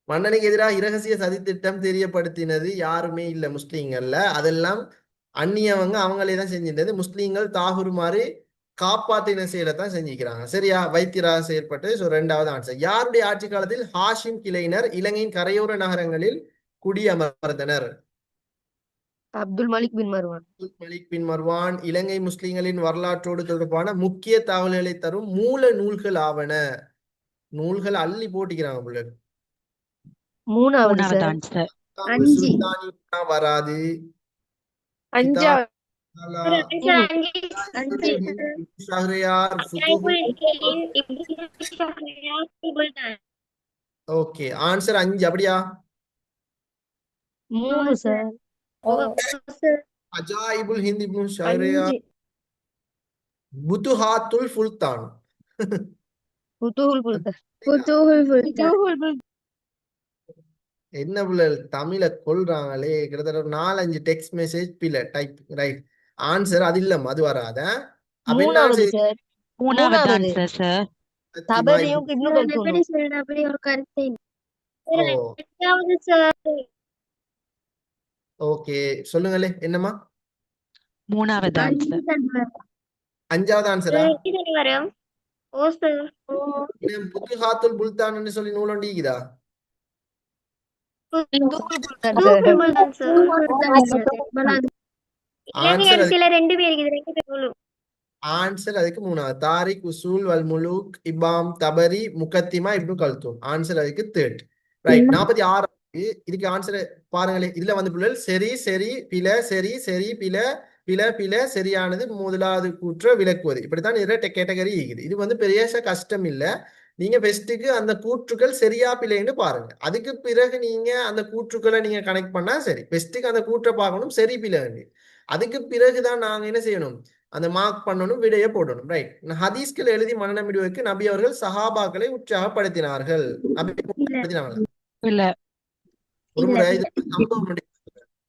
மன்னனுக்கு எதிராக இரகசிய சதித்திட்டம் தெரியப்படுத்தினது யாருமே இல்லை முஸ்லீம்கள்ல. அதெல்லாம் அந்நியவங்க அவங்களே தான் செஞ்சிருந்தது. முஸ்லீம்கள் தாகூர் மாதிரி காப்பாற்றின செயலைத்தான் செஞ்சுக்கிறாங்க. சரியா? வைத்தியராக செயற்பட்டு. ஸோ 2வது ஆன்சர். யாருடைய ஆட்சி காலத்தில் ஹாஷிம் கிளையினர் இலங்கையின் கரையோர நகரங்களில் குடியமர்ந்தனர்? அப்துல் மலிக் பின் மர்வான். அப்துல் மலிக் பின் மர்வான். இலங்கை முஸ்லிம்களின் வரலாற்றோடு தொடர்பான முக்கிய தகவல்களை தரும் மூல நூல்கள் ஆவன. நூல்கள் அள்ளி போட்டிக்கிறாங்க பிள்ளைகள். மூணாவது ஆன்சர். 5 வராது. 5 ஓகே. ஆன்சர் 5 அப்படியா? 3 சார். அஜாயிபுல் ஹிந்த் இப்னு ஷஹரியார், புதுஹாத்துல் சுல்தான். என்ன பிள்ளை தமிழை கொள்றாங்களே, கிட்டத்தட்ட ஒரு 4-5 டெக்ஸ்ட் மெசேஜ் பிள்ளை டைப். ரைட், ஆன்சர் அது இல்லம்மா, அது வராத. அப்ப என்ன ஆன்சர்? மூணாவது ஆன்சர் சார். சத்தியமா எப்படி சொல்ற அப்படி ஒரு கருத்து இல்லை. ஓ ரெண்டாவது சார் ஓகே, சொல்லுங்களே என்னம்மா? மூணாவது ஆன்சர். அஞ்சாவது ஆன்சரா? தானே வரும். ஓ சார் புத்துஹாத்துல் புல்தான்னு சொல்லி நூலொண்டிக்குதா? ஆன்சர் சில ரெண்டு பேர் இருக்குது, ரெண்டு பேர் சொல்லும். ஆன்சர் அதுக்கு மூணாவது. தாரிக், உசூல், வல் முலூக், இபாம், தபரி, முகத்திமா, இப்னு கல்தூம். ஆன்சர் அதுக்கு தேர்ட். ரைட், 46. இதுக்கு ஆன்சர் பாருங்களேன். இதுல வந்து பிள்ளைகள் சரி சரி பில, சரி சரி பில, பில பில சரியானது முதலாவது கூற்ற விளக்குவது. இப்படித்தான் நிறைய கேட்டகரி இருக்குது. இது வந்து பெரிய கஷ்டம் இல்ல. நீங்க பெஸ்ட்டுக்கு அந்த கூற்றுக்கள் சரியா பிள்ளைன்னு பாருங்க. அதுக்கு பிறகு நீங்க அந்த கூற்றுக்களை நீங்க கனெக்ட் பண்ணா சரி. பெஸ்ட்டுக்கு அந்த கூற்றை பார்க்கணும், சரி பிள்ளைன்னு. அதுக்கு பிறகுதான் நாங்க என்ன செய்யணும், அந்த மார்க் பண்ணணும், விடைய போடணும். ரைட், ஹதீஸ்கள் எழுதி மனநம்பிடுவதற்கு நபி அவர்கள் சஹாபாக்களை உற்சாகப்படுத்தினார்கள். நபி உற்சாகப்படுத்தினாங்களா? இல்ல. ஒரு முறை இது சம்பவம்.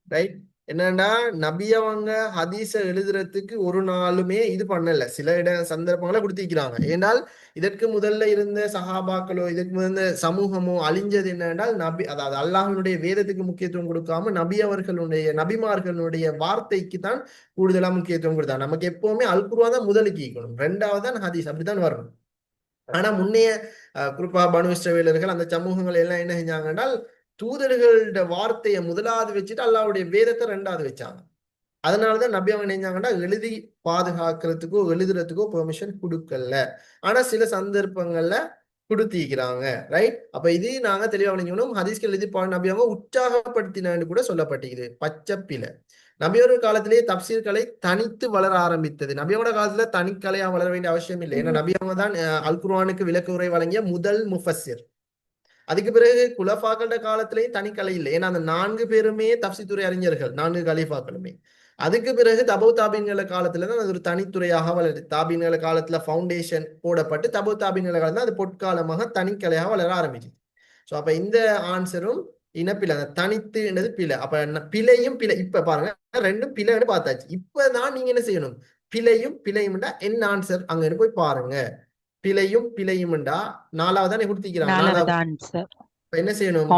ரைட், என்னன்னா நபி அவங்க ஹதீஸ எழுதுறதுக்கு ஒரு நாளுமே இது பண்ணல. சில சந்தர்ப்பங்களை கொடுத்திருக்கிறாங்க. ஏனால் இதற்கு முதல்ல இருந்த சஹாபாக்களோ இதற்கு முதல்ல சமூகமோ அழிஞ்சது என்னென்றால் நபி, அதாவது அல்லாஹ்வினுடைய வேதத்துக்கு முக்கியத்துவம் கொடுக்காம நபி அவர்களுடைய நபிமார்களுடைய வார்த்தைக்கு தான் கூடுதலா முக்கியத்துவம் கொடுத்தாங்க. நமக்கு எப்பவுமே அல் குர்ஆன் தான் முதலுக்கு ஈக்கணும், ரெண்டாவது தான் ஹதீஸ், அப்படித்தான் வரணும். ஆனா முன்னைய குறிப்பா பனு இஸ்ரவேலர்கள் அந்த சமூகங்கள் எல்லாம் என்ன செஞ்சாங்க என்றால் தூதர்களோட வார்த்தையை முதலாவது வச்சுட்டு அல்லாஹ்வுடைய வேதத்தை ரெண்டாவது வச்சாங்க. அதனாலதான் நபி அவங்க நினைஞ்சாங்கன்னா எழுதி பாதுகாக்கிறதுக்கோ எழுதுறதுக்கோ பெர்மிஷன் கொடுக்கல. ஆனா சில சந்தர்ப்பங்கள்ல கொடுத்திருக்கிறாங்க. ரைட், அப்ப இது நாங்க தெளிவா நினைக்கணும். ஹதீஸ்கள் எழுதி நபி அவங்க உற்சாகப்படுத்தினு கூட சொல்லப்பட்டிருக்குது. பச்சை பிழை. நபியோட காலத்திலேயே தப்சீர்களை தனித்து வளர ஆரம்பித்தது. நபியோட காலத்துல தனிக்கலையா வளர வேண்டிய அவசியம் இல்லை. ஏன்னா நபி அவங்க தான் அல் குர்ஆனுக்கு விளக்க உரை வழங்கிய முதல் முஃபஸ்ஸிர். அதுக்கு பிறகு குலஃபாக்களோட காலத்திலேயும் தனிக்கலை இல்லை. ஏன்னா அந்த 4 பேருமே தப்சீர் அறிஞர்கள், 4 கலீஃபாக்களுமே. அதுக்கு பிறகு தபௌ தாபீன்கள காலத்துல தான் அது ஒரு தனித்துறையாக வளருது. தாபீன்கள காலத்துல ஃபவுண்டேஷன் போடப்பட்டு தபௌ தாபீன்கள காலத்துல அது பொற்காலமாக தனிக்கலையாக வளர ஆரம்பிச்சு. ஸோ அப்ப இந்த ஆன்சரும் இனப்பிழை, அந்த தனித்துன்றது பிழை. அப்ப பிழையும் பிழை. இப்ப பாருங்க, ரெண்டும் பிழைன்னு பார்த்தாச்சு. இப்பதான் நீங்க என்ன செய்யணும், பிழையும் பிழையும்டா என்ன ஆன்சர் அங்க போய் பாருங்க. பிழையும் பிழையும்டா நாலாவதான் கொடுத்திக்கிறாங்க. என்ன செய்யணும்,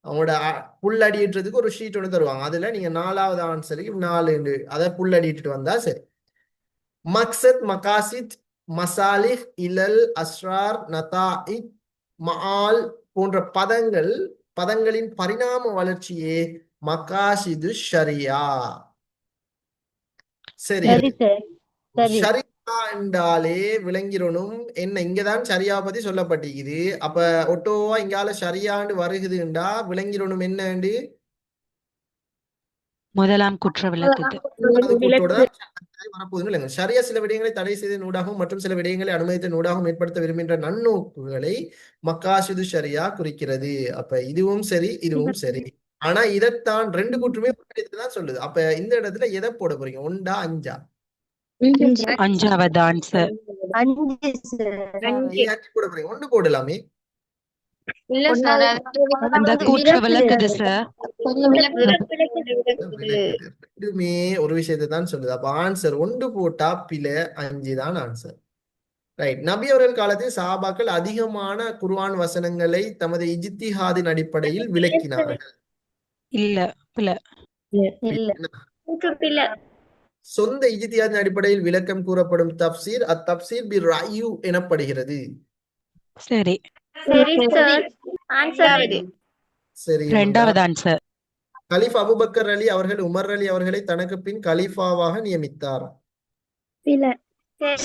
அவங்களோட புல் அடிட்டுறதுக்கு ஒரு ஷீட் ஒன்று தருவாங்க. அதுல நீங்க 4வது ஆன்சருக்கு 4 அதை புல் அடிட்டு வந்தா சரி. மக்சத், மகாசித், மசாலிஹ், இலல், அஸ்ரார், நதாஇத், மஆல் போன்ற பதங்களின் பரிணாம வளர்ச்சியே மகாசிது ஷரியா. சரி, ஷரியா என்றாலே விளங்கிரணும் என்ன, இங்கதான் ஷரியா பத்தி சொல்லப்பட்டிருக்குது. அப்ப ஒட்டோவா இங்கால ஷரியாண்டு வருகுதுண்டா விளங்கிரணும் என்னண்டு, முதலாம் குற்ற விளக்கு. ஷரியா சில விடயங்களை தடை செய்த நூடாகவும் மற்றும் சில விடயங்களை அனுமதித்த நூடாகவும் ஏற்படுத்த விரும்புகின்ற நன்னோக்குகளை மக்காசிது ஷரியா குறிக்கிறது. அப்ப இதுவும் சரி இதுவும் சரி. ஆனா இதைத்தான் 2 கூற்றுமே தான் சொல்லுது. அப்ப இந்த இடத்துல எதை போட போறீங்க, 1 5? 5வது ஆன்சர். 5 போட போறீங்க, 1 போடலாமே. அந்த கூற்ற விளக்குது சார். ரெண்டுமே ஒரு விஷயத்தை தான் சொல்லுது. அப்ப ஆன்சர் 1 போட்டா பிழை, 5 தான் ஆன்சர். ரைட், நபி அவர்கள் காலத்தில் சஹாபாக்கள் அதிகமான குர்ஆன் வசனங்களை தமது இஜ்திஹாதின் அடிப்படையில் விளக்கினார்கள். இல்ல, பிழை. சொந்த இஜ்திஹாதின் அடிப்படையில் விளக்கம் கூறப்படும் தப்சீர் அத்தப்சீர் பி ரஅயு எனப்படுகிறது. சரி, சரி. 2வது ஆன்சர். கலீஃபா அபூபக்கர் அலி அவர்கள் உமர் அலி அவர்களை தனக்கு பின் கலீஃபாவாக நியமித்தார்.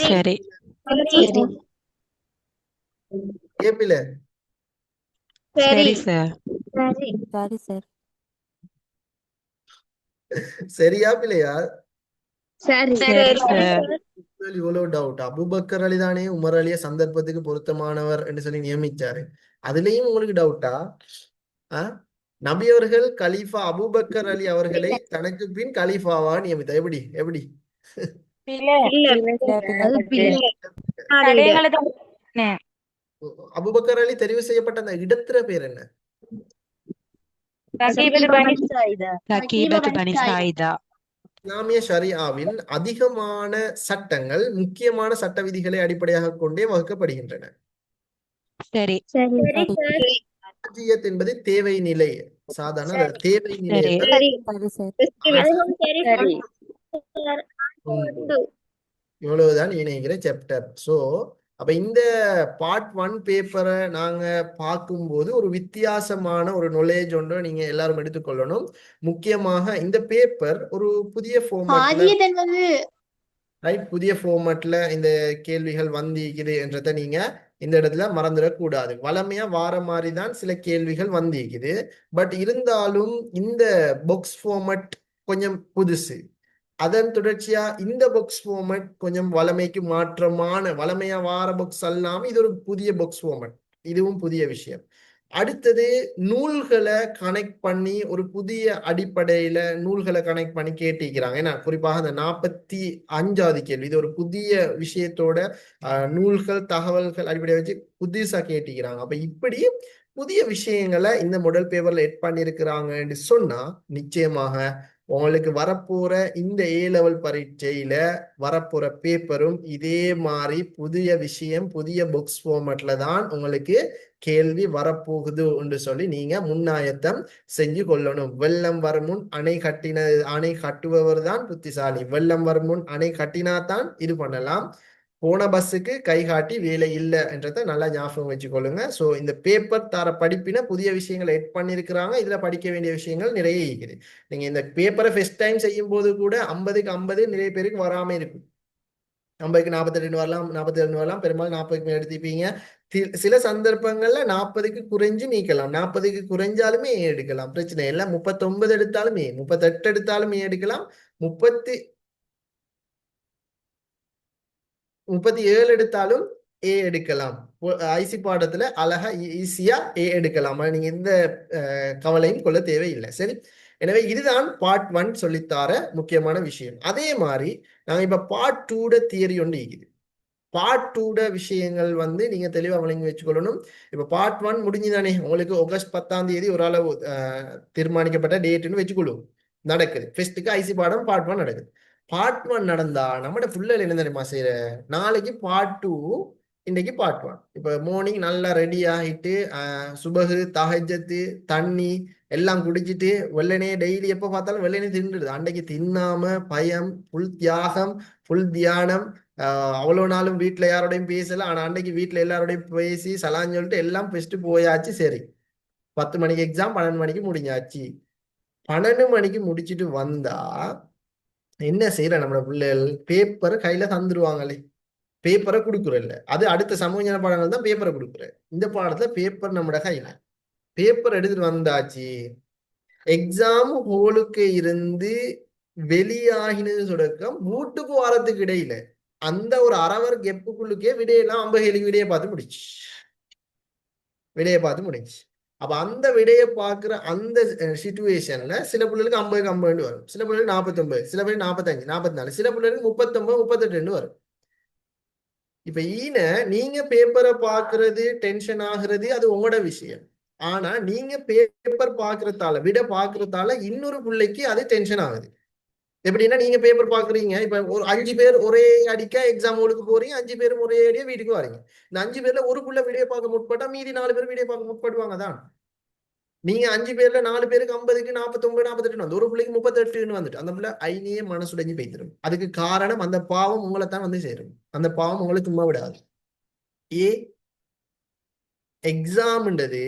சரி, ஏபில சரி சார். சரியா பிள்ளையா? சரி சார். இவ்வளவு டவுட். அபூபக்கர் அலி தானே உமர் அலிய சந்தர்ப்பத்துக்கு பொருத்தமானவர் என்று சொல்லி நியமிச்சாரு, அதுலயும் உங்களுக்கு டவுட்டா? நபி அவர்கள் கலீஃபா அபூபக்கர் அலி அவர்களை தனக்கு பின் கலீஃபாவாக நியமித்தார். எப்படி எப்படி? அபூபக்கர் அலி தெரிவு செய்யப்பட்ட அந்த இடத்துல பேர் என்ன? ரகீபத்து பனி சாயிதா. இஸ்லாமிய ஷரியாவின் அதிகமான சட்டங்கள் முக்கியமான சட்ட விதிகளை அடிப்படையாக கொண்டே வகுக்கப்படுகின்றன. சரி சரி சார். ஹாஜியத் என்பது தேவை நிலை, சாதாரண தேவை சரி நிலையை சரி சார் அதுவும் சரி சார். உண்டு. இவ்வளவுதான் இணைகிற சாப்டர். ஸோ அப்ப இந்த பார்ட் 1 பேப்பரை நாங்க பார்க்கும்போது ஒரு வித்தியாசமான ஒரு knowledge ஒன்றை நீங்க எல்லாரும் எடுத்துக்கொள்ளணும். முக்கியமாக இந்த பேப்பர் ஒரு புதிய ஃபார்மேட்ல ரைட், புதிய ஃபார்மேட்ல இந்த கேள்விகள் வந்திருக்குது என்றதை நீங்க இந்த இடத்துல மறந்துடக்கூடாது. வளமையா வார மாதிரி தான் சில கேள்விகள் வந்திருக்குது. பட் இருந்தாலும் இந்த பாக்ஸ் ஃபார்மேட் கொஞ்சம் புதுசு. அதன் தொடர்ச்சியா இந்த பாக்ஸ் ஃபார்மேட் கொஞ்சம் வளமைக்கு மாற்றமான, வளமையா வார பாக்ஸ் அல்லாம இது ஒரு புதிய பாக்ஸ் ஃபார்மேட். இதுவும் புதிய விஷயம். அடுத்தது நூல்களை கனெக்ட் பண்ணி ஒரு புதிய அடிப்படையில நூல்களை கனெக்ட் பண்ணி கேட்டிருக்கிறாங்க. ஏன்னா குறிப்பாக அந்த 45வது கேள்வி இது ஒரு புதிய விஷயத்தோட நூல்கள் தகவல்கள் அடிப்படையை வச்சு புதுசா கேட்டிருக்கிறாங்க. அப்ப இப்படி புதிய விஷயங்களை இந்த மாடல் பேப்பர்ல எட் பண்ணிருக்கிறாங்கன்னு சொன்னா நிச்சயமாக உங்களுக்கு வரப்போற இந்த A-level பரீட்சையில வரப்போற பேப்பரும் இதே மாதிரி புதிய விஷயம் புதிய புக்ஸ் ஃபார்மேட்ல தான் உங்களுக்கு கேள்வி வரப்போகுது என்று சொல்லி நீங்க முன்னாயத்தம் செஞ்சு கொள்ளணும். வெள்ளம் வரும் முன் அணை கட்டுபவர் தான் புத்திசாலி. வெள்ளம் வரும் முன் அணை கட்டினாதான் இது பண்ணலாம். போன பஸ்ஸுக்கு கை காட்டி வேலை இல்லை என்றதை நல்லா ஞாபகம் வச்சுக்கொள்ளுங்க. ஸோ இந்த பேப்பர் தர படிப்பின புதிய விஷயங்களை எட் பண்ணியிருக்கிறாங்க. இதுல படிக்க வேண்டிய விஷயங்கள் நிறைய இருக்குது. நீங்க இந்த பேப்பரை ஃபர்ஸ்ட் டைம் செய்யும் போது கூட 50க்கு 50 நிறைய பேருக்கு வராம இருக்கும். 50க்கு 42 வரலாம், 42 வரலாம், பெரும்பாலும் 40க்கு எடுத்துப்பீங்க. சில சந்தர்ப்பங்கள்ல 40க்கு குறைஞ்சு நீக்கலாம். 40க்கு குறைஞ்சாலுமே எடுக்கலாம், பிரச்சனை இல்லை. 39 எடுத்தாலுமே 38 எடுத்தாலுமே எடுக்கலாம். 37 எடுத்தாலும் A எடுக்கலாம். ஐசி பாடத்துல அழகா ஈஸியா A எடுக்கலாம். நீங்க எந்த கவலையும் கொள்ள தேவையில்லை. சரி, எனவே இதுதான் பார்ட் 1 சொல்லித்தார முக்கியமான விஷயம். அதே மாதிரி நாங்க இப்ப பார்ட் 2 தியரி ஒன்று இருக்குது. பார்ட் 2 விஷயங்கள் நீங்க தெளிவா விளங்கி வச்சுக்கொள்ளணும். இப்ப பார்ட் 1 முடிஞ்சுதானே, உங்களுக்கு ஆகஸ்ட் 10ஆம் தேதி ஒரு அளவு தீர்மானிக்கப்பட்ட டேட்னு வச்சுக்கொள்ளும் நடக்குது. ஃபர்ஸ்ட்டுக்கு ஐசி பாடம் பார்ட் 1 நடக்குது. பார்ட் 1 நடந்தா நம்மட ஃபுல்ல என்ன தெரியுமா செய்யற, நாளைக்கு பார்ட் 2 இன்னைக்கு பார்ட் 1. இப்ப மார்னிங் நல்லா ரெடி ஆகிட்டு சுபகு தஹஜ்ஜத்து தண்ணி எல்லாம் குடிச்சிட்டு வெள்ளனே டெய்லி எப்ப பார்த்தாலும் வெள்ளனே தின்னுடுது. அன்னைக்கு தின்னாம பயம், ஃபுல் தியாகம், ஃபுல் தியானம். அவ்வளோ நாளும் வீட்டுல யாரோடையும் பேசல, ஆனா அன்னைக்கு வீட்டுல எல்லாரோடையும் பேசி சலான்னு சொல்லிட்டு எல்லாம் ஃபர்ஸ்ட் போயாச்சு. சரி, 10 மணிக்கு எக்ஸாம், 12 மணிக்கு முடிஞ்சாச்சு. 12 மணிக்கு முடிச்சுட்டு வந்தா என்ன செய்யற, நம்ம பிள்ளைகள் பேப்பரை கையில தந்துருவாங்களே, பேப்பரை கொடுக்குறல்ல. அது அடுத்த சமூக ஞான பாடங்கள் தான் பேப்பரை கொடுக்குற. இந்த பாடத்துல பேப்பர் நம்மட கையில, பேப்பர் எடுத்துட்டு வந்தாச்சு. எக்ஸாம் ஹோலுக்கு இருந்து வெளியாகினது தொடக்கம் வீட்டுக்கு வாரத்துக்கு இடையில அந்த ஒரு அரவர் கெப்புக்குள்ளுக்கே விடையெல்லாம் 50 விடையை பார்த்து முடிச்சு. அப்ப அந்த விடையை பார்க்குற அந்த சிச்சுவேஷன்ல சில பிள்ளைகளுக்கு 50க்கு 50 வரும், சில பிள்ளைகளுக்கு 49, சில பேருக்கு 45, 44, சில பிள்ளைகளுக்கு 39, 38 வரும். இப்ப நீங்க பேப்பரை பார்க்கறது டென்ஷன் ஆகுறது அது உங்களோட விஷயம். ஆனா நீங்க பேப்பர் பார்க்கறதால விட பார்க்கறதால இன்னொரு பிள்ளைக்கு அது டென்ஷன் ஆகுது. எப்படின்னா நீங்க பேப்பர் பாக்குறீங்க, இப்ப ஒரு 5 பேர் ஒரே அடிக்க எக்ஸாம் ஹாலுக்கு போறீங்க, 5 பேரும் ஒரே அடியா வீட்டுக்கு வரீங்க. இந்த 5 பேர்ல ஒரு புள்ள வீடியோ பார்க்க முற்பட்டா மீதி 4 பேர் வீடியோ பார்க்க முற்படுவாங்க தான். நீங்க 5 பேர்ல 4 பேருக்கு 50க்கு 49, 48 வந்து ஒரு பிள்ளைக்கு 38 வந்துட்டு அந்த பிள்ளை ஐனியே மனசுடைஞ்சு போய்த்திரும். அதுக்கு காரணம் அந்த பாவம் உங்களை தான் சேரும். அந்த பாவம் உங்களை சும்மா விடாது. எக்ஸாம்ன்றது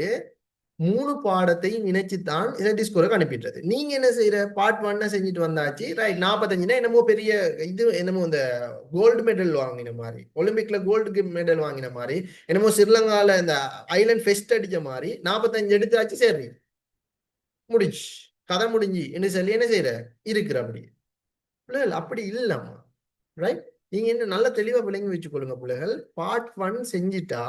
3 பாடத்தையும் இணைச்சுத்தான் இலட்டி ஸ்கோருக்கு அனுப்பிடுறது. நீங்க என்ன செய்யற, பார்ட் 1 செஞ்சுட்டு வந்தாச்சு, ரைட். 45 என்னமோ பெரிய இது, என்னமோ இந்த கோல்டு மெடல் வாங்கின மாதிரி, ஒலிம்பிக்ல கோல்டு மெடல் வாங்கின மாதிரி, என்னமோ ஸ்ரீலங்கால இந்த ஐலண்ட் ஃபெஸ்ட் அடிச்ச மாதிரி 45 எடுத்தாச்சு. சரி, முடிச்சு கதை முடிஞ்சு என்ன சொல்லி என்ன செய்யற இருக்கிற. அப்படி பிள்ளைகள் அப்படி இல்லம்மா, ரைட். நீங்க என்ன நல்லா தெளிவா விளங்கி வச்சுக்கொள்ளுங்க பிள்ளைகள். பார்ட் 1 செஞ்சுட்டா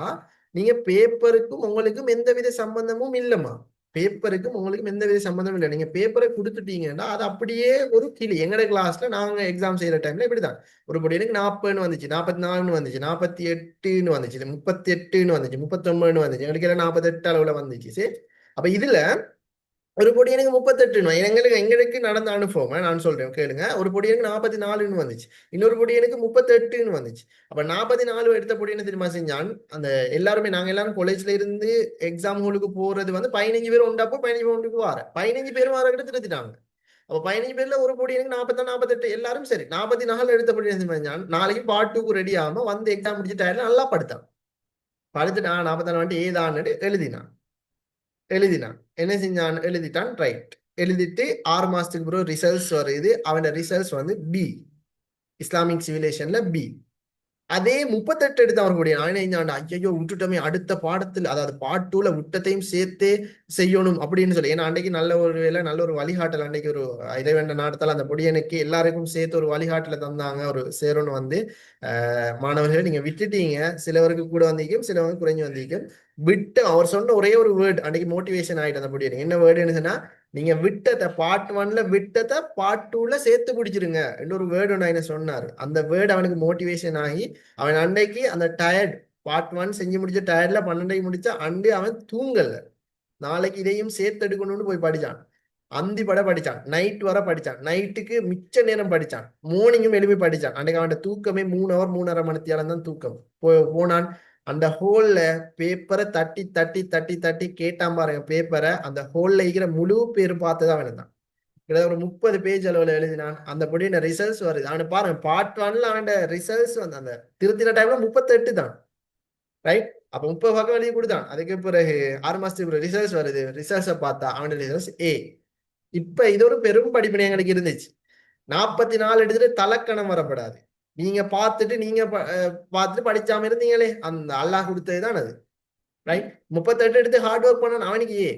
நீங்க பேப்பருக்கும் உங்களுக்கும் எந்தவித சம்பந்தமும் இல்லைம்மா. பேப்பருக்கும் உங்களுக்கும் எந்த வித சம்மந்தம் இல்லை. நீங்க பேப்பரை கொடுத்துட்டீங்கன்னா அது அப்படியே ஒரு கிளி. எங்கட கிளாஸ்ல நாங்க எக்ஸாம் செய்யற டைம்ல இப்படிதான். ஒரு படி எனக்கு 40ன்னு வந்துச்சு, 44ன்னு வந்துச்சு, 48ன்னு வந்துச்சு, 38ன்னு வந்துச்சு, 39ன்னு வந்துச்சு, எங்களுக்கு எல்லாம் 48 அளவுல வந்துச்சு. சரி, அப்ப இதுல ஒரு பொடி எனக்கு 38 எங்களுக்கு நடந்த அனுபவம் நான் சொல்றேன் கேளுங்க. ஒரு பொடி எனக்கு 44ன்னு வந்துச்சு, இன்னொரு பொடி எனக்கு 38ன்னு வந்துச்சு. அப்ப 44 எடுத்த பொடி என்ன தெரியுமா செஞ்சான், அந்த எல்லாருமே நாங்க எல்லாரும் காலேஜ்ல இருந்து எக்ஸாம் ஹாலுக்கு போறது வந்து 15 பேர் உண்டப்போ 15 பேர் ஒன்றுக்கு வார 15 பேர் வார கிட்ட திருத்திட்டாங்க. அப்ப 15 பேர்ல ஒரு பொடி எனக்கு 48 எல்லாரும் சரி 44 எடுத்த பொடி என்ன செஞ்சான், நாளைக்கு பார்ட் 2க்கு ரெடி ஆகாம வந்து எக்ஸாம் முடிச்சு டயர்ல நல்லா படுத்தான். படுத்துட்டு 44 வந்துட்டு ஏதான்னு எழுதினான். என்ன செஞ்சான், எழுதிட்டான். ரைட், எழுதிட்டு 6 மாசத்துக்கு பிறகு ரிசல்ட்ஸ் வருது. அவனோட ரிசல்ட்ஸ் வந்து பி, இஸ்லாமிக் சிவிலேஷன்ல பி. அதே 38 எடுத்து அவர் கூடிய ஐயோ விட்டுட்டோமே, அடுத்த பாடத்துல அதாவது பார்ட் 2ல விட்டத்தையும் சேர்த்து செய்யணும் அப்படின்னு சொல்லி. ஏன்னா அன்னைக்கு நல்ல ஒரு வேலை, நல்ல ஒரு வழிகாட்டல் அன்னைக்கு ஒரு இறைவேண்ட நாடத்தால் அந்த பொடியனுக்கு எல்லாருக்கும் சேர்த்து ஒரு வழிகாட்டல தந்தாங்க. ஒரு சேரணும் வந்து மாணவர்கள் நீங்க விட்டுட்டீங்க, சிலவருக்கு கூட வந்திருக்கும், சிலவருக்கு குறைஞ்சு வந்திருக்கும். விட்டு அவர் சொன்ன ஒரே ஒரு வேர்டு அன்னைக்கு மோட்டிவேஷன் ஆயிட்டு அந்த பொடியனுக்கு. என்ன வேர்டுன்னு சொன்னா, நீங்க விட்டதை பார்ட் 1ல விட்டதை பார்ட் 2ல சேர்த்து பிடிச்சிருங்க இன்னொரு வேர்டு ஒன்று என்ன சொன்னாரு. அந்த வேர்டு அவனுக்கு மோட்டிவேஷன் ஆகி அவன் அன்னைக்கு அந்த டயர்ட் பார்ட் 1 செஞ்சு முடிச்ச டயர்ட்ல 12 முடிச்ச அண்டு அவன் தூங்கல. நாளைக்கு இதையும் சேர்த்து எடுக்கணும்னு போய் படிச்சான். அந்தி பட படிச்சான், நைட் வர படிச்சான், நைட்டுக்கு மிச்ச நேரம் படிச்சான், மார்னிங்கும் எழுப்பி படிச்சான். அன்னைக்கு அவன் தூக்கமே 3 ஹவர் 3.5 மணித்தியாலம் தான் தூக்கம். போனான் அந்த ஹோல்ல பேப்பரை தட்டி தட்டி தட்டி தட்டி கேட்டான் பாருங்க. பேப்பரை அந்த ஹோல்ல இருக்கிற முழு பேர் பார்த்துதான் அவன் தான் ஒரு 30 பேஜ் அளவுல எழுதினான். அந்த பொடிய ரிசல்ட்ஸ் வருது. அவனை பாருங்க பார்ட் 1ல அவன் ரிசல்ட்ஸ் வந்து அந்த திருத்தின டைம்ல 38 தான். ரைட், அப்ப 30 பக்கம் எழுதி கொடுத்தான். அதுக்கு பிறகு 6 மாசத்துக்கு பிறகு ரிசல்ட்ஸ் வருது. ரிசல்ட்ஸை பார்த்தா அவனோட ரிசல்ட்ஸ் ஏ. இப்ப இது ஒரு பெரும் படிப்பினை எங்களுக்கு இருந்துச்சு. 44 எடுத்துட்டு தலக்கணம் வரப்படாது. நீங்க பார்த்துட்டு படிச்சாம இருந்தீங்களே, அந்த அல்லாஹ் கொடுத்ததுதான் அது. ரைட், 38 எடுத்து ஹார்ட் ஒர்க் பண்ண அவனுக்கு ஏ.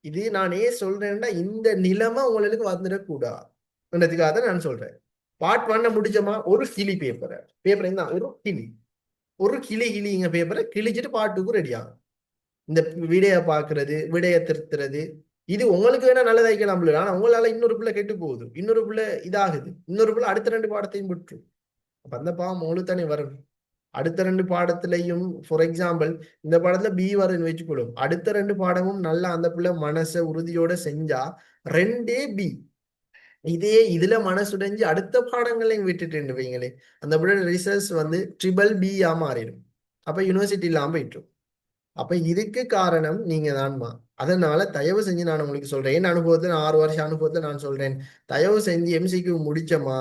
இது நான் ஏன் சொல்றேன்னா இந்த நிலைமை உங்களுக்கு வந்துடக்கூடாதுன்றதுக்காக தான் நான் சொல்றேன். பார்ட் 1 முடிச்சோமா ஒரு கிளி பேப்பரை தான் ஒரு கிளிங்க பேப்பரை கிழிச்சிட்டு பார்ட் 2க்கு ரெடி ஆகும். இந்த விடைய பாக்குறது, விடைய திருத்துறது, இது உங்களுக்கு வேணா நல்லதாய்க்கலாம். ஆனா உங்களால இன்னொரு பிள்ளை கெட்டு போகுது, இன்னொரு பிள்ளை இதாகுது, இன்னொரு பிள்ளை அடுத்த 2 பாடத்தையும் விட்டு. அப்ப அந்த பாவம் உங்களுக்கு தானே வரும். அடுத்த 2 பாடத்திலையும் ஃபார் எக்ஸாம்பிள் இந்த பாடத்துல பி வருன்னு வச்சுக்கொள்ளும், அடுத்த 2 பாடமும் நல்லா அந்த பிள்ளை மனசை உறுதியோட செஞ்சா 2 பி. இதே இதுல மனசுடைஞ்சு அடுத்த பாடங்களையும் விட்டுட்டு வைங்களே, அந்த பிள்ளை ரிசல்ட்ஸ் வந்து BBB மாறிடும். அப்ப யூனிவர்சிட்டி இல்லாம போயிட்டோம். அப்ப இதுக்கு காரணம் நீங்க தான்மா. அதனால தயவு செஞ்சு நான் உங்களுக்கு சொல்றேன், என் அனுபவத்துல 6 வருஷம் அனுபவத்துல நான் சொல்றேன், தயவு செஞ்சு MCQ முடிச்சோமா,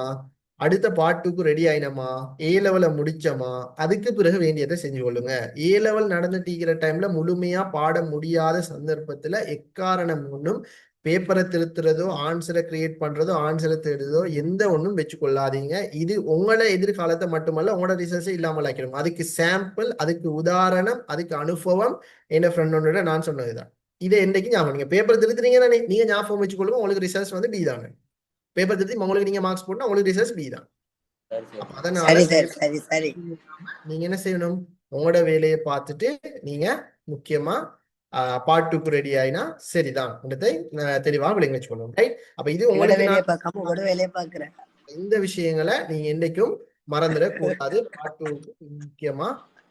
அடுத்த பார்ட் 2க்கு ரெடி ஆயினமா, A லெவல முடிச்சோமா, அதுக்கு பிறகு வேண்டியதை செஞ்சு கொள்ளுங்க. A லெவல் நடந்துட்டு இருக்கிற டைம்ல முழுமையா பாட முடியாத சந்தர்ப்பத்துல எக்காரணம் ஒன்றும் பேப்பரை திருத்துறதோ, ஆன்சரை கிரியேட் பண்றதோ, ஆன்சரை தேடுறதோ எந்த ஒன்றும் வச்சு கொள்ளாதீங்க. இது உங்களோட எதிர்காலத்தை மட்டுமல்ல உங்களோட ரிசல்ட்ஸை இல்லாமல் ஆக்கிடும். அதுக்கு சாம்பிள், அதுக்கு உதாரணம், அதுக்கு அனுபவம் என்ன ஃப்ரெண்டோட நான் சொன்னதுதான். இதை என்னைக்கு ஞாபகம், நீங்க பேப்பர் திருத்துறீங்கன்னா நீங்க ஞாபகம் வச்சுக்கொள்ளுங்க, உங்களுக்கு ரிசல்ட்ஸ் வந்து பி தானே. பேப்பர் திருத்தி உங்களுக்கு நீங்க மார்க்ஸ் போட்டா உங்களுக்கு ரிசல்ட்ஸ் பி தான். அதனால நீங்க என்ன செய்யணும், உங்களோட வேலையை பார்த்துட்டு நீங்க முக்கியமா பார்ட் 2க்கு ரெடி ஆயினா சரிதான் தெளிவா விளங்கி வச்சுக்கணும். ரைட், அப்ப இது உங்களுக்கு இந்த விஷயங்களை நீங்க என்னைக்கும் மறந்துடக்கூடாது. பார்ட் 2க்கு முக்கியமா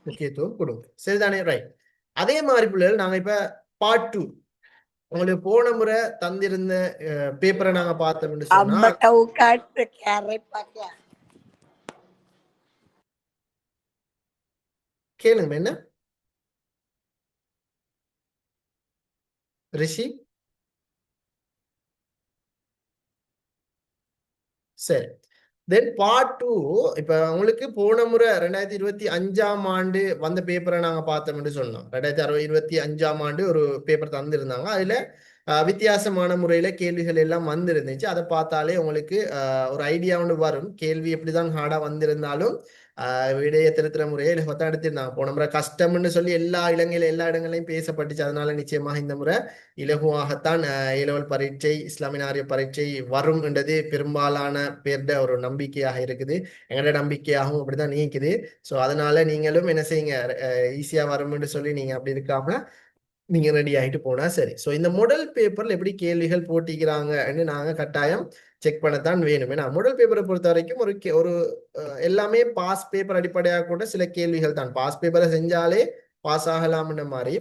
முக்கியத்துவம் கொடுங்க. சரிதானே? ரைட், அதே மாதிரி பிள்ளைகள் நாங்க இப்ப பார்ட் 2 உங்களுக்கு போன முறை தந்திருந்த பேப்பரை நாங்க பார்த்தோம்னு சொன்னா கேளுங்க. என்ன ரிஷி? சரி, தென் பார்ட் 2 இப்ப உங்களுக்கு போன முறை 2025ஆம் ஆண்டு வந்த பேப்பரை நாங்க பார்த்தோம்னு சொன்னோம். 2025ஆம் ஆண்டு ஒரு பேப்பர் தந்திருந்தாங்க. அதுல வித்தியாசமான முறையில கேள்விகள் எல்லாம் வந்திருந்துச்சு. அதை பார்த்தாலே உங்களுக்கு ஒரு ஐடியா ஒன்று வரும். கேள்வி எப்படிதான் ஹார்டா வந்திருந்தாலும் விடைய திருத்துற முறையை இலகுவத்தான் எடுத்திருந்தாங்க. போன முறை கஷ்டம்னு சொல்லி எல்லா இடங்களையும் பேசப்பட்டுச்சு. அதனால நிச்சயமாக இந்த முறை இலகுவாகத்தான் A-level பரீட்சை, இஸ்லாமிய ஆரிய பரீட்சை வரும் என்றது பெரும்பாலான பேர்ட ஒரு நம்பிக்கையாக இருக்குது. எங்களோட நம்பிக்கையாகவும் அப்படிதான் நீக்குது. ஸோ அதனால நீங்களும் என்ன செய்யுங்க, ஈஸியா வரும்னு சொல்லி நீங்க அப்படி இருக்காம நீங்க ரெடி ஆகிட்டு போனா சரி. ஸோ இந்த மாடல் பேப்பர்ல எப்படி கேள்விகள் போட்டிக்கிறாங்கன்னு நாங்க கட்டாயம் செக் பண்ணத்தான் வேணும். ஏன்னா மாடல் பேப்பரை பொறுத்த வரைக்கும் ஒரு எல்லாமே பாஸ் பேப்பர் அடிப்படையாக கூட சில கேள்விகள் தான். பாஸ் பேப்பரை செஞ்சாலே பாஸ் ஆகலாம்ன்ற மாதிரி.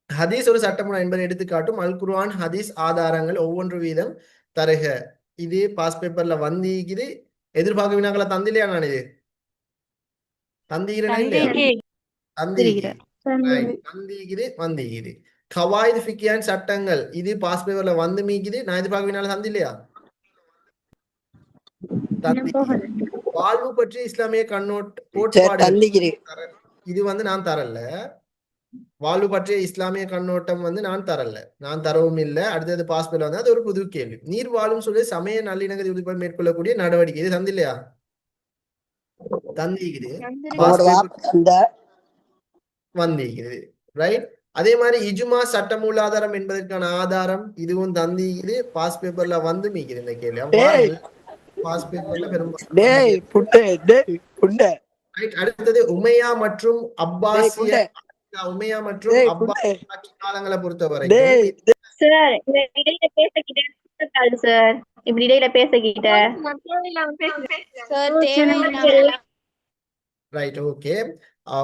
ஹதீஸ் ஒரு சட்டமுறை என்பதை எடுத்துக்காட்டும். அல் குர்ஆன் ஹதீஸ் ஆதாரங்கள் ஒவ்வொன்று வீதம் தருக. இது பாஸ் பேப்பர்ல வந்திக்குது. எதிர்பார்க்க வினாக்களை தந்திலையா? நான் இது தந்திக்கிறேனா இல்லையா? தந்திக்குது வந்திக்குது. கவாயிது ஃபிக்கியான் சட்டங்கள் இது பாஸ் பேப்பர்ல வந்து மீக்குது. நான் எதிர்பார்க்க வினால தந்தில்லையா? வாழ்வு பற்றி இஸ்லாமிய கோட்பாடு இது வந்து நான் தரல. வாழ்வு பற்றிய இஸ்லாமிய கண்ணோட்டம் வந்து நான் தரல, நான் தரவும் இல்லை. அடுத்தது பாஸ்பேர்ல வந்து அது ஒரு புது கேள்வி. நீர் வாழும் சொல்லி சமய நல்லிணக்கத்தை உறுதிப்பாடு மேற்கொள்ளக்கூடிய நடவடிக்கை இது தந்து இல்லையா? தந்திக்குது வந்திக்குது. ரைட். அதே மாதிரி இஜுமா சட்ட மூலாதாரம் என்பதற்கான ஆதாரம் இதுவும் தந்திக்குது. பாஸ் பேப்பர்ல வந்து மீக்குது இந்த கேள்வி. பாஸ் பேப்பர்ல பெரும்பாலும். அடுத்தது உமையா மற்றும் அப்பாசிய உமையா மற்றும் அப்பாசிய ஆட்சி காலங்களை பொறுத்த வரைக்கும் ரைட். ஓகே.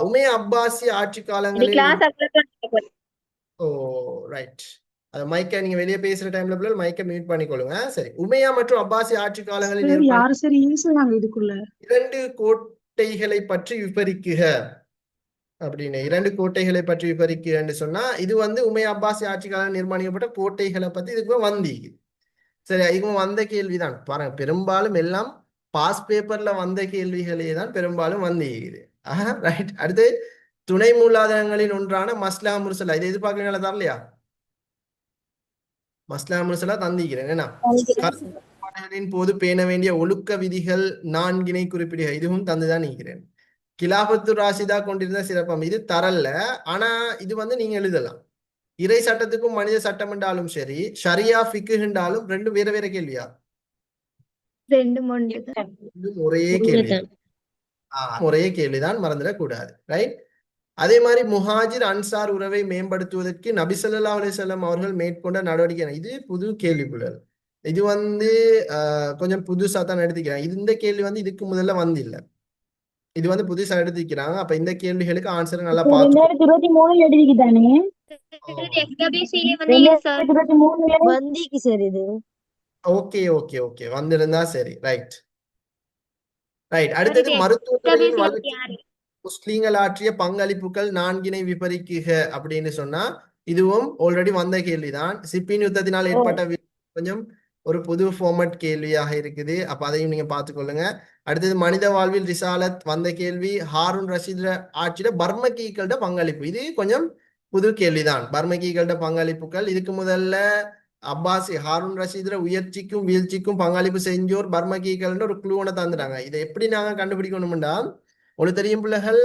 உமையா அப்பாசிய ஆட்சி காலங்களில் ரைட். அது மைக்க நீங்க வெளியே பேசுற டைம்ல மைக்க மியூட் பண்ணிக்கொள்ளுங்க. சரி. உமையா மற்றும் அப்பாசிய ஆட்சி காலங்களில் இரண்டு கோட்டைகளை பற்றி விவரிக்குக அப்படின்னு. இரண்டு கோட்டைகளை பற்றி விவரிக்குன்னு சொன்னா இது வந்து உமையா அப்பாசி ஆட்சி காலம் நிர்மாணிக்கப்பட்ட கோட்டைகளை பத்தி இதுக்கு வந்திக்குது. சரி. இதுக்கு வந்த கேள்விதான் பாருங்க. பெரும்பாலும் எல்லாம் பாஸ் பேப்பர்ல வந்த கேள்விகளே தான் பெரும்பாலும் வந்திக்குது. ரைட். அடுத்து துணை மூலாதாரங்களில் ஒன்றான மஸ்லா முர்சலா இது எதிர்பார்க்கறீங்களா? தரலையா? மஸ்லா முர்சலா தந்திக்கிறேன். ஏன்னா போது பேண வேண்டிய ஒழுக்க விதிகள் 4 குறிப்பிடுக இதுவும் தந்துதான் நீக்கிறேன். கிலாபத்து ராசிதா கொண்டிருந்த சிறப்பம் இது தரல. ஆனா இது வந்து நீங்க எழுதலாம். இறை சட்டத்துக்கும் மனித சட்டம் என்றாலும் சரி, ஷரியா ஃபிக்கு என்றாலும் ரெண்டு வேற வேற கேள்வியா? ஒரே கேள்வி. ஒரே கேள்விதான், மறந்துடக்கூடாது. ரைட். அதே மாதிரி முஹாஜிர் அன்சார் உறவை மேம்படுத்துவதற்கு நபி ஸல்லல்லாஹு அலைஹி வஸல்லம் அவர்கள் மேற்கொண்ட நடவடிக்கை இது புது கேள்விக்குள்ளது. இது வந்து கொஞ்சம் புதுசா தான் எடுத்துக்கிறாங்க. இந்த கேள்வி வந்து இதுக்கு முதல்ல வந்து இல்லை. இது வந்து புதுசா எடுத்துக்கிறாங்க. அப்ப இந்த கேள்விகளுக்கு ஆன்சர் நல்லா பார்த்து ஓகே ஓகே ஓகே வந்திருந்தா சரி. Right right. அடுத்தது மருத்துவத்துறையின் வளர்ச்சி முஸ்லீம்கள் ஆற்றிய பங்களிப்புகள் 4 விபரிக்குக அப்படின்னு சொன்னா இதுவும் ஆல்ரெடி வந்த கேள்விதான். சிப்பின் யுத்தத்தினால் ஏற்பட்ட கொஞ்சம் ஒரு புது ஃபார்மட் கேள்வியாக இருக்குது. அப்ப அதையும் நீங்க பார்த்துக்கொள்ளுங்க. அடுத்தது மனித வாழ்வில் ரிசாலத் வந்த கேள்வி. ஹாரூன் ரஷீத் ஆட்சியில பர்மகீக்களோட பங்களிப்பு இது கொஞ்சம் புது கேள்விதான். பர்மகீக்களோட பங்களிப்புகள் இதுக்கு முதல்ல அப்பாசி ஹாரூன் ரஷீத்ல உயர்ச்சிக்கும் வீழ்ச்சிக்கும் பங்களிப்பு செஞ்சோர் பர்மகீக்கள் ஒரு குழுவனை தந்துட்டாங்க. இதை எப்படி நாங்க கண்டுபிடிக்கணும்டா உங்களுக்கு தெரியும் பிள்ளைகள்,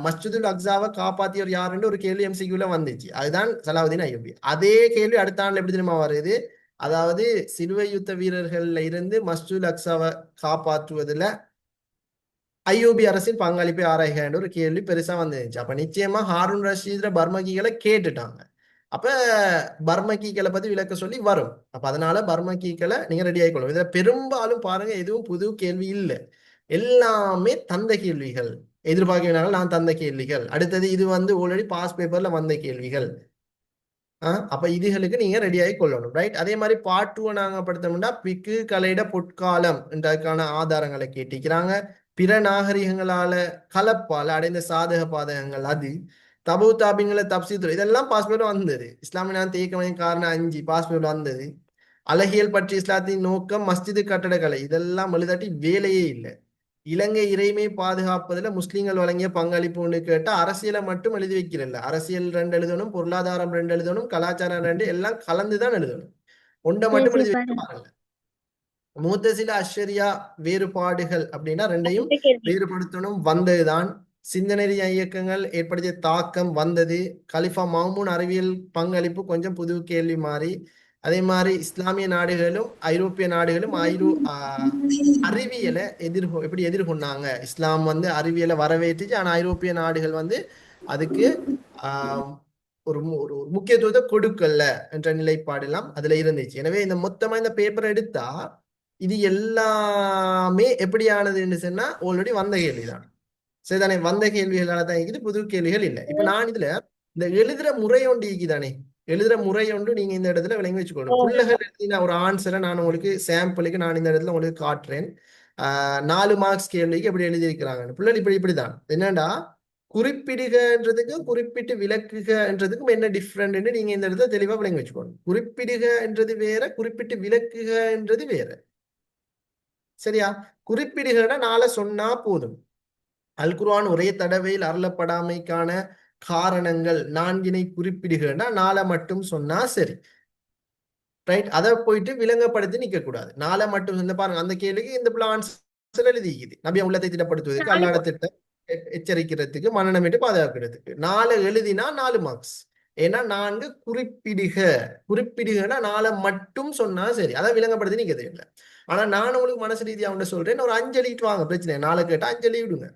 மஸ்ஜிதுல் அக்ஸாவை காப்பாத்தியவர் யாருன்னு ஒரு கேள்வி எம்சிக்யூல வந்துச்சு. அதுதான் சலாவுதீன் அய்யூபி. அதே கேள்வி அடுத்த ஆண்டுல எப்படி தெரியுமா வருது? அதாவது சிலுவை யுத்த வீரர்கள்ல இருந்து மஸ்ஜிதுல் அக்ஸாவை காப்பாற்றுவதுல அய்யூபி அரசின் பங்களிப்பை ஆராய்கின்ற ஒரு கேள்வி பெருசா வந்துருந்துச்சு. அப்ப நிச்சயமா ஹாரூன் ரஷீத்ல பர்மகீகளை கேட்டுட்டாங்க. அப்ப பர்மகீக்களை பத்தி விளக்க சொல்லி வரும். அப்ப அதனால பர்மகீக்களை நீங்க ரெடி ஆகிக்கொள்ளும். இதுல பெரும்பாலும் பாருங்க எதுவும் புது கேள்வி இல்லை, எல்லாமே தந்த கேள்விகள். எதிர்பார்க்கிறார்கள் நான் தந்த கேள்விகள். அடுத்தது இது வந்து ஆல்ரெடி பாஸ் பேப்பர்ல வந்த கேள்விகள். அப்ப இதுகளுக்கு நீங்க ரெடி ஆகி கொள்ளணும். ரைட். அதே மாதிரி பாட்டுவை நாங்க படுத்தோம்னா பிக்கு கலையிட பொற்காலம் என்றதுக்கான ஆதாரங்களை கேட்டிக்கிறாங்க. பிற நாகரிகங்களால கலப்பால அடைந்த சாதக பாதகங்கள் அது தபு தாபிங்களை தப்சீத்துறை இதெல்லாம் பாஸ்பேர்ல வந்தது. இஸ்லாமிய தேக்கமையின் காரணம் 5 பாஸ்பேர்ல வந்தது. அழகியல் பற்றி இஸ்லாத்தின் நோக்கம் மஸ்ஜிது கட்டடக்கலை இதெல்லாம் எழுதாட்டி வேலையே இல்லை. இலங்கை இறைமை பாதுகாப்பதில் முஸ்லீம்கள் வழங்கிய பங்களிப்புன்னு கேட்டா அரசியலை மட்டும் எழுதி வைக்கிறல்ல. அரசியல் 2 எழுதணும், பொருளாதாரம் 2 எழுதணும், கலாச்சாரம் 2 எல்லாம் கலந்துதான் எழுதணும். ஒன்றை மட்டும் எழுதி வைக்க பாருங்க. முத்தசில அஷ்ஷரியா வேறுபாடுகள் அப்படின்னா 2ஐயும் வேறுபடுத்தணும் வந்ததுதான். சிந்தனை இயக்கங்கள் ஏற்படுத்திய தாக்கம் வந்தது. கலிஃபா மாமூன் அறிவியல் பங்களிப்பு கொஞ்சம் புது கேள்வி மாறி. அதே மாதிரி இஸ்லாமிய நாடுகளும் ஐரோப்பிய நாடுகளும் அறிவியலை எப்படி எதிர்கொண்டாங்க. இஸ்லாம் வந்து அறிவியலை வரவேற்றுச்சு. ஆனா ஐரோப்பிய நாடுகள் வந்து அதுக்கு ஒரு முக்கியத்துவத்தை கொடுக்கல என்ற நிலைப்பாடு எல்லாம் அதுல இருந்துச்சு. எனவே இந்த மொத்தமா இந்த பேப்பரை எடுத்தா இது எல்லாமே எப்படியானதுன்னு சொன்னா ஆல்ரெடி வந்த கேள்விதான். சரிதானே? வந்த கேள்விகளால தான் இருக்குது, புது கேள்விகள் இல்லை. இப்ப நான் இதுல இந்த எழுதுற முறை ஒன்று இருக்குதானே, எழுதுற முறை ஒன்று நீங்க இந்த இடத்துல விளங்கி வச்சுக்கணும். புள்ளகள் எழுதின ஒரு ஆன்சரை நான் உங்களுக்கு சாம்பிளுக்கு நான் இந்த இடத்துல உங்களுக்கு காட்டுறேன். 4 மார்க்ஸ் கேள்விக்கு எப்படி எழுதியிருக்கிறாங்கன்னு. புள்ளல் இப்படிதான் என்னடா, குறிப்பிடுகன்றதுக்கு குறிப்பிட்டு விளக்குகன்றதுக்கும் என்ன டிஃப்ரெண்ட்னு நீங்க இந்த இடத்துல தெளிவா விளங்கி வச்சுக்கணும். குறிப்பிடுகன்றது வேற, குறிப்பிட்டு விளக்குகன்றது வேற. சரியா? குறிப்பிடுகன்னா 4 சொன்னா போதும். அல் குர்ஆன் ஒரே தடவையில் அருளப்படாமைக்கான காரணங்கள் 4 குறிப்பிடுகன்னா 4 மட்டும் சொன்னா சரி. ரைட்? அதை போயிட்டு விளங்கப்படுத்தி நிக்க கூடாது. 4 மட்டும் இந்த பாருங்க, அந்த கேள்விக்கு இந்த ஆன்சர் எழுதிக்குது. நபிய உள்ளத்தை திட்டப்படுத்துவதற்கு, அல்லாஹ்வுடைய திட்டம் எச்சரிக்கிறதுக்கு, மனநமிட்டு பாதுகாக்கிறதுக்கு. 4 எழுதினா 4 மார்க்ஸ். ஏன்னா 4 குறிப்பிடுகன்னா 4 மட்டும் சொன்னா சரி. அதை விளங்கப்படுத்தி நிக்க தெரியல. ஆனா நான் உங்களுக்கு மனசு ரீதியா ஒன்று சொல்றேன், ஒரு 5 எழுதிட்டு வாங்க, பிரச்சனை 4 கேட்டா 5 எழுதிடுங்க.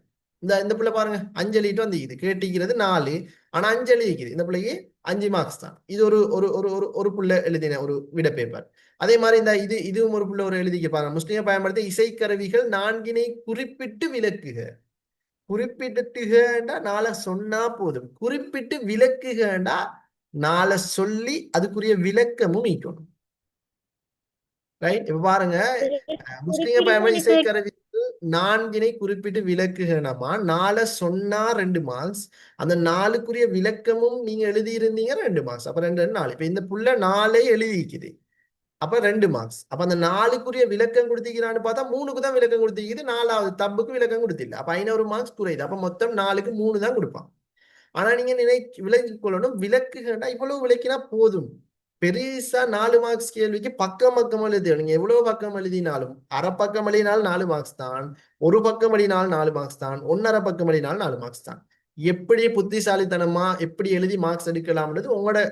இந்த பிள்ளை பாருங்க 5 எழுதிட்டு வந்து கேட்டிக்கிறது 4, ஆனா 5 எழுதிக்குது. இந்த பிள்ளைக்கு 5 மார்க்ஸ் தான். இது ஒரு ஒரு ஒரு ஒரு புள்ள எழுதின ஒரு விட பேப்பர். அதே மாதிரி இந்த இதுவும் ஒரு புள்ள ஒரு எழுதிக்க பாருங்க. முஸ்லிம் பயன்படுத்த இசைக்கருவிகள் 4 குறிப்பிட்டு விளக்குக. குறிப்பிட்டுகண்டா 4 சொன்னா போதும். குறிப்பிட்டு விளக்குகண்டா 4 சொல்லி அதுக்குரிய விளக்கமும் ஈக்கணும். ரைட்? இப்ப பாருங்க, முஸ்லிம் பயன்படுத்த இசைக்கருவி 4 குறிப்பிட்டு விளக்குகனமா 4 சொன்னா 2 மார்க்ஸ், அந்த 4க்குரிய விளக்கமும் நீங்க எழுதி இருந்தீங்க 2 மார்க்ஸ். அப்ப 2 4. இப்ப இந்த புள்ள 4 எழுதிக்குது, அப்ப 2 மார்க்ஸ். அப்ப அந்த 4க்குரிய விளக்கம் கொடுத்திருக்கிறான்னு பார்த்தா 3க்கு தான் விளக்கம் கொடுத்திருக்குது, 4வது தப்புக்கு விளக்கம் கொடுத்தில்ல. அப்ப 1 மார்க்ஸ் குறையுது. அப்ப மொத்தம் 4க்கு 3 தான் கொடுப்பான். ஆனா நீங்க விளக்கிக் கொள்ளணும், விளக்குகண்டா இவ்வளவு விளக்கினா போதும். பெருசா 4 மார்க்ஸ் கேள்விக்கு பக்கம் எழுதி, நீங்க எவ்வளவு பக்கம் எழுதினாலும், அரை பக்கம் எழுதினாலும் 4 மார்க்ஸ் தான், ஒரு பக்கம் எழுதினாலும் 4 மார்க்ஸ் தான், 1.5 பக்கம் எழுதினாலும் 4 மார்க்ஸ் தான். எப்படி புத்திசாலித்தனமா எப்படி எழுதி மார்க்ஸ் எடுக்கலாம்ன்றது உங்களோட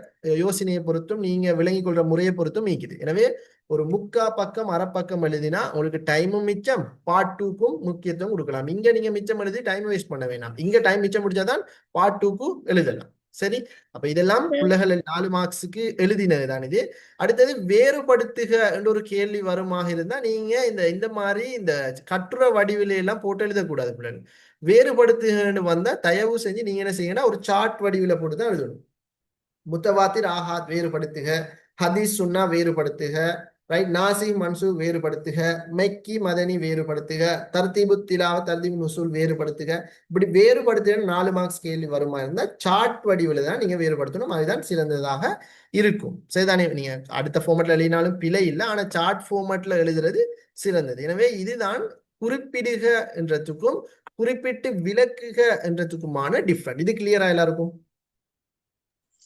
யோசனையை பொறுத்தும் நீங்க விளங்கிக் கொள்ற முறையை பொறுத்தும் நீக்குது. எனவே ஒரு 3/4 பக்கம் அரை பக்கம் எழுதினா உங்களுக்கு டைமும் மிச்சம், பார்ட் 2க்கும் முக்கியத்துவம் கொடுக்கலாம். இங்க நீங்க மிச்சம் எழுதி டைம் வேஸ்ட் பண்ண வேணாம். இங்க டைம் மிச்சம் முடிச்சாதான் பார்ட் 2க்கு எழுதலாம். சரி? அப்ப இதெல்லாம் பிள்ளைகள் 4 மார்க்ஸுக்கு எழுதினதுதான். இது அடுத்தது வேறுபடுத்துக என்ற ஒரு கேள்வி வருமாக இருந்தா நீங்க இந்த மாதிரி இந்த கட்டுரை வடிவில எல்லாம் போட்டு எழுதக்கூடாது. பிள்ளைகள் வேறுபடுத்துகன்னு வந்தா தயவு செஞ்சு நீங்க என்ன செய்யணும், ஒரு சார்ட் வடிவில போட்டு தான் எழுதணும். முத்தவாத்திர் ஆஹாத் வேறுபடுத்துக, ஹதீஸ் சுன்னா வேறுபடுத்துக, ரைட், நாசி மன்சூர் வேறுபடுத்துக, மெக்கி மதனி வேறுபடுத்துக, தர்தீபு திலாவத் தர்தீபு நுசூல் வேறுபடுத்துக. இப்படி வேறுபடுத்துக 4 மார்க்ஸ் கேள்வி வருமா இருந்தா சார்ட் வடிவில் தான் நீங்க வேறுபடுத்தணும். அதுதான் சிறந்ததாக இருக்கும். சரிதானே? நீங்க அடுத்த ஃபார்மேட்ல எழுதினாலும் பிழை இல்லை, ஆனா சார்ட் ஃபார்மேட்ல எழுதுறது சிறந்தது. எனவே இதுதான் குறிப்பிடுக என்றதுக்கும் குறிப்பிட்டு விளக்குக என்றதுக்குமான டிஃப்ரெண்ட். இது கிளியரா எல்லாருக்கும்?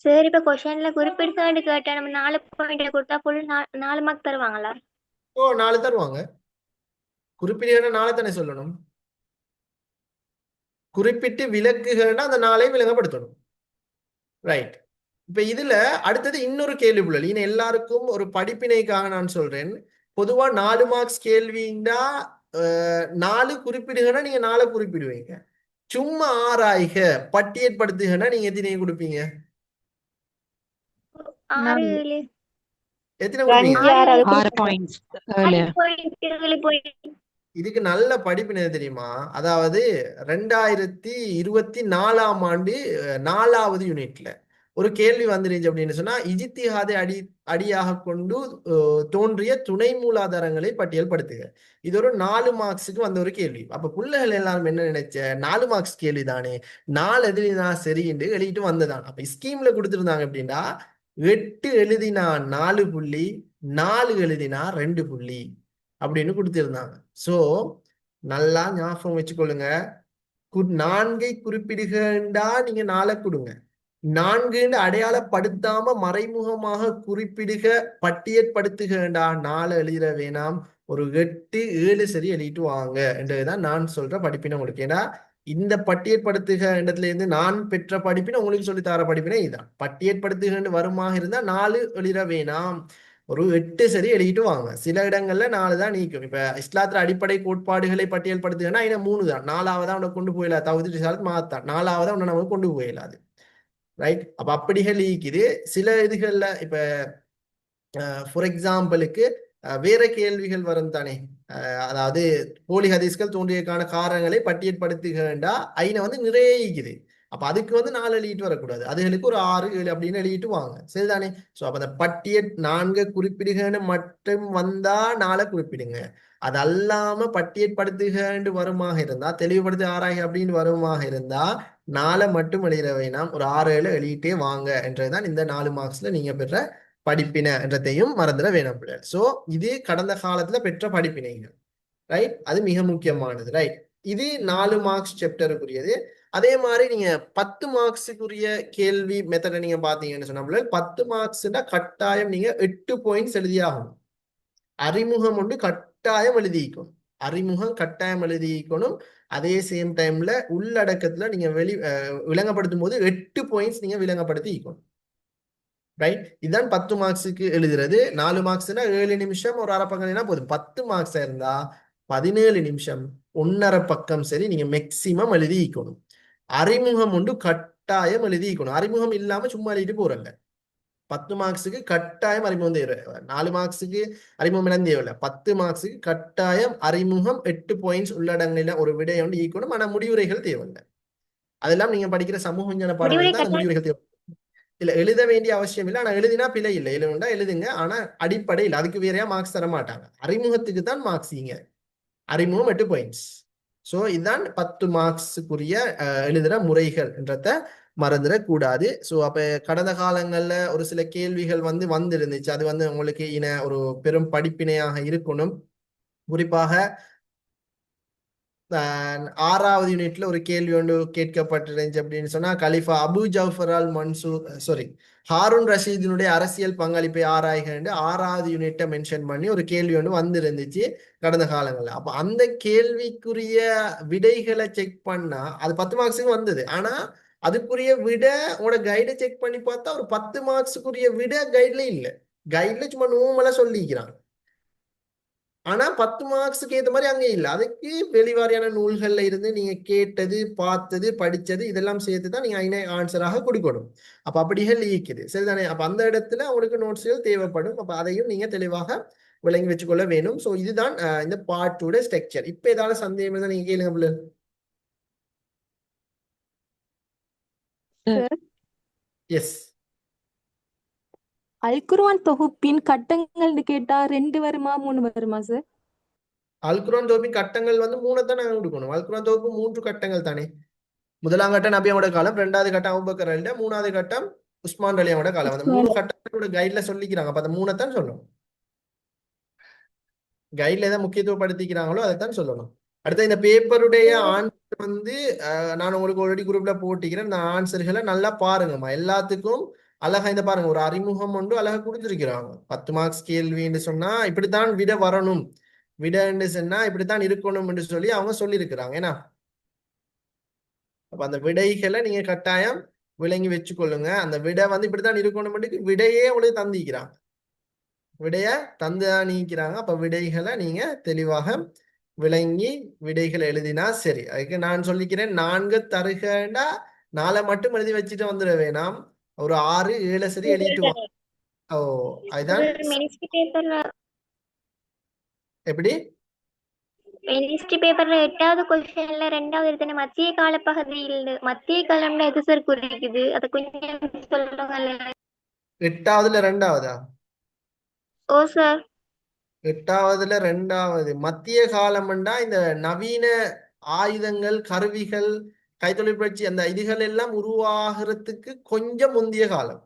சரி, இப்ப கொஸ்டின்ல குறிப்பிட்டு கேட்டா நம்ம 4 பாயிண்ட் கொடுத்தா ஃபுல் 4 மார்க் தருவாங்களா? ஓ, 4 தருவாங்க. குறிப்பிடுகன்னா 4 தானே சொல்லணும். குறிப்பிட்டு விளக்குகன்னா அந்த 4ஐயும் விளங்கப்படுத்தணும். ரைட். இப்ப இதுல அடுத்தது இன்னொரு கேள்வி புள்ளல். இன்னும் எல்லாருக்கும் ஒரு படிப்பினைக்காக நான் சொல்றேன். பொதுவா 4 மார்க்ஸ் கேள்விண்டா 4 குறிப்பிடுகன்னா நீங்க 4 குறிப்பிடுவீங்க. சும்மா ஆராய்க பட்டியற்படுத்துகன்னா நீங்க எத்தனை கொடுப்பீங்க? 6 எத்தனை கொடுப்பீங்க? 6 பாயிண்ட்ஸ். இதுக்கு நல்ல படிப்பினை தெரியுமா? அதாவது 2024ஆம் ஆண்டு 4வது யூனிட்ல ஒரு கேள்வி வந்துருச்சு அப்படின்னு சொன்னா, இஜ்திஹாதை அடியாக கொண்டு தோன்றிய துணை மூலாதாரங்களை பட்டியல்படுத்துக. இது ஒரு 4 மார்க்ஸுக்கு வந்த ஒரு கேள்வி. அப்ப பிள்ளைகள் எல்லாரும் என்ன நினைச்ச, 4 மார்க்ஸ் கேள்வி தானே, 4 எழுதினா சரின்னு எழுதிட்டு வந்ததான். அப்ப ஸ்கீம்ல கொடுத்துருந்தாங்க அப்படின்னா 8 எழுதினா 4 புள்ளி, 4 எழுதினா 2 புள்ளி அப்படின்னு கொடுத்திருந்தாங்க. சோ நல்லா ஞாபகம் வச்சுக்கொள்ளுங்க. 4ஐ குறிப்பிடுகண்டா நீங்க 4 கொடுங்க. 4 அடையாளப்படுத்தாம மறைமுகமாக குறிப்பிடுக பட்டியற்படுத்துகண்டா 4 எழுதிட வேணாம். ஒரு 8 7 சரி எழுதிட்டு வாங்க என்றதுதான் நான் சொல்ற படிப்பினை உங்களுக்கு. ஏன்னா இந்த பட்டியற்படுத்துக இடத்துல இருந்து நான் பெற்ற படிப்பினை உங்களுக்கு சொல்லி தர படிப்பினை இதுதான். பட்டியற்படுத்துகன்னு வருமாக இருந்தா 4 எழுதிட வேணாம், ஒரு 8 சரி எழுதிட்டு வாங்க. சில இடங்கள்ல 4 தான் நீக்கும். இப்ப இஸ்லாத்துல அடிப்படை கோட்பாடுகளை பட்டியல்படுத்துகன்னா 3 தான். 4வதா உன்னை கொண்டு போயிடலாம், தகுதி மாத்தான் 4வதா உன்னை நமக்கு கொண்டு போயிடலாது. ரைட். அப்ப அப்படிகள் ஈக்குது. சில இதுகள்ல இப்ப ஃபார் எக்ஸாம்பிளுக்கு வேற கேள்விகள் வரும் தானே. அதாவது போலி ஹதீஸ்கள் தோன்றியதுக்கான காரணங்களை பட்டியல்படுத்துகண்டா ஐன வந்து நிறைய ஈக்குது. அப்ப அதுக்கு வந்து 4 எழுதிட்டு வரக்கூடாது, அதுகளுக்கு ஒரு 6 7 அப்படின்னு எழுதிட்டு வாங்க, சரிதானே. ஸோ அப்ப அந்த பட்டியல் 4 குறிப்பிடுகன்னு மட்டும் வந்தா 4 குறிப்பிடுங்க. அது அல்லாம பட்டியல்படுத்துகன்னு வருமாக இருந்தா, தெளிவுபடுத்தி ஆராய் அப்படின்னு வருமாக இருந்தா 4 மட்டும் எழுதிட வேணாம், ஒரு 6 7 எழுதிட்டே வாங்க என்றதுதான் இந்த 4 மார்க்ஸ்ல நீங்க பெற்ற படிப்பினை என்றதையும் மறந்துட வேணாம் பிள்ளைகள். ஸோ இது கடந்த காலத்துல பெற்ற படிப்பினைகள், ரைட். அது மிக முக்கியமானது, ரைட். இது 4 மார்க்ஸ் சாப்டருக்குரியது. அதே மாதிரி நீங்க 10 மார்க்ஸுக்குரிய கேள்வி மெத்தடை நீங்க பாத்தீங்கன்னு சொன்னா 10 மார்க்ஸ்னா கட்டாயம் நீங்க 8 பாயிண்ட்ஸ் எழுதியாகணும். அறிமுகம் ஒன்று கட்டாயம் எழுதிக்கணும், அறிமுகம் கட்டாயம் எழுதிக்கணும். அதே சேம் டைம்ல உள்ளடக்கத்துல நீங்க விளங்கப்படுத்தும் போது 8 பாயிண்ட்ஸ் நீங்க விளங்கப்படுத்திக்கணும், ரைட். இதுதான் 10 மார்க்ஸுக்கு எழுதுறது. 4 மார்க்ஸ்னா 7 நிமிஷம் ஒரு அரை பக்கம் போதும். 10 மார்க்ஸ் இருந்தா 17 நிமிஷம் 1.5 பக்கம் சரி நீங்க மேக்சிமம் எழுதிக்கணும். அறிமுகம் ஒன்று கட்டாயம் எழுதிக்கணும், அறிமுகம் இல்லாம சும்மா எழுதிட்டு போறல. 10 மார்க்ஸுக்கு கட்டாயம் அறிமுகம் தேவை. 4 மார்க்ஸுக்கு அறிமுகம் எல்லாம் தேவையில்லை. 10 மார்க்ஸுக்கு கட்டாயம் அறிமுகம் 8 பாயிண்ட்ஸ் உள்ளடங்கில ஒரு விடை ஒன்று ஈக்கணும். ஆனா முடிவுரைகள் தேவையில்லை. அதெல்லாம் நீங்க படிக்கிற சமூக விஞ்ஞான பாடங்கள் தான் அந்த முடிவுரைகள் தேவை. இல்ல எழுத வேண்டிய அவசியம் இல்லை, ஆனா எழுதினா பிழை இல்லை, எழுதுண்டா எழுதுங்க. ஆனா அடிப்படை இல்லை, அதுக்கு வேறையா மார்க்ஸ் தர மாட்டாங்க. அறிமுகத்துக்கு தான் மார்க்ஸ் இங்க, அறிமுகம் 8 பாயிண்ட்ஸ். ஸோ இதுதான் 10 மார்க்ஸுக்குரிய எழுதுற முறைகள் என்றத மறந்துடக்கூடாது. ஸோ அப்ப கடந்த காலங்கள்ல ஒரு சில கேள்விகள் வந்திருந்துச்சு, அது உங்களுக்கு ஒரு பெரும் படிப்பினையாக இருக்கணும். குறிப்பாக 6வது யூனிட்ல ஒரு கேள்வி ஒன்று கேட்கப்பட்டிருந்துச்சு. அப்படின்னு சொன்னா கலிஃபா அபு ஜஃபர் அல் மன்சூர் ஹாரூன் ரஷீதினுடைய அரசியல் பங்களிப்பை ஆராய்க என்று 6வது யூனிட்டை மென்ஷன் பண்ணி ஒரு கேள்வி ஒன்று வந்திருந்துச்சு கடந்த காலங்கள்ல. அப்ப அந்த கேள்விக்குரிய விடைகளை செக் பண்ணா அது 10 மார்க்ஸுக்கு வந்தது. ஆனா அதுக்குரிய விட உங்களோட கைடை செக் பண்ணி பார்த்தா ஒரு 10 மார்க்ஸுக்குரிய விட கைட்ல இல்லை, கைட்ல சும்மா நோமலா சொல்லிக்கிறாங்க. ஆனா 10 மார்க்ஸுக்கு ஏற்ற மாதிரி அங்கே இல்லை. அதுக்கு வெளிவாரியான நூல்கள்ல இருந்து நீங்க கேட்டது, பார்த்தது, படிச்சது இதெல்லாம் சேர்த்துதான் நீங்க ஆன்சராக கொடுக்கணும். அப்ப அப்படிகள் ஈக்குது, சரிதானே. அப்ப அந்த இடத்துல உங்களுக்கு நோட்ஸ்கள் தேவைப்படும். அப்ப அதையும் நீங்க தெளிவாக விளங்கி வச்சுக்கொள்ள வேணும். ஸோ இதுதான் இந்த பார்ட்டோட ஸ்ட்ரக்சர். இப்ப ஏதாவது சந்தேகம் இருந்தா நீங்க கேளுங்க பிள்ளை. எஸ். அல்குர்ஆன் தொகுப்பின் கட்டங்கள்னு கேட்டா 2 வருமா 3 வருமா சார்? அல்குர்ஆன் தொகுப்பின் கட்டங்கள் 3 தான் நாங்க கொடுக்கணும். அல்குர்ஆன் தொகுப்பு 3 கட்டங்கள் தானே. முதலாம் கட்டம் நபியோட காலம், 2வது கட்டம் அபூபக்கர் ரலியல்லாஹு, 3வது கட்டம் உஸ்மான் ரலியல்லாஹு காலம். அந்த 3 கட்டங்களோட கைட்ல சொல்லிக்கிறாங்க. அப்ப அந்த 3 தான் சொல்லணும். கைட்ல எதை முக்கியத்துவப்படுத்திக்கிறாங்களோ அதை தான் சொல்லணும். அடுத்த இந்த பேப்பருடைய ஆன்சர் நான் உங்களுக்கு ஆல்ரெடி குரூப்ல போட்டிக்கிறேன். இந்த ஆன்சர்களை நல்லா பாருங்கம்மா. எல்லாத்துக்கும் அழகா இந்த பாருங்க, ஒரு அறிமுகம் ஒன்று அழகா கொடுத்துருக்கிறாங்க. 10 மார்க்ஸ் கேள்வின்னு சொன்னா இப்படித்தான் விட வரணும், விடன்னு சொன்னா இப்படித்தான் இருக்கணும் என்று சொல்லி அவங்க சொல்லியிருக்கிறாங்க. ஏன்னா அப்ப அந்த விடைகளை நீங்க கட்டாயம் விளங்கி வச்சுக்கொள்ளுங்க. அந்த விடை இப்படித்தான் இருக்கணும், விடையே உங்களுக்கு தந்திக்கிறாங்க, விடைய தந்துதான் நீக்கிறாங்க. அப்ப விடைகளை நீங்க தெளிவாக விளங்கி விடைகளை எழுதினா சரி. அதுக்கு நான் சொல்லிக்கிறேன், 4 தருகண்டா 4 மட்டும் எழுதி வச்சுட்டு வந்துட வேணாம், ஒரு 6 7 சரி எழுதிட்டு வாங்க. ஓ அதுதான் எப்படி கெமிஸ்ட்ரி பேப்பர்ல 8வது क्वेश्चनல 2வது எடுத்தன மத்திய கால பகுதியில் மத்திய காலம்னா எது சார் குறிக்குது? அத கொஞ்சம் சொல்லுங்க. 8வதுல 2வதா? ஓ சார், 8வதுல 2வது மத்திய காலம்ண்டா இந்த நவீன ஆயுதங்கள், கருவிகள், கைத்தொழில் புரட்சி அந்த இதுகள் எல்லாம் உருவாகிறதுக்கு கொஞ்சம் முந்தைய காலம்,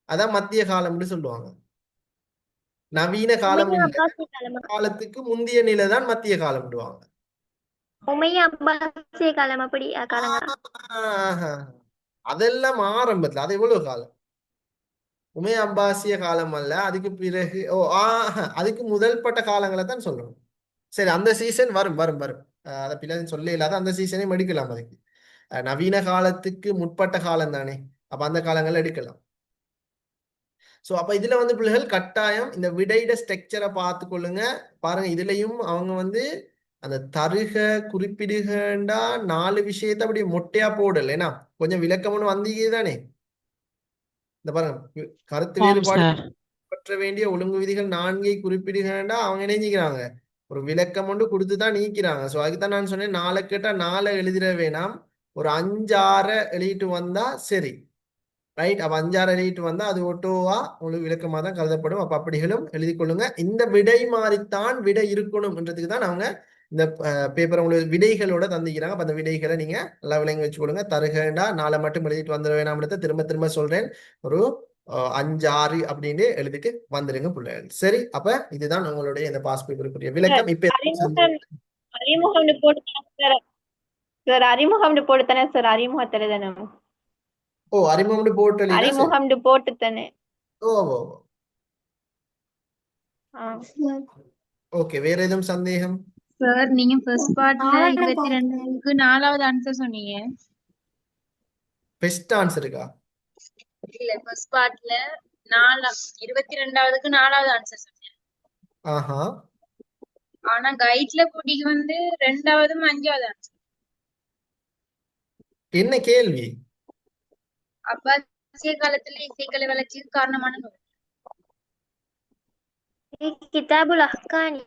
அதான் மத்திய காலம்னு சொல்லுவாங்க. நவீன காலம் காலத்துக்கு முந்தைய நிலை தான் மத்திய காலம். உமையா அப்பாசிய காலம் அப்படி அதெல்லாம் ஆரம்பத்துல, அது எவ்வளவு காலம்? உமையா அப்பாசிய காலம் அல்ல, அதுக்கு பிறகு அதுக்கு முதல் பட்ட காலங்களை தான் சொல்லணும். சரி, அந்த சீசன் வரும் வரும் வரும் அதை பிள்ளை சொல்ல இல்லாத அந்த சீசனே எடுக்கலாம். அதுக்கு நவீன காலத்துக்கு முற்பட்ட காலம் தானே, அப்ப அந்த காலங்கள் எடுக்கலாம். ஸோ அப்ப இதுல பிள்ளைகள் கட்டாயம் இந்த விடையிட ஸ்ட்ரக்சரை பார்த்து கொள்ளுங்க. பாருங்க, இதுலயும் அவங்க அந்த தருக குறிப்பிடுகண்டா 4 விஷயத்த அப்படி மொட்டையா போடல, ஏன்னா கொஞ்சம் விளக்கம்னு வந்தீங்க தானே. இந்த பாருங்க, கருத்து ஆம் வேறுபாடு சார். பின்பற்ற வேண்டிய ஒழுங்கு விதிகள் 4 குறிப்பிடுகிறா அவங்க இணைஞ்சிக்கிறாங்க. ஒரு விளக்கம் ஒன்று கொடுத்து தான் நீக்கிறாங்க. ஸோ அதுக்குதான் நான் சொன்னேன் 4 கேட்டா 4 எழுதிட வேணாம், ஒரு 5 6 எழுதிட்டு வந்தா சரி, ரைட். அப்ப 5 6 எழுதிட்டு வந்தா அது ஒட்டோவா உங்களுக்கு விளக்கமா தான் கருதப்படும். அப்ப அப்படிகளும் எழுதி கொள்ளுங்க. இந்த விடை மாறித்தான் விடை இருக்கணும்ன்றதுக்கு தான் அவங்க இந்த பேப்பர் உங்களுக்கு விடைகளோட தந்திக்கிறாங்க. அப்ப அந்த விடைகளை நீங்க நல்லா விளங்கி வச்சு கொடுங்க. தருகண்டா 4 மட்டும் எழுதிட்டு வந்துட வேணாம்ன்றத திரும்ப திரும்ப சொல்றேன். ஒரு 5 6 அப்படின்னு எழுதிட்டு வந்துருங்க பிள்ளைகள். சரி, அப்ப இதுதான் உங்களுடைய இந்த பாஸ் பேப்பருக்குரிய விளக்கம். இப்ப அறிமுகம் போட்டு சார், அறிமுகம் போட்டு தானே சார், அறிமுகத்துல தானே அறிமுகம் போட்டு அறிமுகம் போட்டு தானே. ஓகே, வேற எதுவும் சந்தேகம்? சார் நீங்க ஃபர்ஸ்ட் பார்ட்ல 22க்கு 4வது ஆன்சர் சொன்னீங்க. பெஸ்ட் ஆன்சருக்கா? இல்ல, ஃபர்ஸ்ட் பார்ட்ல 22க்கு 4வது ஆன்சர் சொன்னீங்க. ஆஹா. ஆனா கைட்ல கூட்டிக்கு வந்து 2வது 5வது ஆன்சர். என்ன கேள்வி? அப்பாசிய காலத்துல இசைக்கலை வளர்ச்சிக்கு காரணமான நூல். கிதாபுல் அஹ்கானி.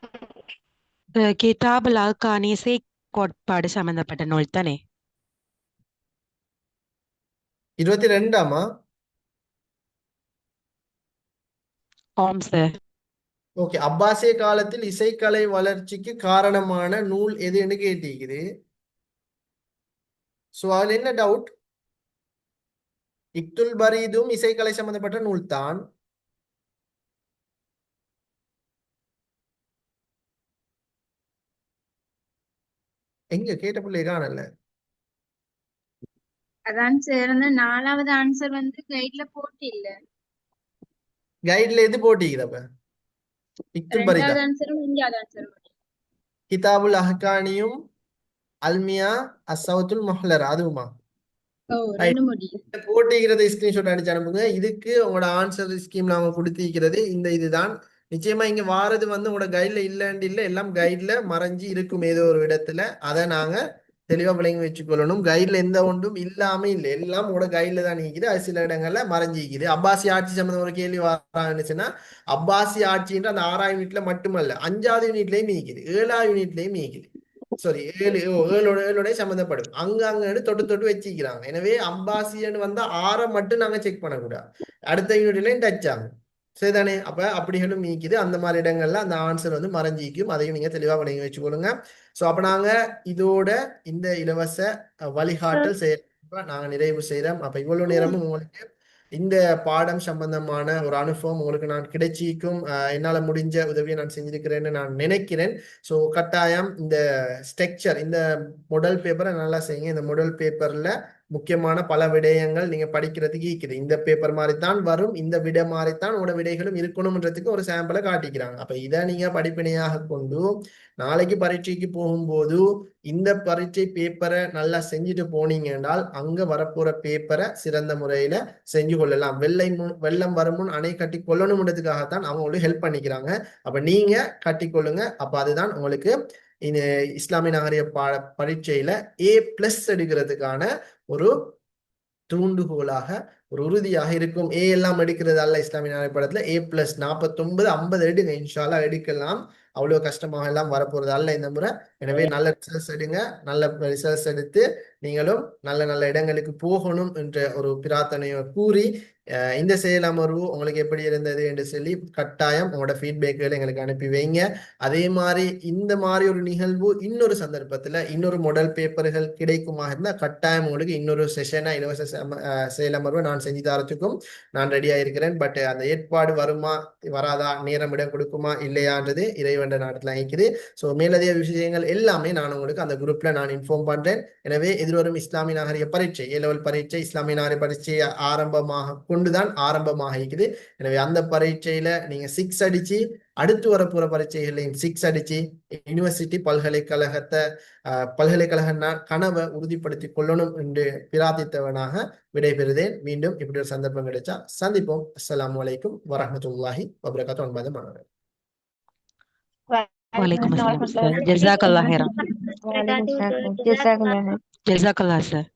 கிதாபுல் அஹ்கானி இசை கோட்பாடு சம்பந்தப்பட்ட நூல் தானே? 22ஆமா? ஆம் சார். ஓகே, அப்பாசிய காலத்தில் இசைக்கலை வளர்ச்சிக்கு காரணமான நூல் எதுன்னு கேட்டிருக்குது. சோ அதுல என்ன டவுட்? இக்துல் பரீதும் இசைக்கலை சம்பந்தப்பட்ட நூல் தான். எங்க கேட்ட பிள்ளை காணல. அதான் சார், 4வது ஆன்சர் வந்து கைட்ல போட்டு இல்ல. கைட்ல எது போட்டிக்குது? அப்ப இக்துல் பரீதா, 2வது ஆன்சரும் 5வது ஆன்சரும். கிதாபுல் அஹ்கானியும் அல்மியா அஸ்ஸவுத்துல் முஹ்லர் அதுவுமா? ரெண்டு முடியும். போட்டிக்கிறத ஸ்கிரீன்ஷாட் அடிச்சு அனுப்புங்க. இதுக்கு உங்களோட ஆன்சர் ஸ்கீம்ல அவங்க கொடுத்திருக்கிறது இதுதான். நிச்சயமா இங்க வாரது வந்து உங்களோட கைட்ல இல்லன்னு இல்ல, எல்லாம் கைட்ல மறைஞ்சு இருக்கும் ஏதோ ஒரு இடத்துல. அதை நாங்க தெளிவா விளங்கி வச்சுக்கொள்ளணும். கைட்ல எந்த ஒன்றும் இல்லாம இல்லை, எல்லாம் உங்களோட கைட்ல தான் நீக்குது. அது சில இடங்கள்ல மறைஞ்சிக்குது. அப்பாசி ஆட்சி சம்பந்தம் ஒரு கேள்வி வராச்சுன்னா, அப்பாசி ஆட்சின்ற அந்த 6ஆம் யூனிட்ல மட்டுமல்ல, 5வது யூனிட்லயும் நீக்குது, 7ஆம் யூனிட்லயும் நீக்குது. சாரி, ஏழோட சம்மந்தப்படும். அங்க தொட்டு தொட்டு வச்சிக்கிறாங்க. எனவே அப்பாசியன்னு வந்தா 6 மட்டும் நாங்க செக் பண்ணக்கூடாது, அடுத்த யூனிட்லயும் டச் ஆகும். சரிதானே? அப்ப அப்படிகளும் நீக்குது. அந்த மாதிரி இடங்கள்ல அந்த ஆன்சர் வந்து மறைஞ்சிக்கும். அதையும் நீங்க தெளிவா விளங்கி வச்சுக்கொள்ளுங்க. சோ அப்ப நாங்க இதோட இந்த இலவச வழிகாட்டல் செயல் நாங்க நிறைவு செய்யறோம். அப்ப இவ்வளவு நேரமும் உங்களுக்கு இந்த பாடம் சம்பந்தமான ஒரு அனுபவம் உங்களுக்கு நான் கிடைச்சிக்கும். என்னால முடிஞ்ச உதவியை நான் செஞ்சிருக்கிறேன்னு நான் நினைக்கிறேன். ஸோ கட்டாயம் இந்த ஸ்ட்ரக்சர், இந்த மாடல் பேப்பரை நல்லா செய்யுங்க. இந்த மாடல் பேப்பர்ல முக்கியமான பல விடயங்கள் நீங்க படிக்கிறதுக்கு இருக்குது. இந்த பேப்பர் மாதிரி தான் வரும், இந்த விடை மாதிரித்தான் உங்களோட விடைகளும் இருக்கணும்ன்றதுக்கு ஒரு சாம்பிளை காட்டிக்கிறாங்க. அப்ப இதை நீங்க படிப்பினையாக கொண்டு நாளைக்கு பரீட்சைக்கு போகும்போது இந்த பரீட்சை பேப்பரை நல்லா செஞ்சுட்டு போனீங்க என்றால் அங்க வரப்போற பேப்பரை சிறந்த முறையில செஞ்சு கொள்ளலாம். வெள்ளம் வரும் முன் அணை கட்டி கொள்ளணும்ன்றதுக்காகத்தான் அவங்க உங்களுக்கு ஹெல்ப் பண்ணிக்கிறாங்க. அப்ப நீங்க கட்டி கொள்ளுங்க. அப்ப அதுதான் உங்களுக்கு இந்த இஸ்லாமிய நாகரிக பரீட்சையில A+ எடுக்கிறதுக்கான ஒரு தூண்டுகோலாக, ஒரு உறுதியாக இருக்கும். எல்லாம் எடுக்கிறது அல்ல இஸ்லாமிய நாகரிக படத்துல. A+ 49 50 எடுங்க, இன்ஷால்லா எடுக்கலாம். அவ்வளவு கஷ்டமாக எல்லாம் வரப்போறது அல்ல இந்த முறை. எனவே நல்ல ரிசல்ட்ஸ் எடுங்க. நல்ல ரிசல்ட்ஸ் எடுத்து நீங்களும் நல்ல நல்ல இடங்களுக்கு போகணும் என்ற ஒரு பிரார்த்தனையை கூறி இந்த செயல் அமர்வு உங்களுக்கு எப்படி இருந்தது என்று சொல்லி கட்டாயம் உங்களோட ஃபீட்பேக்குகளை எங்களுக்கு அனுப்பி வைங்க. அதே மாதிரி இந்த மாதிரி ஒரு நிகழ்வு இன்னொரு சந்தர்ப்பத்துல இன்னொரு மாடல் பேப்பர்கள் கிடைக்குமா இருந்தால் கட்டாயம் உங்களுக்கு இன்னொரு செஷனா இலவச செயல் அமர்வு நான் செஞ்சு தரத்துக்கும் நான் ரெடியா இருக்கிறேன். பட் அந்த ஏற்பாடு வருமா வராதா, நேரம் இடம் கொடுக்குமா இல்லையான்றது இறைவன் நாட்டில் இருக்குது. ஸோ மேலதிக விஷயங்கள் எல்லாமே நான் உங்களுக்கு அந்த குரூப்ல நான் இன்ஃபார்ம் பண்றேன். எனவே எதிர்வரும் இஸ்லாமிய நாகரிக பரீட்சை A-level பரீட்சை இஸ்லாமிய நாகரிக பரீட்சையை ஆரம்பமாக கொண்டுதான் ஆரம்பமாக இருக்குது. எனவே அந்த பரீட்சையில நீங்க 6 அடிச்சு அடுத்து வரப்போற பரீட்சைகளையும் 6 அடிச்சு யூனிவர்சிட்டி பல்கலைக்கழக கனவை உறுதிப்படுத்திக் கொள்ளணும் என்று பிரார்த்தித்தவனாக விடைபெறுதேன். மீண்டும் இப்படி ஒரு சந்தர்ப்பம் கிடைச்சா சந்திப்போம். அஸ்ஸலாமு அலைக்கும் வரஹ்மத்துல்லாஹி வபரகாத்துஹு. அன்பான மாணவர்களே, வலைக்கும் அஸ்ஸலாம் சார். ஜஸாக்கல்லாஹ் ஹைரன். ஜஸாக்கல்லாஹ். ஜஸாக்கல்லாஹ் சார்.